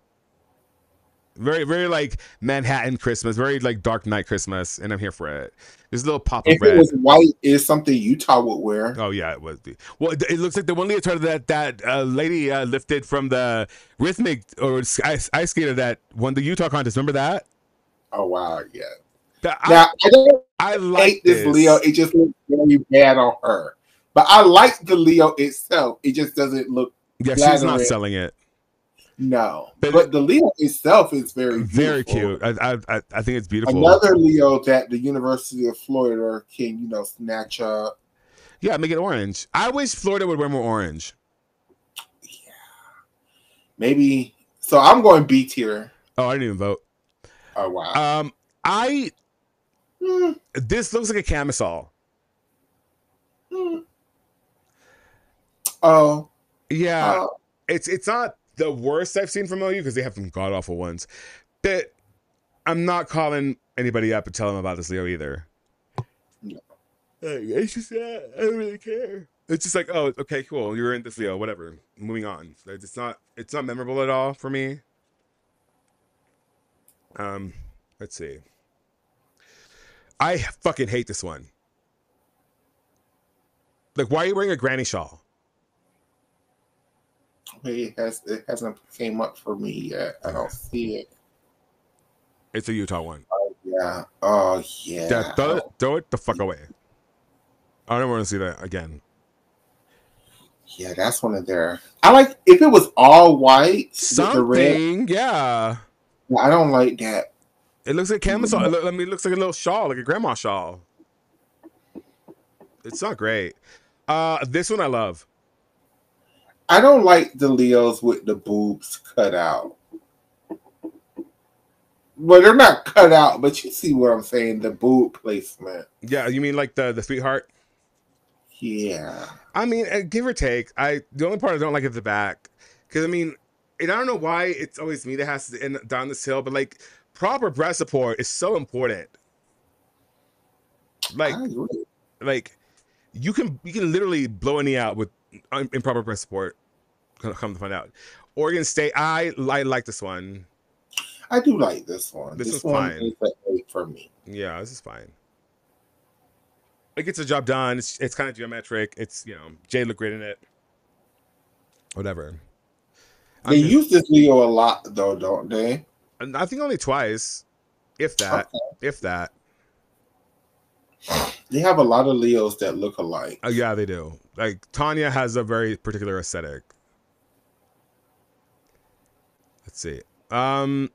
Very, very like Manhattan Christmas, very like Dark Knight Christmas, and I'm here for it. There's a little pop of
if
red.
It was white, is something Utah would wear.
Oh yeah, it was. Well, it looks like the one leotard that lady lifted from the rhythmic or ice skater that won the Utah contest. Remember that?
Oh wow, yeah.
I like
hate this Leo. It just looks very bad on her. But I like the Leo itself. It just doesn't look.
Yeah, she's not selling it.
No,
But
but the Leo itself is very
very
beautiful.
cute. I think it's beautiful.
Another Leo that the University of Florida can, snatch up.
Yeah, make it orange. I wish Florida would wear more orange.
Yeah, maybe. So I'm going B tier.
Oh, I didn't even vote.
Oh wow.
I this looks like a camisole.
Oh.
Yeah, it's not the worst I've seen from OU because they have some god awful ones. But I'm not calling anybody up and telling them about this Leo either.
No.
It's just I don't really care. It's just like, oh, okay, cool. You're in this Leo, whatever. Moving on. It's not memorable at all for me. Let's see. I fucking hate this one. Like, why are you wearing a granny shawl?
It hasn't came up for me yet. I don't see it.
It's a Utah one.
Yeah. Oh yeah.
Yeah, throw it the fuck away. I don't want to see that again.
Yeah, that's one of their. I like if it was all white with the red.
Something, yeah.
I don't like that.
It looks like camisole. I mean, it looks like a little shawl, like a grandma shawl. It's not great. This one I love.
I don't like the Leos with the boobs cut out. Well, they're not cut out, but you see what I'm saying, the boob placement.
Yeah, you mean like the sweetheart?
Yeah.
I mean, give or take. The only part I don't like is the back. Because, I mean, and I don't know why it's always me that has to end down this hill, but, like, proper breast support is so important. Like, you can literally blow a knee out with improper breast support. Come to find out, Oregon State. I like this one.
I do like this one.
This
one
fine.
Is an 8 for me.
Yeah, this is fine. It gets the job done. It's kind of geometric. It's Jay looked great in it. Whatever.
They use this Leo a lot though, don't they?
I think only twice, if that. Okay. If that.
They have a lot of Leos that look alike.
Oh yeah, they do. Like Tanya has a very particular aesthetic. Let's see. I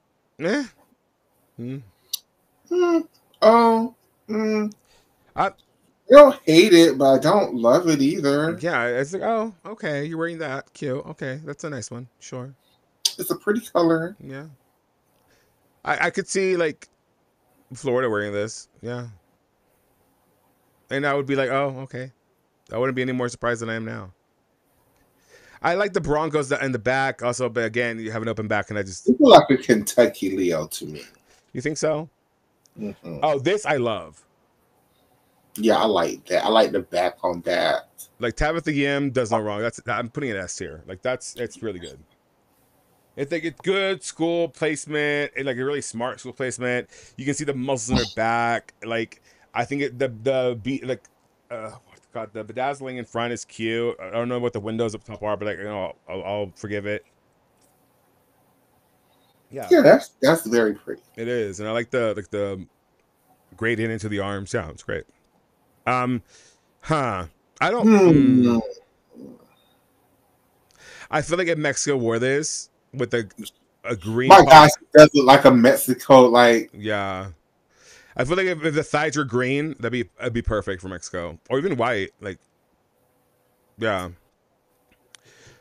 don't hate it, but I don't love it either.
Yeah, it's like, oh, okay, you're wearing that. Cute. Okay, that's a nice one. Sure.
It's a pretty color.
Yeah. I could see like Florida wearing this. Yeah. And I would be like, oh, okay. I wouldn't be any more surprised than I am now. I like the Broncos in the back also, but again, you have an open back, and I just...
You feel like a Kentucky Leo to me.
You think so?
Mm-hmm.
Oh, this I love.
Yeah, I like that. I like the back on that.
Like Tabitha Yim does no wrong. I'm putting an S here. Like it's really good. It's like it's good school placement, and like a really smart school placement. You can see the muscles in her back. Like I think the bedazzling in front is cute. I don't know what the windows up top are, but like I'll forgive it. Yeah,
that's very pretty.
It is, and I like the gradient into the arms. Yeah, it's great. I don't. I feel like if Mexico wore this with a green.
My gosh, it does look like a Mexico like.
Yeah. I feel like if the thighs were green, that'd be perfect for Mexico, or even white. Like, yeah.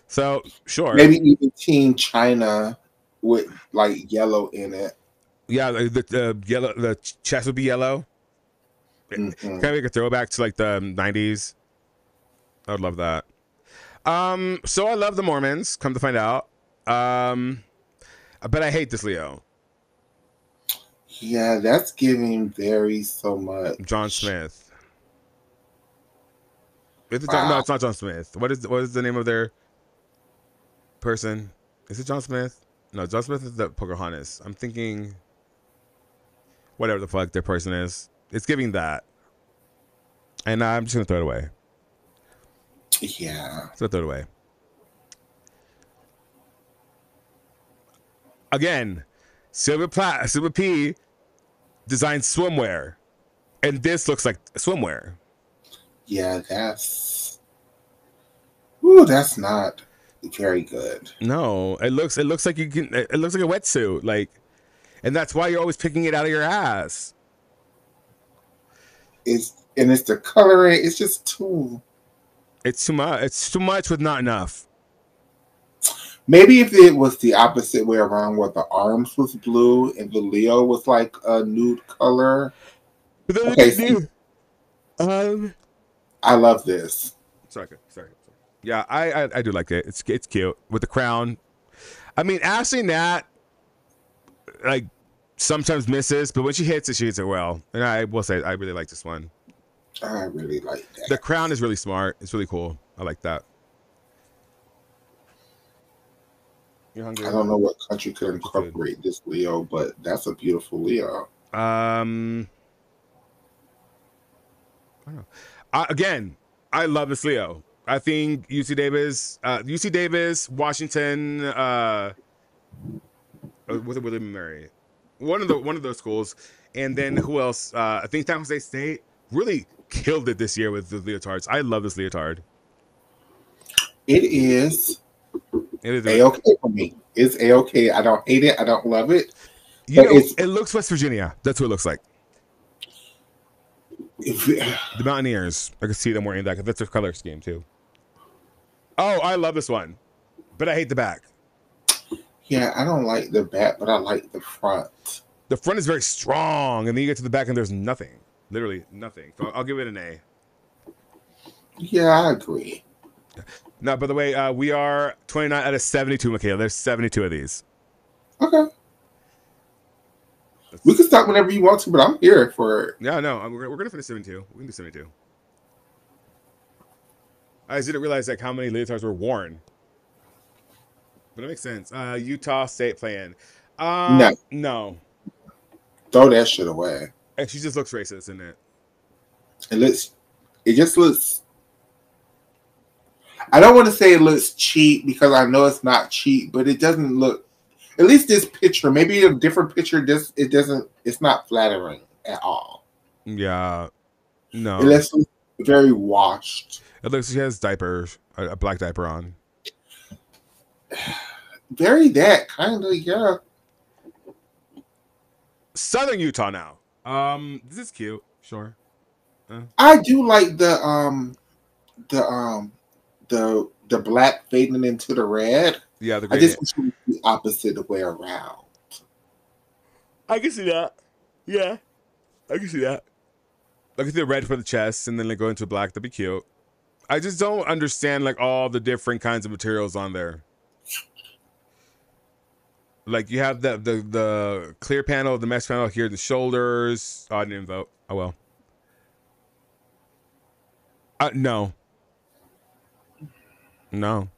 So sure.
Maybe even Team China with like yellow in it.
Yeah, like the yellow. The chest would be yellow. Kind of like a throwback to like the 90s. I would love that. So I love the Mormons. Come to find out. But I hate this Leo.
Yeah, that's giving very so much.
John Smith. No, it's not John Smith. What is the name of their person? Is it John Smith? No, John Smith is the Pocahontas. I'm thinking whatever the fuck their person is. It's giving that. And I'm just gonna throw it away.
Yeah.
So throw it away. Again, Silver P designed swimwear, and this looks like swimwear.
Yeah, that's not. Very good.
No, it looks like you can. It looks like a wetsuit, like, and that's why you're always picking it out of your ass.
It's the coloring. It's just too.
It's too much. It's too much with not enough.
Maybe if it was the opposite way around, where the arms was blue and the Leo was like a nude color. Okay, see, I love this.
Sorry. Yeah, I do like it. It's cute with the crown. I mean, Ashley Nat, like, sometimes misses, but when she hits it well. And I will say, I really like this one.
I really like that.
The crown is really smart. It's really cool. I like that. You're hungry?
I don't know what country could incorporate this Leo, but that's a beautiful Leo.
I don't know. Again, I love this Leo. I think UC Davis, Washington, was it William and Mary? One of those schools, and then who else? I think San Jose State really killed it this year with the leotards. I love this leotard.
It is A-okay for me. It's A-okay. I don't hate it. I don't love it.
It looks West Virginia. That's what it looks like. The Mountaineers. I can see them wearing that. That's their color scheme too. Oh, I love this one, but I hate the back.
Yeah, I don't like the back, but I like the front.
The front is very strong, and then you get to the back, and there's nothing. Literally nothing. So I'll give it an A.
Yeah, I agree.
Now, by the way, we are 29 out of 72, Michaela. There's 72 of these.
Okay. We can stop whenever you want to, but I'm here for it.
Yeah, no, we're going to finish 72. We can do 72. I just didn't realize like how many leotards were worn. But it makes sense. Utah State playing. No.
Throw that shit away.
And she just looks racist, isn't it?
It just looks. I don't want to say it looks cheap because I know it's not cheap, but it doesn't look. At least this picture, maybe a different picture. It's not flattering at all.
Yeah. No.
It looks very washed.
It looks like she has diapers, a black diaper on.
Very that kind of, yeah.
Southern Utah now. This is cute. Sure.
I do like the black fading into the red.
Yeah,
I just wish it was the opposite way around.
I can see that. Yeah, I can see that. I can see the red for the chest, and then like go into black. That'd be cute. I just don't understand like all the different kinds of materials on there. Like you have the clear panel, the mesh panel here, the shoulders. Oh, I didn't vote. Oh well. No.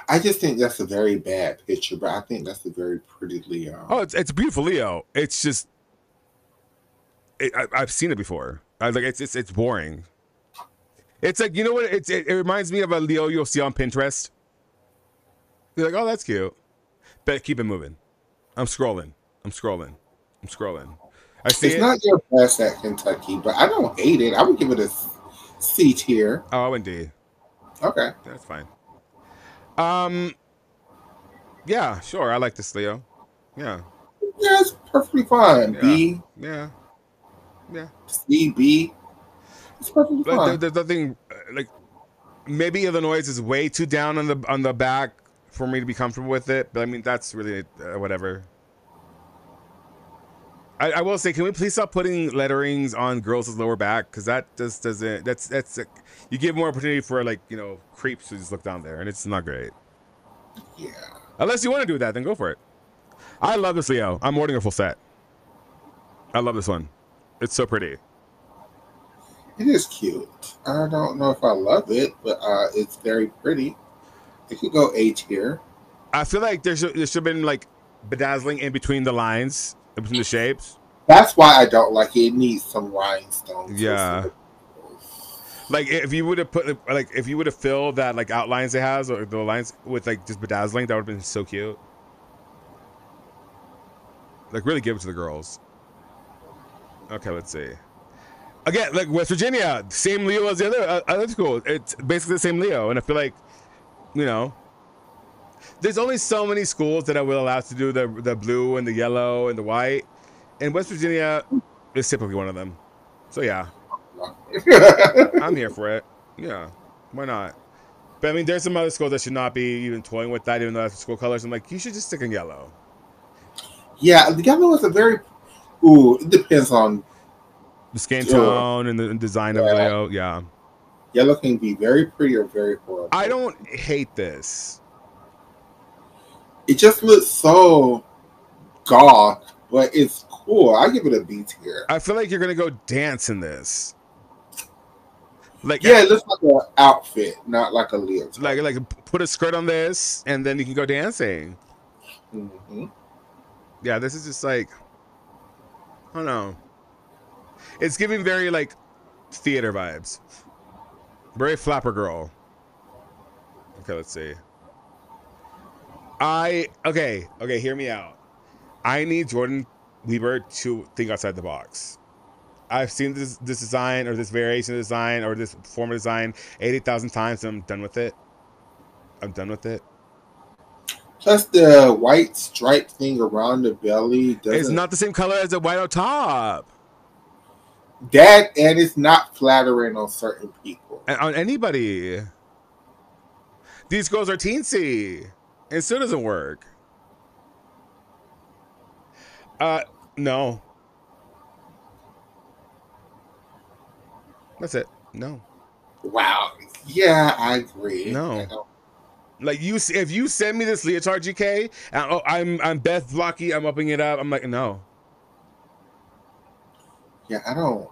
I just think that's a very bad picture, but I think that's a very pretty Leo.
Oh, it's a beautiful Leo. It's just, I've seen it before. It's boring. It's like, you know what? It reminds me of a Leo you'll see on Pinterest. You're like, oh, that's cute. But keep it moving. I'm scrolling. I see
it's not your best at Kentucky, but I don't hate it. I would give it a C tier.
Oh, indeed.
Okay.
That's fine. Yeah, sure. I like this Leo. Yeah.
Yeah, it's perfectly fine.
Yeah.
B.
Yeah.
C, B. It's perfectly fine.
There's nothing like maybe Illinois is way too down on the back for me to be comfortable with it. But I mean, that's really whatever. I will say, can we please stop putting letterings on girls' lower back? Because that just doesn't. That's you give more opportunity for like creeps who just look down there, and it's not great.
Yeah.
Unless you want to do that, then go for it. I love this Leo. I'm ordering a full set. I love this one. It's so pretty.
It is cute. I don't know if I love it, but it's very pretty. It could go A tier.
I feel like there should have been like bedazzling in between the lines, in between the shapes.
That's why I don't like it. It needs some rhinestones.
Yeah. Like if you would have filled that like outlines it has or the lines with like just bedazzling, that would have been so cute. Like really give it to the girls. Okay, let's see. Again, like West Virginia, same Leo as the other school. It's basically the same Leo, and I feel like, There's only so many schools that I will allow to do the blue and the yellow and the white. And West Virginia is typically one of them. So yeah, I'm here for it. Yeah, why not? But I mean, there's some other schools that should not be even toying with that, even though that's school colors. I'm like, you should just stick in yellow.
Yeah, the yellow is a very. Ooh, it depends on
The skin tone and the design of the
yeah.
yellow. Yeah.
Yellow can be very pretty or very horrible.
I don't hate this.
It just looks so goth, but it's cool. I give it a B tier.
I feel like you're gonna go dance in this. Like
yeah, it looks like an outfit, not like a leotard.
Like put a skirt on this, and then you can go dancing.
Mm-hmm.
Yeah, this is just like, I don't know. It's giving very like theater vibes. Very flapper girl. Okay, let's see. Okay, hear me out. I need Jordan Weber to think outside the box. I've seen this design or this variation of design or this form of design 80,000 times, and I'm done with it. I'm done with it.
Plus, the white stripe thing around the belly doesn't.
It's not the same color as the white on top.
That, and it's not flattering on certain people.
And on anybody. These girls are teensy. It still doesn't work. No. That's it. No.
Wow. Yeah, I agree.
No. Like if you send me this leotard GK, and, I'm Beth Blocky, I'm upping it up. I'm like, no.
Yeah, I don't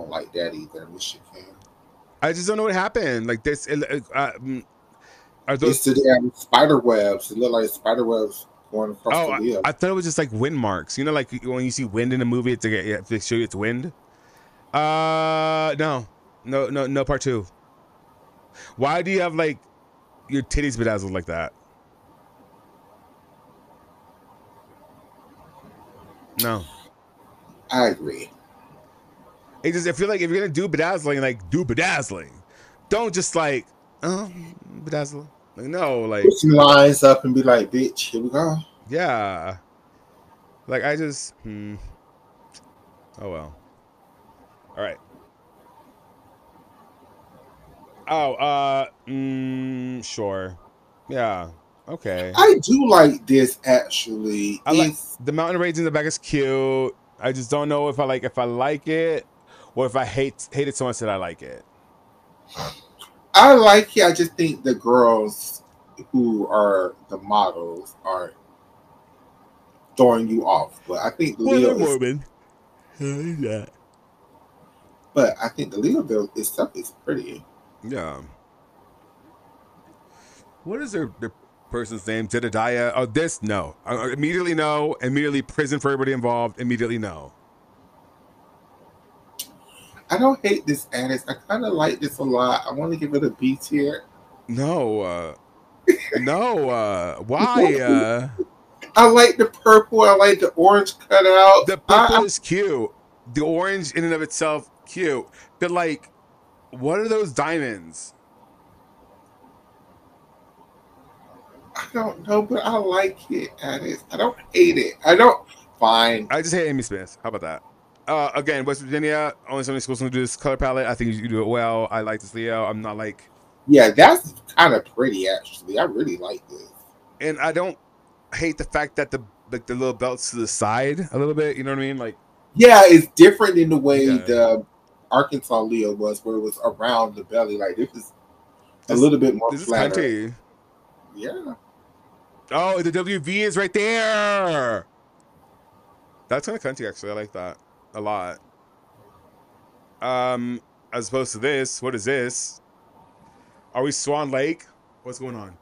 like that either, Michigan.
I just don't know what happened. Like this, are
It's
those
the damn spider webs? It look like spider webs going across the wheel.
I thought it was just like wind marks. You know, like when you see wind in a movie, to show you it's wind. No, part two. Why do you have like your titties bedazzled like that? No,
I agree.
I feel like if you're gonna do bedazzling, like do bedazzling. Don't just like bedazzle. Like, no, like
put some lines up and be like, bitch, here we go.
Yeah. Like I just Oh well. All right. Sure. Yeah. Okay.
I do like this actually.
I like the mountain raids in the back is cute. I just don't know if I like it or if I hate it so much that I like it.
I like it. I just think the girls who are the models are throwing you off. But I think the Leo
woman. Yeah.
But I think the Leo build itself is pretty.
Yeah. What is their person's name? Jedediah? Oh, this? No. Immediately no. Immediately prison for everybody involved. Immediately no.
I don't hate this Adex. I kind of like this a lot. I want to give it a B tier.
No. Why?
I like the purple. I like the orange cutout.
The purple is cute. The orange in and of itself, cute. But like, what are those diamonds?
I don't know, but I like it, Adex. I don't hate it. I don't. Fine.
I just hate Amy Smith. How about that? Again, West Virginia, only so many schools can do this color palette. I think you do it well. I like this Leo. I'm not like...
Yeah, that's kind of pretty, actually. I really like this.
And I don't hate the fact that the little belt's to the side a little bit. You know what I mean? Like,
yeah, it's different in the way the Arkansas Leo was, where it was around the belly. Like, this is a little bit more flatter.
Is
yeah.
Oh, the WV is right there. That's kind of cunty, actually. I like that a lot. As opposed to this, what is this? Are we Swan Lake? What's going on?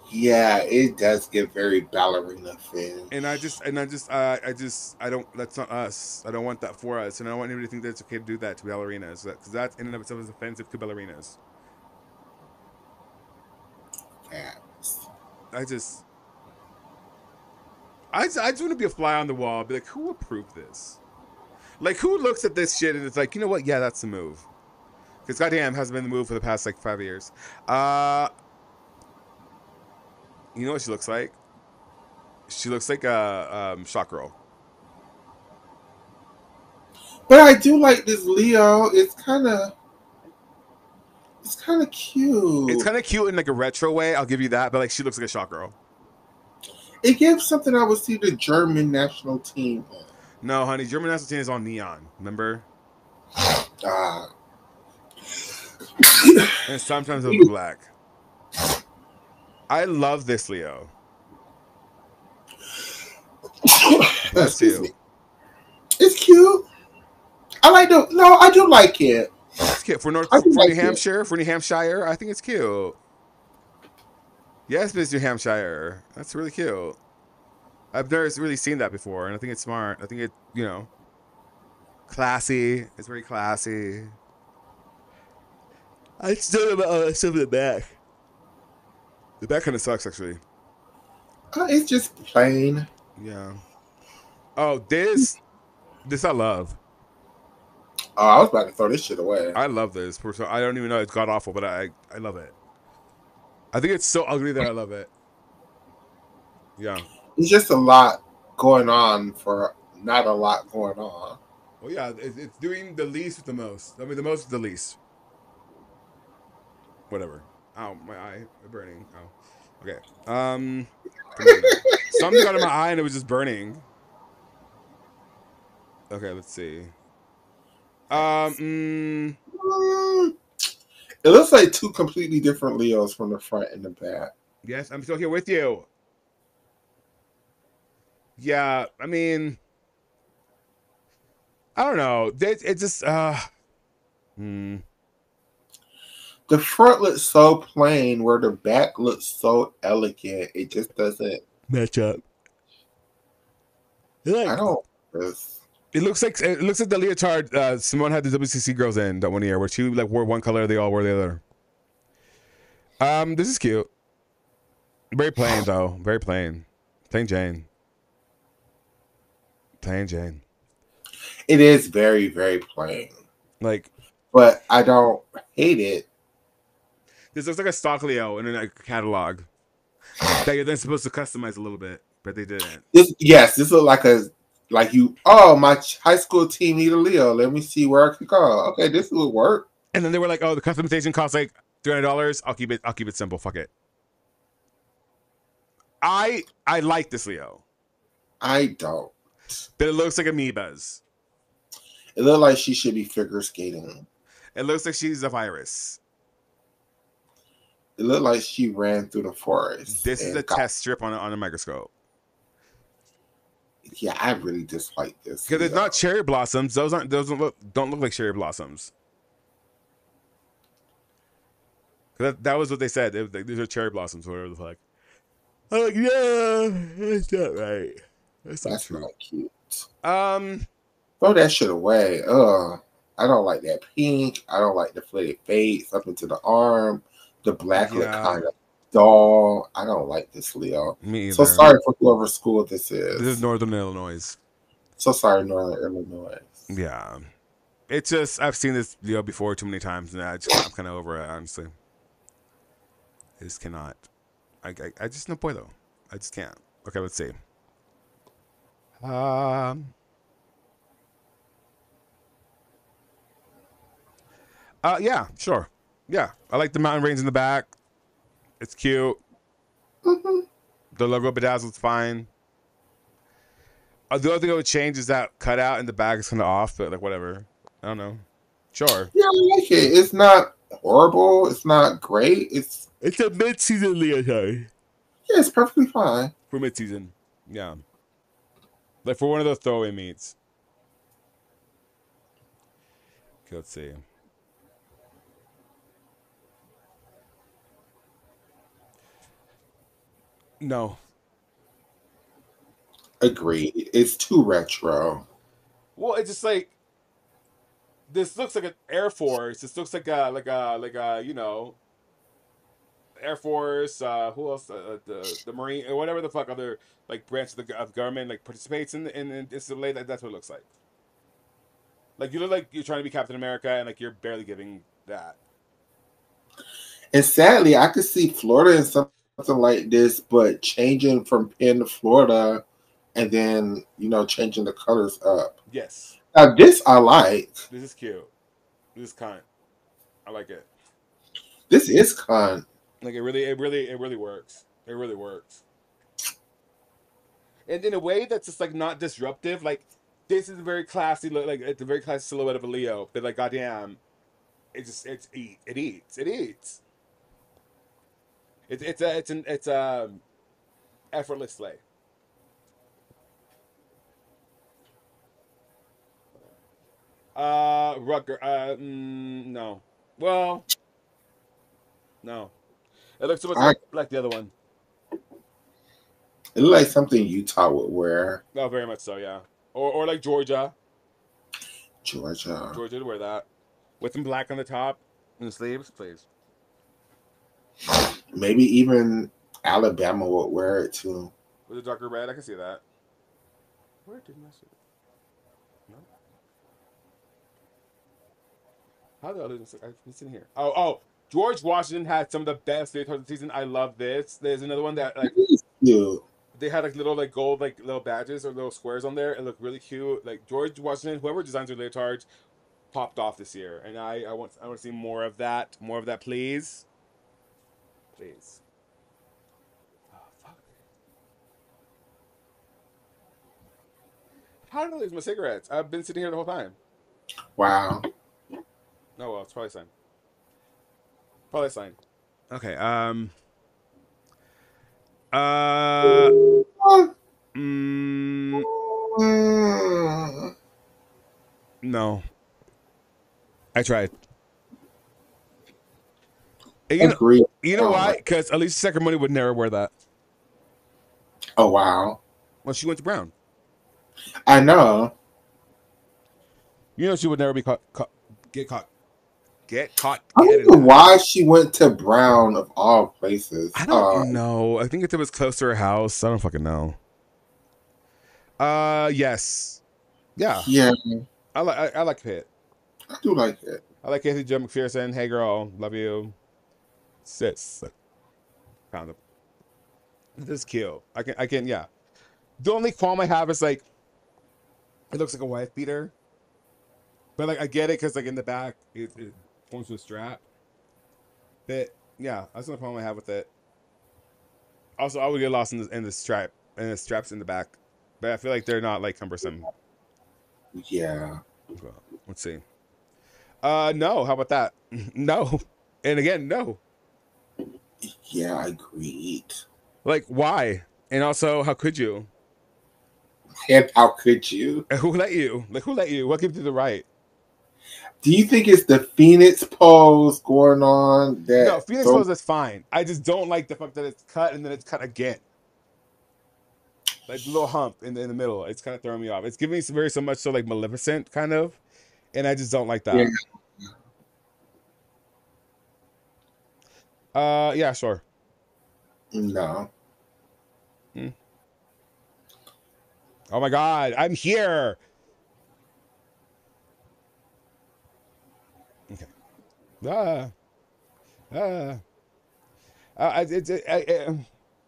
Yeah, it does get very ballerina feel.
And I don't. That's not us. I don't want that for us, and I don't want anybody to think that it's okay to do that to ballerinas, because that in and of itself is offensive to ballerinas.
Yes.
I just want to be a fly on the wall. Be like, who approved this? Like, who looks at this shit and it's like, you know what? Yeah, that's the move. Because goddamn, hasn't been the move for the past like 5 years. You know what she looks like? She looks like a shot girl.
But I do like this Leo. It's kind of
It's
cute.
kind of cute in like a retro way. I'll give you that. But like she looks like a shot girl.
It gives something I would see the German national team in.
No, honey, German national team is all neon. Remember?
Ah.
And sometimes it'll be black. I love this Leo. Bless
Excuse me.
you.
It's cute. I do like it.
It's cute for
I do
For New
like it.
Hampshire. For New Hampshire, I think it's cute. Yes, Miss New Hampshire. That's really cute. I've never really seen that before, and I think it's smart. I think it, classy. It's very classy. I still have stuff in the back. The back kind of sucks, actually.
It's just plain.
Yeah. Oh, this I love.
Oh, I was about to throw this shit away.
I love this. I don't even know it's god awful, but I love it. I think it's so ugly that I love it. Yeah.
It's just a lot going on for not a lot going on.
Well, yeah, it's doing the least with the most. I mean, the most with the least. Whatever. Ow, my eye burning. Oh, okay. Something got in my eye and it was just burning. Okay, let's see.
Mm, it looks like two completely different Leos from the front and the back.
Yes, I'm still here with you. Yeah, I mean, I don't know. It's just hmm.
The front looks so plain, where the back looks so elegant. It just doesn't
Match up.
I don't.
It looks like the leotard Simone had the WCC girls in that one year, where she like wore one color, they all wore the other. This is cute. Very plain though, very plain. Plain Jane. Plain Jane.
It is very, very plain.
Like,
but I don't hate it.
This looks like a stock Leo in a catalog that you're then supposed to customize a little bit, but they didn't.
This looks like you. Oh, my high school team need a Leo. Let me see where I can go. Okay, this will work.
And then they were like, "Oh, the customization costs like $300. I'll keep it simple. Fuck it." I like this Leo.
I don't.
But it looks like amoebas.
It looks like she should be figure skating.
It looks like she's a virus.
It looked like she ran through the forest.
This is a test strip on a microscope.
Yeah, I really dislike this
because it's not cherry blossoms. Those don't look like cherry blossoms. That was what they said. Like, these are cherry blossoms, whatever the fuck. I'm like, yeah, that's not right.
That's not cute. Throw that shit away. I don't like that pink. I don't like the faded face up into the arm. The black look kind of dull. I don't like this, Leo.
Me either.
So sorry for whoever school this is.
This is Northern Illinois.
So sorry, Northern Illinois.
Yeah. It's just, I've seen this Leo before too many times, and I'm kind of over it, honestly. I just cannot. I just no puedo. I just can't. Okay, let's see. Yeah, sure. Yeah, I like the mountain range in the back. It's cute.
Mm-hmm.
The logo bedazzled's fine. The only thing I would change is that cutout in the back is kind of off, but like whatever. I don't know. Sure.
Yeah, I like it. It's not horrible. It's not great. It's
a mid-season leotard.
Yeah, it's perfectly fine
for mid-season. Yeah, like for one of those throwaway meets. Okay, let's see. No.
Agreed. It's too retro.
Well, it's just like this looks like an Air Force. This looks like a you know, Air Force. Who else? The Marine or whatever the fuck other like branch of government like participates in display. That's what it looks like. Like you look like you're trying to be Captain America and like you're barely giving that.
And sadly, I could see Florida in some something like this, but changing from Penn to Florida, and then changing the colors up.
Yes.
Now this I like.
This is cute. This is kind. I like it.
This is con.
Like it really works. It really works. And in a way that's just like not disruptive. Like this is a very classy look. Like it's a very classy silhouette of a Leo. But like goddamn, it eats. It's effortless slay. Rutger. No. Well, no. It looks so much
I,
like the other one.
it looks like something Utah would wear.
Oh, very much so. Yeah. Or like Georgia.
Georgia.
Georgia would wear that with some black on the top and the sleeves, please.
Maybe even Alabama would wear it too.
With a darker red, I can see that. Where did my suit? No. How the hell did it's in here? Oh. George Washington had some of the best leotards of the season. I love this. There's another one that like
Cute.
they had like little like gold like little badges or little squares on there. It looked really cute. Like George Washington, whoever designs their leotards, popped off this year, and I want to see more of that. More of that, please. Please. Oh fuck. How did I lose my cigarettes? I've been sitting here the whole time.
Wow.
Oh well, it's probably a sign. Probably a sign. Okay. Mm, no. I tried. And
Agree.
You know why? Because Alicia Sacramone would never wear that.
Oh wow.
Well, she went to Brown.
I know.
You know she would never be get caught.
I don't know why she went to Brown of all places.
I don't know. I think it was close to her house. I don't fucking know. Yes. Yeah.
Yeah.
I like Pitt.
I do like it.
I like Casey Jo McPherson. Hey girl, love you. Sis. Found him. This is cute. I can yeah. The only qualm I have is like it looks like a wife beater. But like I get it because like in the back it forms with a strap. But yeah, that's the problem I have with it. Also, I would get lost in the strap and the straps in the back. But I feel like they're not like cumbersome.
Yeah.
Well, let's see. No, how about that? No. And again, no.
Yeah, I agreed.
Like why? And also, how could you?
And how could you?
Who let you? Like who let you? What gives you the right?
Do you think it's the Phoenix pose going on?
No, Phoenix pose is fine. I just don't like the fact that it's cut and then it's cut again. Like the little hump in the middle. It's kind of throwing me off. It's giving me very so much so like Maleficent kind of. And I just don't like that. Yeah, sure.
No.
Oh my god, I'm here. Okay.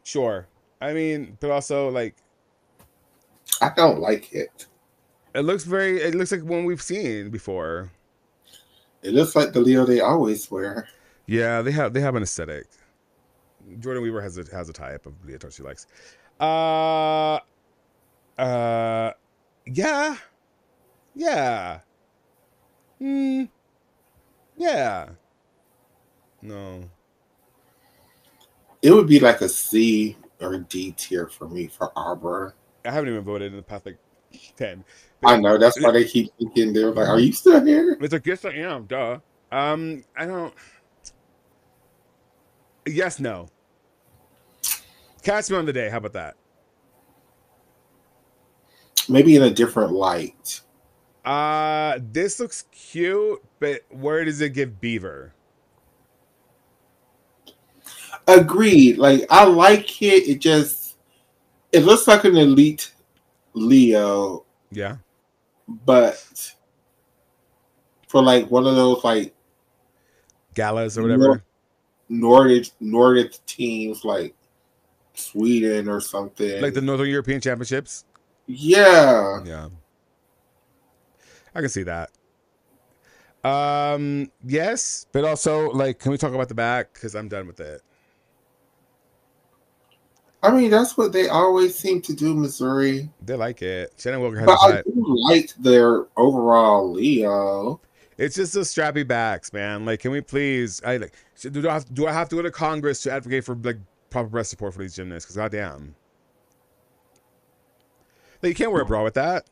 Sure. I mean, but also like
I don't like it.
It looks like one we've seen before.
It looks like the Leo they always wear.
Yeah, they have an aesthetic. Jordan Weaver has a type of leotard she likes. Yeah. Yeah. Yeah. No.
It would be like a C or D tier for me for Arbor.
I haven't even voted in the past like 10.
I know, that's why they keep thinking they're like, are you still here?
It's like, yes, I am, duh. I don't. Yes, no. Catch me on the day. How about that?
Maybe in a different light.
This looks cute, but where does it give Beaver?
Agreed. Like I like it. It looks like an elite Leo.
Yeah.
But for like one of those like
galas or whatever.
Nordic teams like Sweden or
Like the
something.
Northern European Championships.
Yeah.
Yeah, I can see that. Yes, but also like, can we talk about the back? Because I'm done with it.
I mean, that's what they always seem to do, Missouri.
They like it. Shannon Wilker has
But
a
I
side.
do like their overall Leo.
It's just the strappy backs, man. Like, can we please? I like. Do I have to go to Congress to advocate for like proper breast support for these gymnasts? Because goddamn, like, you can't wear a bra with that.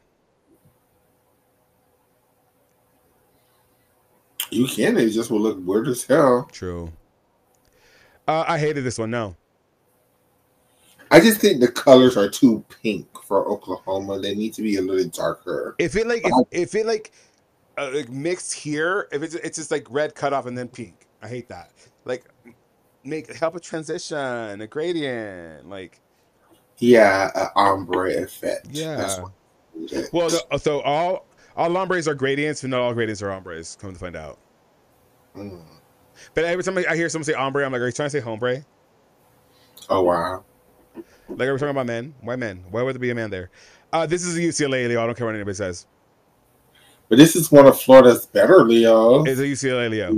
You can, it just will look weird as hell.
True. I hated this one. No,
I just think the colors are too pink for Oklahoma. They need to be a little darker.
if it like if it like mixed here, if it's just like red cutoff and then pink. I hate that. Like, help a transition, a gradient, like.
Yeah, an ombre effect. That's
Yeah.
what I needed.
Well, so all ombres are gradients, but not all gradients are ombres. Come to find out.
Mm.
But every time I hear someone say ombre, I'm like, are you trying to say hombre?
Oh wow.
Like, are we talking about men? Why men? Why would there be a man there? This is a UCLA Leo. I don't care what anybody says.
But this is one of Florida's better Leos.
It's a UCLA Leo.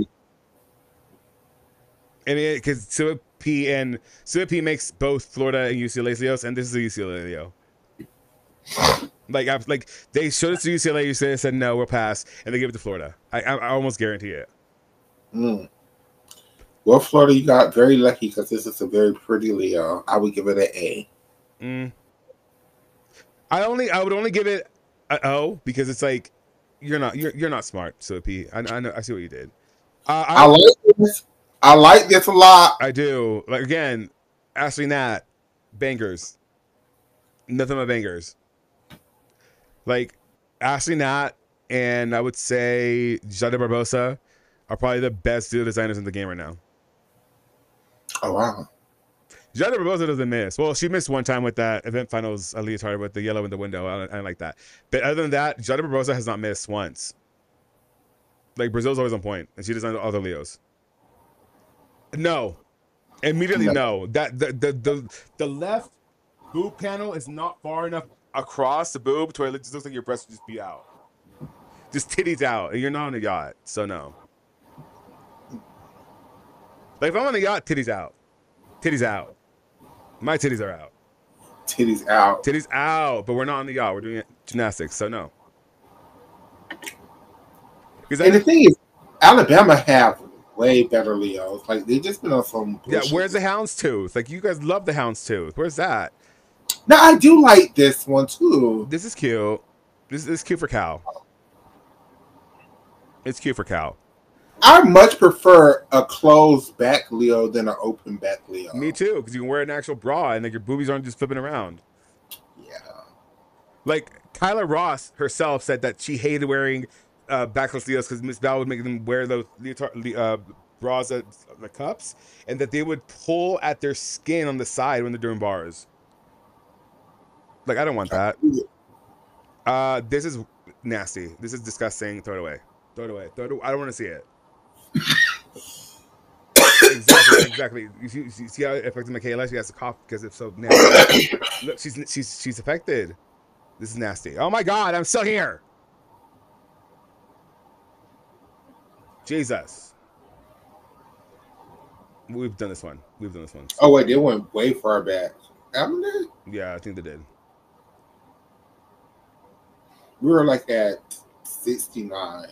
I mean, because Sua P makes both Florida and UCLA Leos, and this is a UCLA Leo. Like they showed it to UCLA. UCLA said no, we'll pass, and they gave it to Florida. I almost guarantee it.
Mm. Well, Florida, you got very lucky because this is a very pretty Leo. I would give it an A.
Mm. I would only give it an O because it's like you're not smart, so P. I know, I see what you did.
I like this. I like this a lot.
I do. Like, again, Ashley Nat, bangers. Nothing but bangers. Like, Ashley Nat and I would say Jade Barbosa are probably the best duo designers in the game right now.
Oh wow.
Jade Barbosa doesn't miss. Well, she missed one time with that event finals leotard with the yellow in the window. I don't like that. But other than that, Jade Barbosa has not missed once. Like, Brazil's always on point, and she designed all the Leos. No. Immediately no. That the left boob panel is not far enough across the boob to where it just looks like your breast would just be out. Just titties out. And you're not on a yacht, so no. Like, if I'm on a yacht, titties out. Titties out. My titties are out.
Titties out.
Titties out. But we're not on the yacht. We're doing gymnastics, so no.
And the thing is, Alabama have way better Leos. Like, they just been on some bullshit.
Yeah, where's the houndstooth? Like, you guys love the houndstooth. Where's that?
No, I do like this one too.
This is cute. This is cute for Cal. It's cute for Cal.
I much prefer a closed back Leo than an open back Leo.
Me too, because you can wear an actual bra and like your boobies aren't just flipping around.
Yeah.
Like, Kyla Ross herself said that she hated wearing backless Leos because Miss Val would make them wear those bras at the cups, and that they would pull at their skin on the side when they're doing bars. Like, I don't want that. This is nasty. This is disgusting. Throw it away. Throw it away. Throw it away. I don't want to see it. Exactly. You see how it affected Michaela? She has to cough because it's so nasty. Look, she's affected. This is nasty. Oh my God, I'm still here. Jesus. We've done this one.
Oh wait, they went way far back. Haven't they?
Yeah, I think they did.
We were like at 69.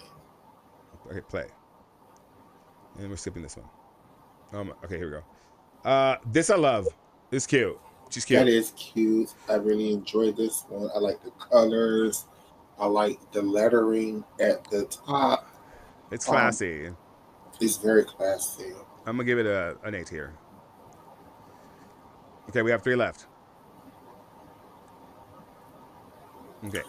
Okay, play. And we're skipping this one. Okay, here we go. This I love. This is cute. She's cute.
That is cute. I really enjoyed this one. I like the colors. I like the lettering at the top.
It's classy.
It's very classy.
I'm gonna give it an 8 here. Okay, we have 3 left. Okay.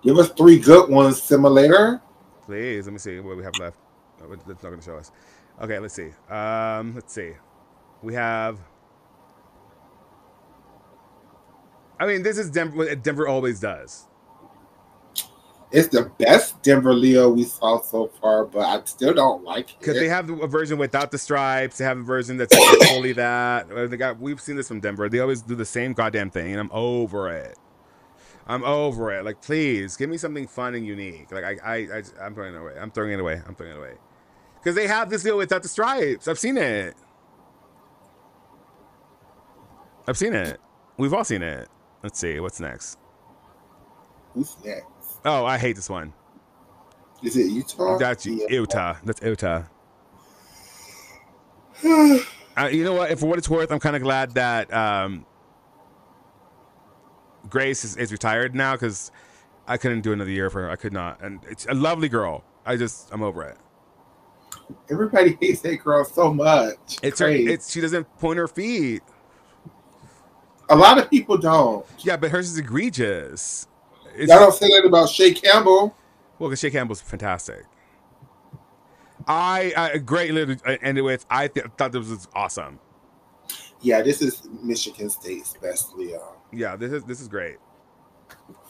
Give us 3 good ones, simulator.
Please, let me see what we have left. Oh, that's not going to show us. Okay, let's see. Let's see. We have. I mean, this is Denver. What Denver always does.
It's the best Denver Leo we saw so far, but I still don't like it.
Because they have a version without the stripes. They have a version that's like fully that. We've seen this from Denver. They always do the same goddamn thing, and I'm over it. I'm over it. Like, please give me something fun and unique. Like, I'm throwing it away. I'm throwing it away. I'm throwing it away. Because they have this deal without the stripes. I've seen it. I've seen it. We've all seen it. Let's see. What's next?
Who's next?
Oh, I hate this one.
Is it Utah?
That's Utah. That's Utah. You know what? And for what it's worth, I'm kind of glad that Grace is retired now, because I couldn't do another year for her. I could not. And it's a lovely girl. I'm over it.
Everybody hates that girl so much.
She doesn't point her feet.
A lot of people don't.
Yeah, but hers is egregious.
I don't say that about Shea Campbell.
Well, because Shea Campbell's fantastic. I greatly ended with. Thought this was awesome.
Yeah, this is Michigan State's best Leo.
Yeah, this is great,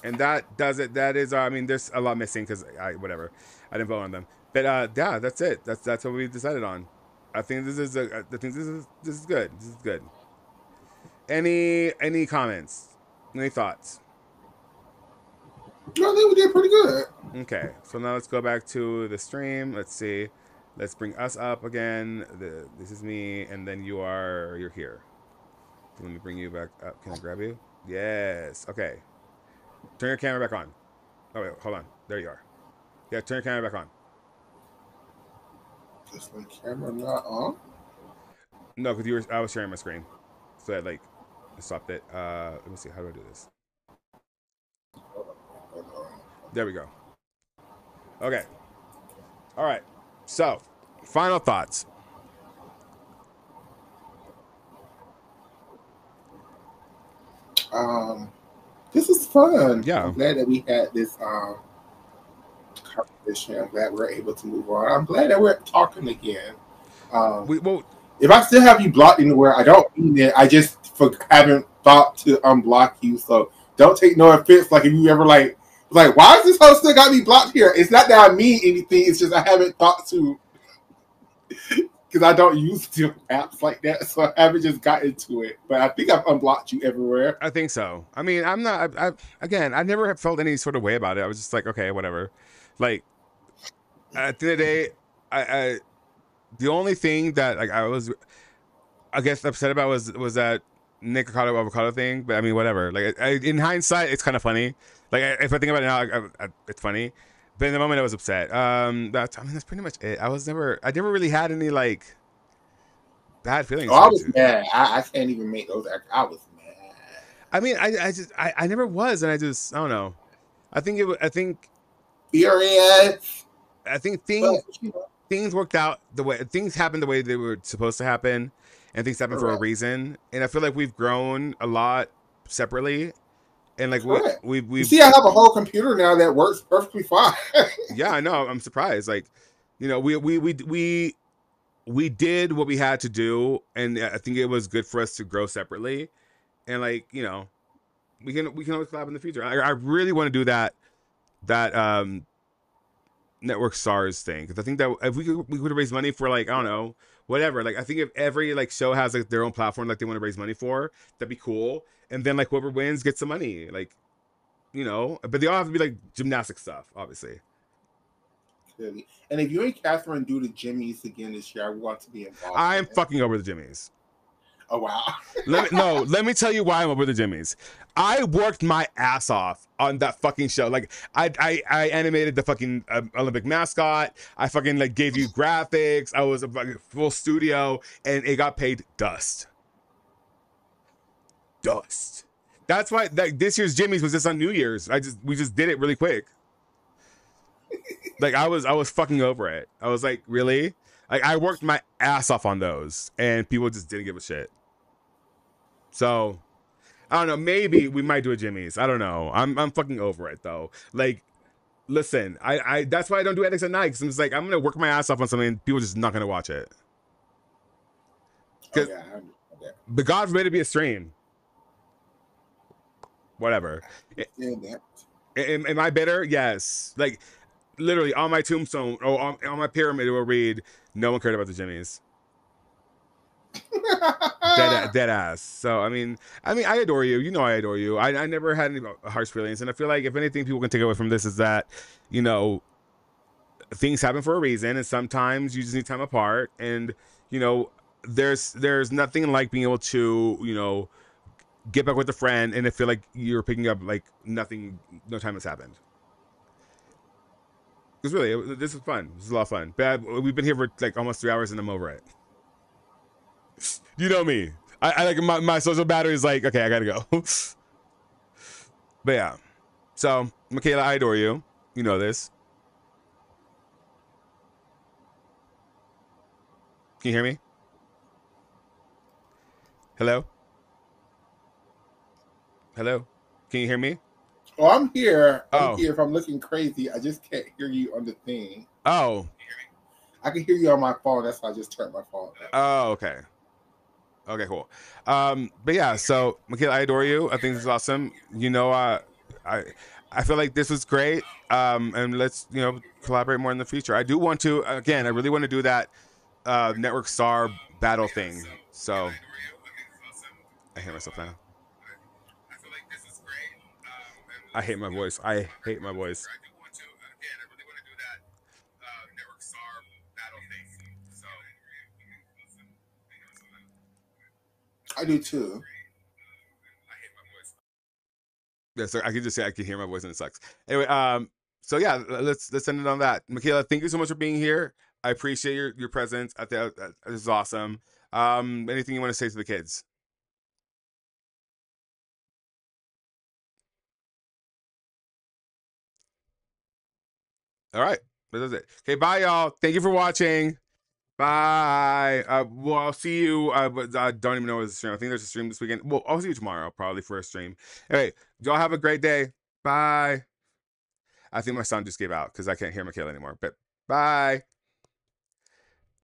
and that does it. That is, I mean, there's a lot missing because whatever, I didn't vote on them. But yeah, that's it. That's what we decided on. I think this is good. This is good. Any comments? Any thoughts?
No, I think we did pretty good.
Okay, so now let's go back to the stream. Let's see. Let's bring us up again. This is me, and then you're here. So let me bring you back up. Can I grab you? Yes. Okay. Turn your camera back on. Oh wait, hold on. There you are. Yeah, turn your camera back on.
Is my camera not on?
No, because I was sharing my screen, so I stopped it. Let me see. How do I do this? There we go. Okay. All right. So, final thoughts.
This is fun.
Yeah.
I'm glad that we had this conversation. I'm glad we're able to move on. I'm glad that we're talking again. If I still have you blocked anywhere, I don't mean it. I just haven't thought to unblock you. So don't take no offense. Like if you ever like, why is this host still got me blocked here? It's not that I mean anything. It's just I haven't thought to, because I don't use apps like that. So I haven't just got into it. But I think I've unblocked you everywhere.
I think so. I mean, I'm not. I never have felt any sort of way about it. I was just like, okay, whatever. Like at the end of the day, the only thing that I guess upset about was that Nick avocado thing. But I mean, whatever. Like in hindsight, it's kind of funny. Like if I think about it now, it's funny. But in the moment, I was upset. That's pretty much it. I never really had any like bad feelings.
Oh, I was mad. I can't even make those. I was mad.
I mean, I never was, and I don't know. I think
furious.
I think things worked out things happened the way they were supposed to happen, and things happen for a reason. And I feel like we've grown a lot separately. And like we
see, I have a whole computer now that works perfectly fine.
Yeah, I know. I'm surprised. Like, you know, we did what we had to do, and I think it was good for us to grow separately. And like, you know, we can always collab in the future. I really want to do that network stars thing, because I think that if we could raise money for like, I don't know, whatever. Like I think if every like show has like their own platform like they want to raise money for, that'd be cool. And then like whoever wins gets some money, like, you know. But they all have to be like gymnastic stuff, obviously.
Clearly. And if you and Catherine do the Jimmys again this year, I want to be involved.
I'm fucking over the Jimmys.
Oh wow.
Let me tell you why I'm over the Jimmys. I worked my ass off on that fucking show. Like I animated the fucking Olympic mascot. I fucking like gave you graphics. I was a fucking full studio, and it got paid dust. That's why this year's Jimmy's was just on New Year's. We just did it really quick. Like I was fucking over it. I was like, really? Like I worked my ass off on those, and people just didn't give a shit. So I don't know. Maybe we might do a Jimmy's. I don't know. I'm fucking over it though. Like, listen, I that's why I don't do Adex at night, because I'm just like, I'm gonna work my ass off on something, and people are just not gonna watch it. But God forbid it be a stream. Whatever. Am I bitter? Yes. Like literally on my tombstone or on my pyramid, it will read, "No one cared about the Jimmys." Dead ass. So I adore you. You know, I adore you. I never had any harsh feelings, and I feel like if anything, people can take away from this is that, you know, things happen for a reason, and sometimes you just need time apart, and you know, there's nothing like being able to, you know, get back with a friend and it feel like you're picking up like nothing, no time has happened. Because really, this is fun. This is a lot of fun. But we've been here for like almost 3 hours and I'm over it. You know me. I like my social battery is like, okay, I gotta go. But yeah. So, Michaela, I adore you. You know this. Can you hear me? Hello? Hello? Can you hear me?
Oh, I'm here. I'm
Oh.
here. If I'm looking crazy, I just can't hear you on the thing.
Oh.
I can hear you on my phone. That's why I just turned my phone up.
Oh, okay. Okay, cool. But yeah, so Michaela, I adore you. I think this is awesome. You know, I I feel like this was great. And let's, you know, collaborate more in the future. I do want to, again, I really want to do that network star battle thing. So I hear myself now. I hate my voice. I hate my voice.
I do too.
Yeah, so I can just say I can hear my voice and it sucks. Anyway, so yeah, let's end it on that. Michaela, thank you so much for being here. I appreciate your presence. I think this is awesome. Anything you want to say to the kids? All right, that is it. Okay, bye, y'all. Thank you for watching. Bye. Well, I'll see you. But I don't even know what's the stream. I think there's a stream this weekend. Well, I'll see you tomorrow, probably for a stream. Anyway, y'all have a great day. Bye. I think my son just gave out because I can't hear Michaela anymore. But bye.